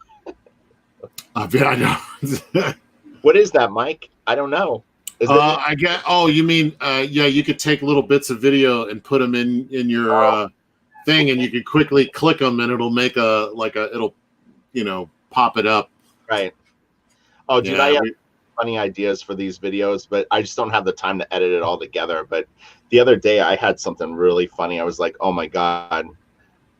I know. What is that, Mike? I don't know. I get. Oh, you mean yeah? You could take little bits of video and put them in your thing, and you could quickly click them, and it'll make it'll, you know, pop it up. Right. Oh, dude, I have funny ideas for these videos, but I just don't have the time to edit it all together. But the other day, I had something really funny. I was like, oh my god.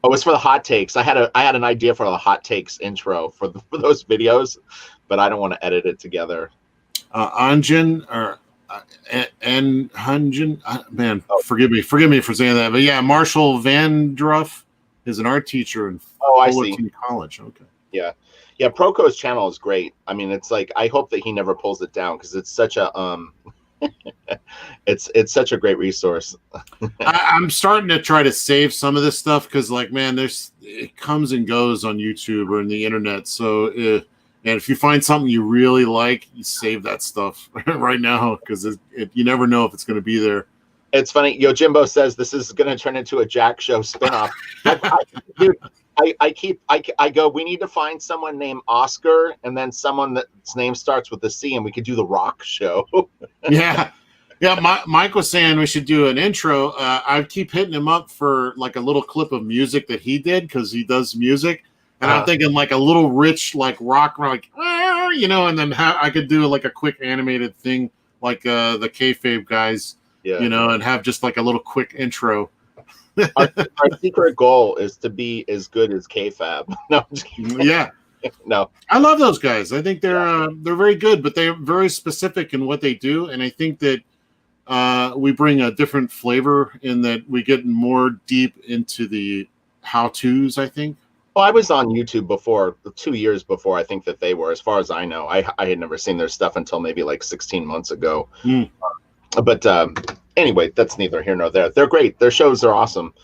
Oh, it was for the hot takes. I had an idea for the hot takes intro for those videos, but I don't want to edit it together. Anjan or Hunjan, man, forgive me for saying that, but yeah, Marshall Vandruff is an art teacher in Fullerton College. Okay, yeah. Proco's channel is great. I mean, it's like I hope that he never pulls it down because it's such a it's such a great resource. I'm starting to try to save some of this stuff because, like, man, it comes and goes on YouTube or in the internet, so. And if you find something you really like, you save that stuff right now because you never know if it's going to be there. It's funny. Yojimbo says this is going to turn into a Jack Show spinoff. I go, we need to find someone named Oscar and then someone that's name starts with a C, and we could do the Rock Show. Yeah. Mike was saying we should do an intro. I keep hitting him up for like a little clip of music that he did because he does music. And I'm thinking like a little rich, like rock, like, you know, and then I could do like a quick animated thing like the kayfabe guys, you know, and have just like a little quick intro. Our secret goal is to be as good as kayfabe. No, I'm just kidding. Yeah. No. I love those guys. I think they're very good, but they're very specific in what they do. And I think that we bring a different flavor in that we get more deep into the how-tos, I think. Well, I was on YouTube before, 2 years before I think that they were, as far as I know. I had never seen their stuff until maybe like 16 months ago. But anyway, that's neither here nor there. They're great. Their shows are awesome.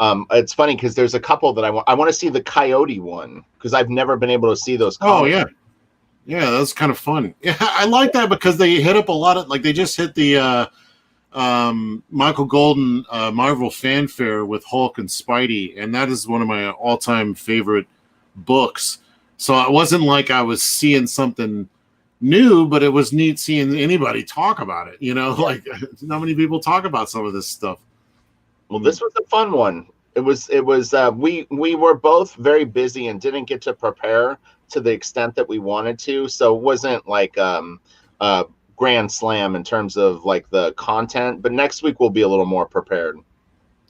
It's funny because there's a couple that I want to see the Coyote one because I've never been able to see those. Oh, yeah. Yeah, that's kind of fun. Yeah, I like that because they hit up a lot of, like, they just hit the Michael Golden Marvel Fanfare with Hulk and Spidey, and that is one of my all-time favorite books. So it wasn't like I was seeing something new, but it was neat seeing anybody talk about it. You know, like not many people talk about some of this stuff. Well, this was a fun one. It was. We were both very busy and didn't get to prepare to the extent that we wanted to. So it wasn't like grand slam in terms of like the content, but next week we'll be a little more prepared.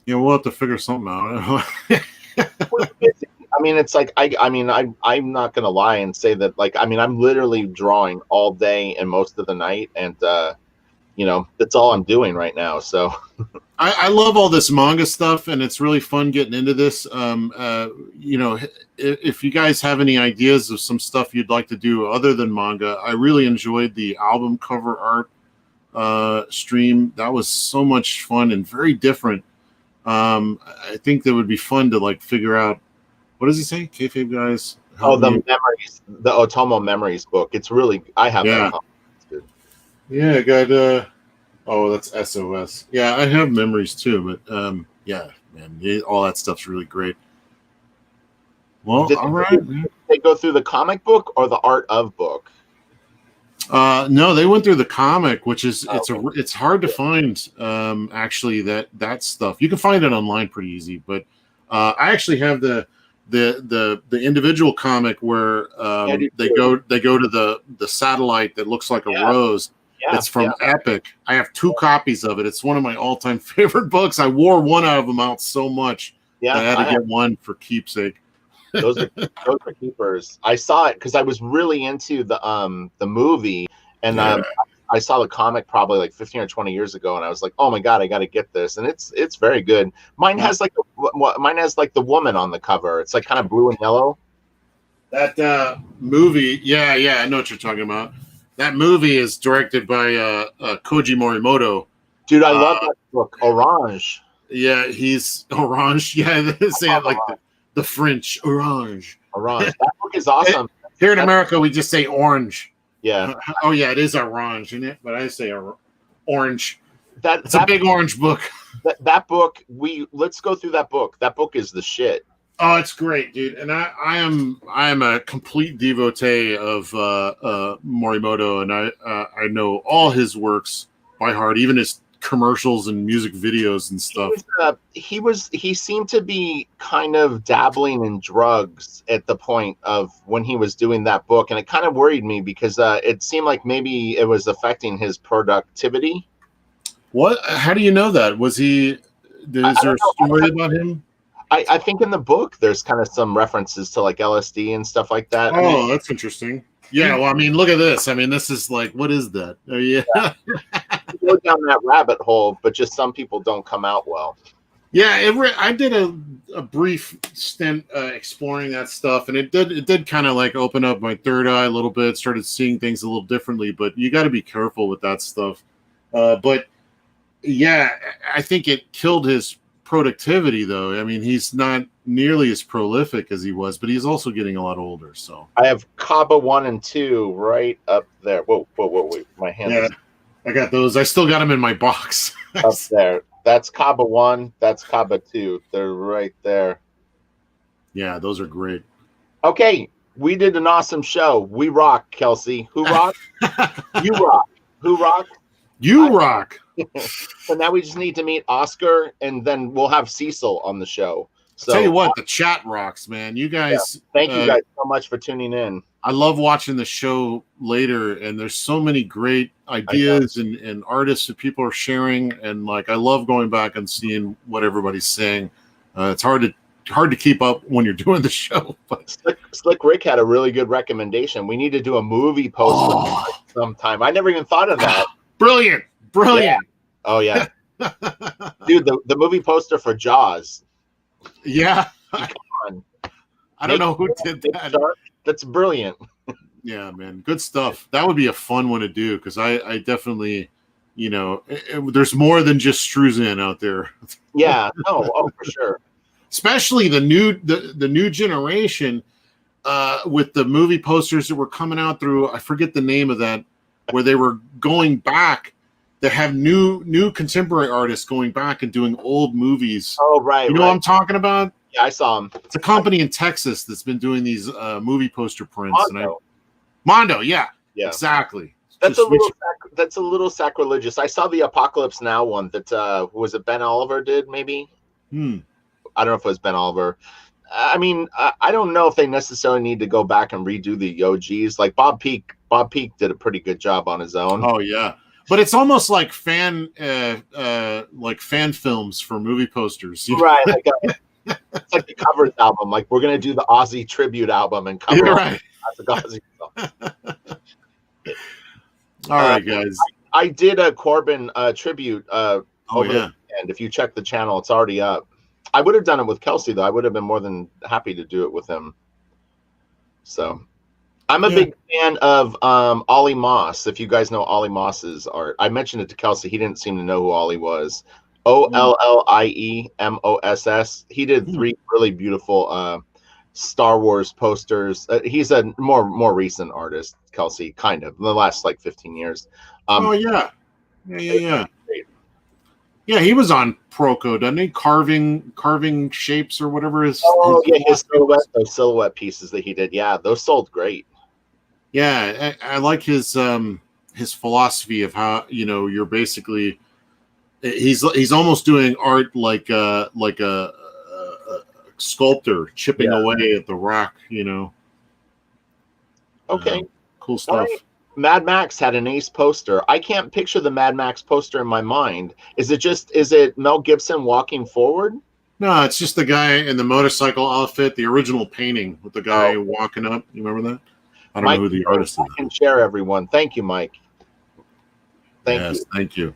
Yeah, we'll have to figure something out. I mean, it's like I'm not gonna lie and say that, like, I mean, I'm literally drawing all day and most of the night, and that's all I'm doing right now. So I love all this manga stuff, and it's really fun getting into this. If you guys have any ideas of some stuff you'd like to do other than manga, I really enjoyed the album cover art stream. That was so much fun and very different. I think that would be fun to like figure out. What does he say? Kayfabe guys. The memories, the Otomo Memories book. It's really, I have that comic. It's good. Yeah, I got that's SOS. Yeah, I have memories too, but yeah, man, all that stuff's really great. Well, all right. They go through the comic book or the art of book? No, they went through the comic, which is it's hard to find actually that stuff. You can find it online pretty easy, but I actually have the individual comic where they go to the satellite that looks like a rose. Yeah, it's from Epic. I have 2 copies of it. It's one of my all-time favorite books. I wore one of them out so much that I had to get one for keepsake. Those are keepers. I saw it because I was really into the movie, and I saw the comic probably like 15 or 20 years ago, and I was like, oh my god, I got to get this, and it's very good. Mine has like the woman on the cover. It's like kind of blue and yellow. That movie, yeah, I know what you're talking about. That movie is directed by Koji Morimoto. Dude, I love that book, Orange. Yeah, he's Orange. Yeah, they say it like the French Orange. Orange. That book is awesome. Here in America, we just say orange. Yeah. Oh yeah, it is orange, isn't it? But I say orange. It's a big orange book. That book, let's go through that book. That book is the shit. Oh, it's great, dude. And I am a complete devotee of Morimoto, and I know all his works by heart, even his commercials and music videos and stuff. He seemed to be kind of dabbling in drugs at the point of when he was doing that book, and it kind of worried me because it seemed like maybe it was affecting his productivity. What? How do you know that? Is there a story about him? I think in the book there's kind of some references to like LSD and stuff like that. Oh, that's interesting. Yeah, well, I mean, look at this. I mean, this is like, what is that? Oh, yeah. You go down that rabbit hole, but just some people don't come out well. Yeah, I did a brief stint exploring that stuff, and it did kind of like open up my third eye a little bit. Started seeing things a little differently, but you got to be careful with that stuff. But yeah, I think it killed his productivity, though. I mean, he's not nearly as prolific as he was, but he's also getting a lot older. So I have Kaba 1 and 2 right up there. Whoa, wait, my hand. Yeah, I got those. I still got them in my box. Up there. That's Kaba 1. That's Kaba 2. They're right there. Yeah, those are great. Okay, we did an awesome show. We rock, Kelsey. Who rock? You rock. Who rock? You rock. So now we just need to meet Oscar, and then we'll have Cecil on the show. So tell you what, the chat rocks, man. You guys, thank you guys so much for tuning in. I love watching the show later, and there's so many great ideas and artists that people are sharing, and like I love going back and seeing what everybody's saying. It's hard to keep up when you're doing the show. But Slick Rick had a really good recommendation. We need to do a movie poster sometime. I never even thought of that. Brilliant. Yeah. Oh yeah, dude, the movie poster for Jaws. Yeah, come on. I don't know who did that. That's brilliant. Yeah, man, good stuff. That would be a fun one to do because I definitely, there's more than just Struzan out there. Yeah, for sure. Especially the new generation with the movie posters that were coming out through. I forget the name of that, where they were going back. They have new contemporary artists going back and doing old movies. Oh, right. You know what I'm talking about? Yeah, I saw them. It's a company in Texas that's been doing these movie poster prints. Mondo. Yeah, exactly. That's a little sacrilegious. I saw the Apocalypse Now one that was it Ben Oliver did maybe. I don't know if it was Ben Oliver. I mean, I don't know if they necessarily need to go back and redo the OGs. Like Bob Peak did a pretty good job on his own. Oh yeah. But it's almost like fan films for movie posters. Right. It's like the covers album. Like we're going to do the Ozzy tribute album and cover right. Ozzy song. All right, guys. I did a Corbin tribute Oh over the weekend. If you check the channel, it's already up. I would have done it with Kelsey, though. I would have been more than happy to do it with him. So I'm a big fan of Ollie Moss. If you guys know Ollie Moss's art, I mentioned it to Kelsey. He didn't seem to know who Ollie was. OLLIEMOSS. He did 3 really beautiful Star Wars posters. He's a more recent artist, Kelsey, kind of in the last like 15 years. Yeah. Yeah, he was on Proco, doesn't he? Carving shapes or whatever his. His silhouette pieces that he did. Yeah, those sold great. Yeah, I like his philosophy of how, you're basically he's almost doing art like a sculptor chipping away at the rock, Okay, cool stuff. Mad Max had an ace poster. I can't picture the Mad Max poster in my mind. Is it Mel Gibson walking forward? No, it's just the guy in the motorcycle outfit, the original painting with the guy walking up. You remember that? I don't know who the artist is. Like and share, everyone. Thank you, Mike. Thank you.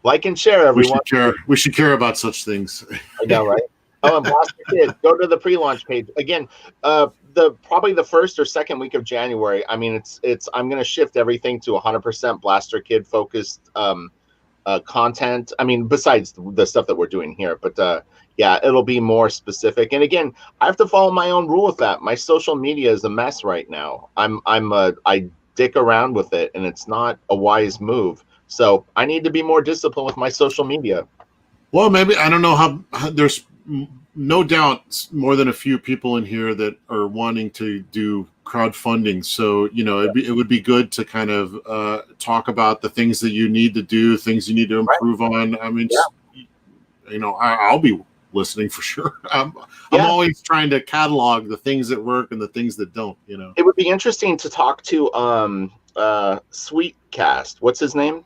Like and share, everyone. We should care about such things. I know, right? Oh, and Blaster Kid, go to the pre-launch page again. Probably the first or second week of January. I mean, I'm going to shift everything to 100% Blaster Kid focused content. I mean, besides the stuff that we're doing here, but yeah, it'll be more specific. And again, I have to follow my own rule with that. My social media is a mess right now. I dick around with it, and it's not a wise move. So I need to be more disciplined with my social media. Well, maybe I don't know how there's no doubt more than a few people in here that are wanting to do crowdfunding. So, it would be good to kind of talk about the things that you need to do, things you need to improve on. I mean, I'll be listening for sure. I'm always trying to catalog the things that work and the things that don't, It would be interesting to talk to Sweetcast. What's his name?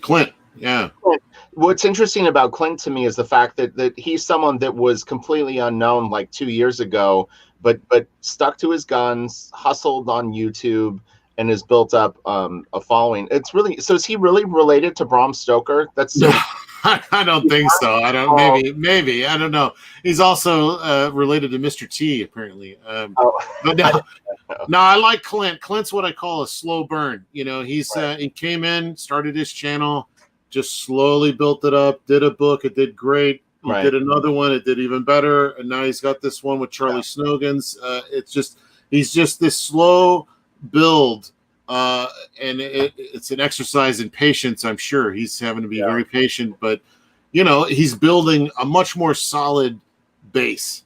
Clint. Yeah. What's interesting about Clint to me is the fact that he's someone that was completely unknown like 2 years ago, but stuck to his guns, hustled on YouTube, and has built up a following. It's really, so is he really related to Bram Stoker? That's so I don't think so. I don't. Maybe I don't know. He's also related to Mr. T apparently. But no, I like Clint. Clint's what I call a slow burn. He's he came in, started his channel, just slowly built it up. Did a book, it did great. He did another one, it did even better, and now he's got this one with Charlie Snogans. He's just this slow build. And it's an exercise in patience. I'm sure he's having to be very patient, but he's building a much more solid base.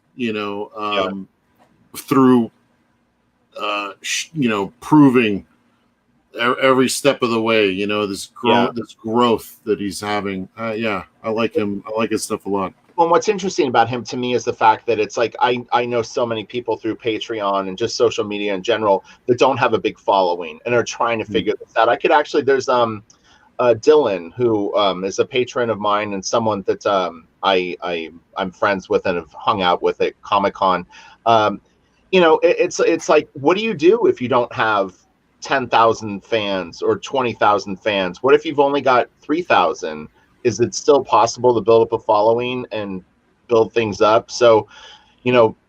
Through proving every step of the way. This growth that he's having. I like him. I like his stuff a lot. Well, what's interesting about him to me is the fact that it's like I know so many people through Patreon and just social media in general that don't have a big following and are trying to figure this out. I could actually, there's Dylan, who is a patron of mine and someone that I'm friends with and have hung out with at Comic-Con. It's like, what do you do if you don't have 10,000 fans or 20,000 fans? What if you've only got 3,000? Is it still possible to build up a following and build things up? So,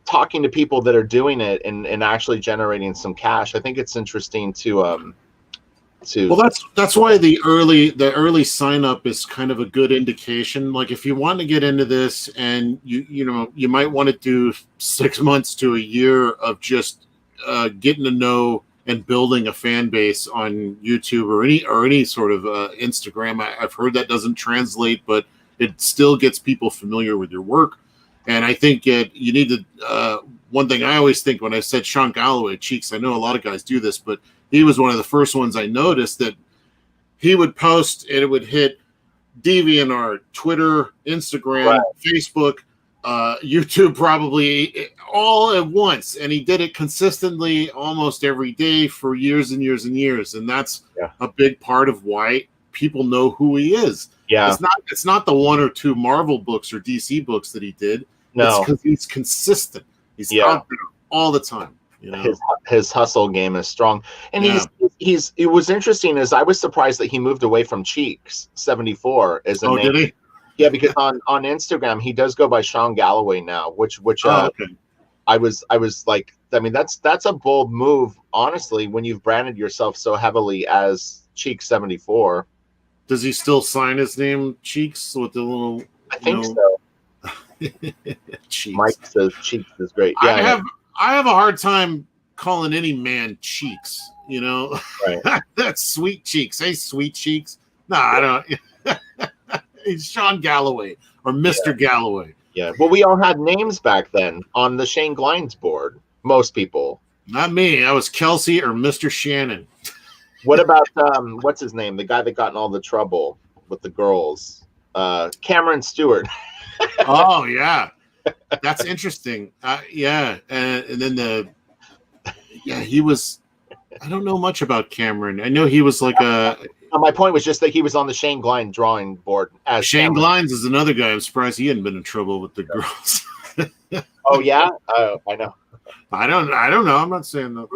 talking to people that are doing it and actually generating some cash, I think it's interesting to. Well, that's why the early sign up is kind of a good indication. Like if you want to get into this and you might want to do 6 months to a year of just getting to know and building a fan base on YouTube or any sort of Instagram. I've heard that doesn't translate, but it still gets people familiar with your work. And I think you need to. One thing I always think when I said Sean Galloway, Cheeks, I know a lot of guys do this, but he was one of the first ones I noticed that he would post and it would hit DeviantArt, Twitter, Instagram, Facebook, YouTube, probably all at once, and he did it consistently almost every day for years and years and years, and that's a big part of why people know who he is. It's not the 1 or 2 Marvel books or DC books that he did. It's because he's consistent. He's out there all the time. His hustle game is strong, and it was interesting is I was surprised that he moved away from Cheeks 74 as a name. Did he? Yeah, because on Instagram he does go by Sean Galloway now, which Okay. I was like, I mean, that's a bold move, honestly, when you've branded yourself so heavily as Cheeks 74. Does he still sign his name Cheeks with the little? I think so. Cheeks. Mike says Cheeks is great. Yeah, I have a hard time calling any man Cheeks. You know, right. That's Sweet Cheeks. Hey, Sweet Cheeks. No, I don't. It's Sean Galloway or Mr. Galloway. Yeah. Well, we all had names back then on the Shane Glines board. Most people. Not me. I was Kelsey or Mr. Shannon. What about what's his name? The guy that got in all the trouble with the girls. Cameron Stewart. Oh yeah. That's interesting. Yeah. And then he was, I don't know much about Cameron. I know he was like my point was just that he was on the Shane Glines drawing board as Shane Cameron. Glines is another guy. I'm surprised he hadn't been in trouble with the girls. Oh yeah? I know. I don't know. I'm not saying that.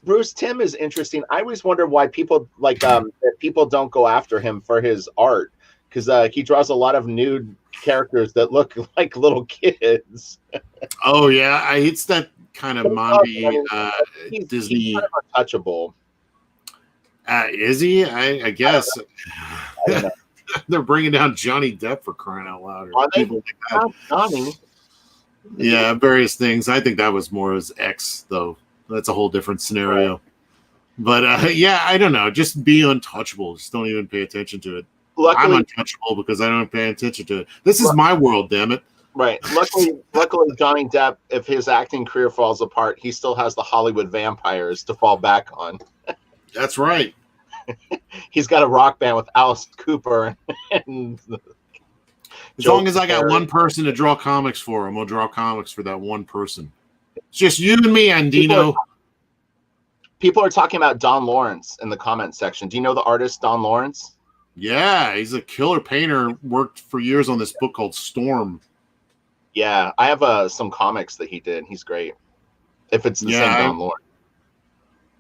Bruce Timm is interesting. I always wonder why people like that people don't go after him for his art, because he draws a lot of nude characters that look like little kids. Oh yeah, it's that kind of manga Disney. He's kind of untouchable. Is he? I guess. I don't know. They're bringing down Johnny Depp for crying out loud. Are they? People like that. Johnny. Yeah, various things. I think that was more as X, though. That's a whole different scenario. Right. But yeah, I don't know. Just be untouchable. Just don't even pay attention to it. Luckily, I'm untouchable because I don't pay attention to it. This is my world, damn it. Right. Luckily, Johnny Depp, if his acting career falls apart, he still has the Hollywood vampires to fall back on. That's right. He's got a rock band with Alice Cooper and as long as I got one person to draw comics for, I'm gonna draw comics for that one person. It's just you and me, Andino. People are talking about Don Lawrence in the comment section. Do you know the artist Don Lawrence? Yeah, he's a killer painter. Worked for years on this book called Storm. Yeah, I have some comics that he did. He's great. If it's the same Don Lawrence.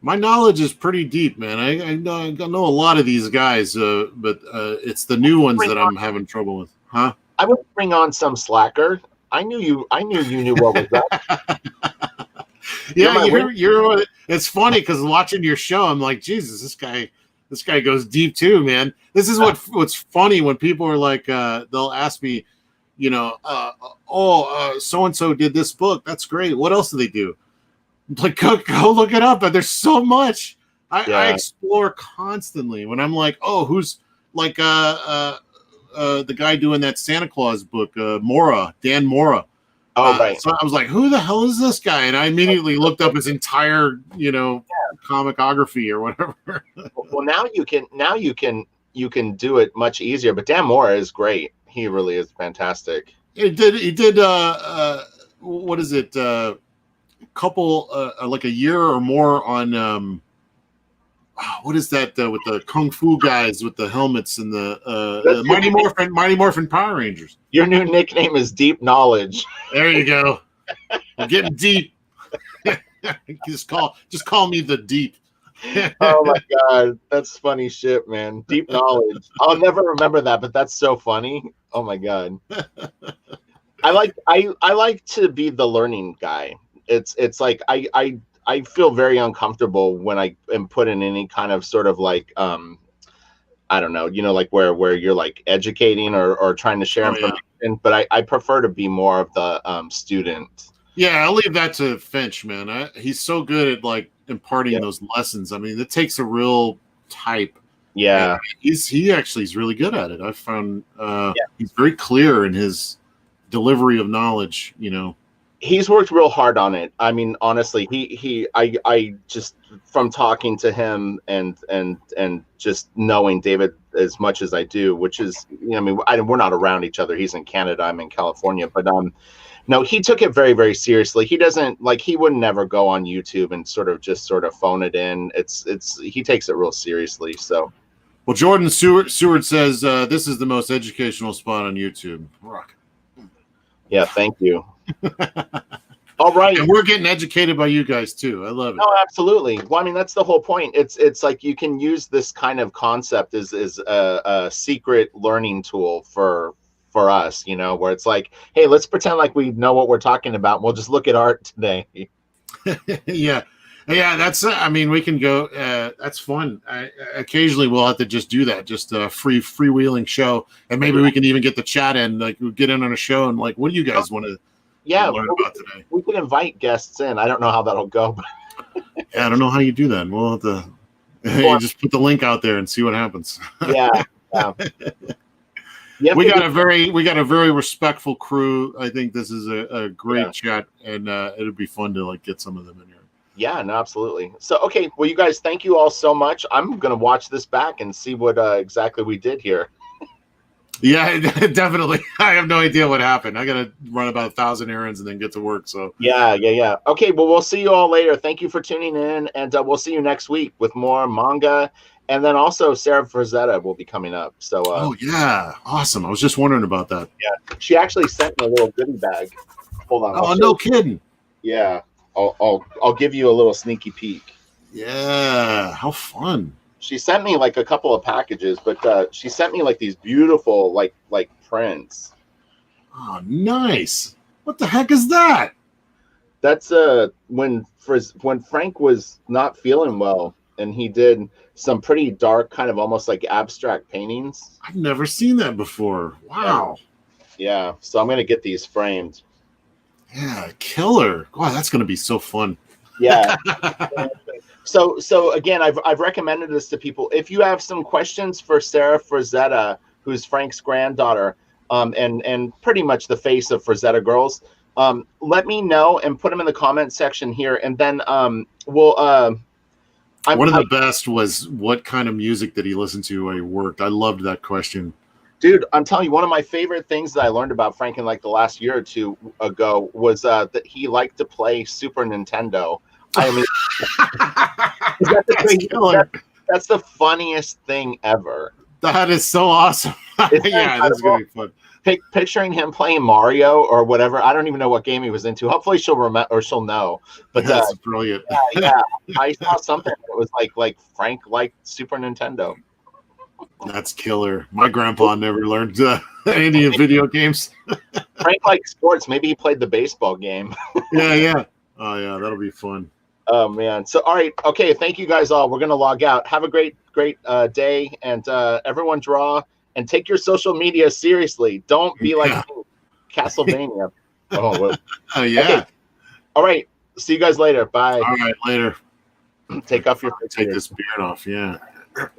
My knowledge is pretty deep, man. I know a lot of these guys, but it's the new ones that I'm having trouble with. Huh? I would bring on some slacker. I knew you knew what was up. Yeah, you're. It's funny because watching your show, I'm like, Jesus, this guy goes deep too, man. This is what's funny when people are like, they'll ask me, you know, so and so did this book. That's great. What else do they do? Like, go look it up. But there's so much. I explore constantly. When I'm like, oh, who's like the guy doing that Santa Claus book, Dan Mora. Oh, right. So I was like, who the hell is this guy? And I immediately looked up his entire, comicography or whatever. Well, now you can do it much easier. But Dan Mora is great. He really is fantastic. He did what is it? Couple like a year or more on what is that with the kung fu guys with the helmets and the Mighty Morphin Power Rangers. Your new nickname is Deep Knowledge. There you go. I'm getting deep. just call me the Deep. Oh my god, that's funny shit, man. Deep Knowledge. I'll never remember that, but that's so funny. Oh my god. I like to be the learning guy. It's like I feel very uncomfortable when I am put in any kind of sort of like I don't know, like where you're like educating or trying to share information. Yeah. But I prefer to be more of the student. Yeah, I'll leave that to Finch, man. He's so good at like imparting those lessons. I mean, it takes a real type. Yeah, he actually is really good at it. I found he's very clear in his delivery of knowledge. He's worked real hard on it. I mean, honestly, I just from talking to him and just knowing David as much as I do, which is, I mean, we're not around each other. He's in Canada, I'm in California, but no, he took it very, very seriously. He doesn't he would never go on YouTube and sort of phone it in. He takes it real seriously. So, well, Jordan Seward says this is the most educational spot on YouTube. Rock. Yeah, thank you. All right. And we're getting educated by you guys too. I love it. Oh, absolutely. Well, I mean, that's the whole point. It's like you can use this kind of concept as a secret learning tool for us, you know, where it's like, hey, let's pretend like we know what we're talking about. We'll just look at art today. Yeah. That's. I mean, we can go. That's fun. Occasionally, we'll have to just do that. Just a freewheeling show, and maybe we can even get the chat in. Like, we'll get in on a show and like, what do you guys want to? Yeah, learn about today. We can invite guests in. I don't know how that'll go. Yeah, I don't know how you do that. We'll have to you just put the link out there and see what happens. Yeah. We got a very respectful crew. I think this is a great chat, and it'll be fun to like get some of them in here. Yeah, no, absolutely. So, okay, well, you guys, thank you all so much. I'm gonna watch this back and see what exactly we did here. Yeah, definitely. I have no idea what happened. I got to run about 1,000 errands and then get to work. So yeah. Okay, well, we'll see you all later. Thank you for tuning in, and we'll see you next week with more manga, and then also Sarah Frazetta will be coming up. So oh yeah, awesome. I was just wondering about that. Yeah, she actually sent me a little goodie bag. Hold on. Oh, no kidding. Yeah, I'll give you a little sneaky peek. Yeah, how fun. She sent me like a couple of packages, but she sent me like these beautiful like prints. Oh, nice. What the heck is that? That's when Frank was not feeling well, and he did some pretty dark, kind of almost like abstract paintings. I've never seen that before. Wow. Yeah. So I'm gonna get these framed. Yeah, killer. Wow, that's gonna be so fun. Yeah. So again, I've recommended this to people. If you have some questions for Sarah Frazetta, who's Frank's granddaughter, and pretty much the face of Frazetta Girls, let me know and put them in the comment section here, and then we'll. One of the best was what kind of music did he listen to while he worked? I loved that question. Dude, I'm telling you, one of my favorite things that I learned about Frank in like the last year or two ago was that he liked to play Super Nintendo. I mean, that's the funniest thing ever. That is so awesome. Yeah, that's gonna be fun. Picturing him playing Mario or whatever. I don't even know what game he was into. Hopefully she'll remember or she'll know. But that's brilliant. Yeah. I saw something that was like Frank liked Super Nintendo. That's killer. My grandpa never learned any video games. Frank liked sports. Maybe he played the baseball game. Yeah. Oh yeah, that'll be fun. Oh man. So all right, okay. Thank you guys all. We're gonna log out. Have a great day, and everyone draw and take your social media seriously. Don't be like Castlevania. Oh yeah. Okay. All right. See you guys later. Bye. All right, later. Take off your. Take this beard off. Yeah.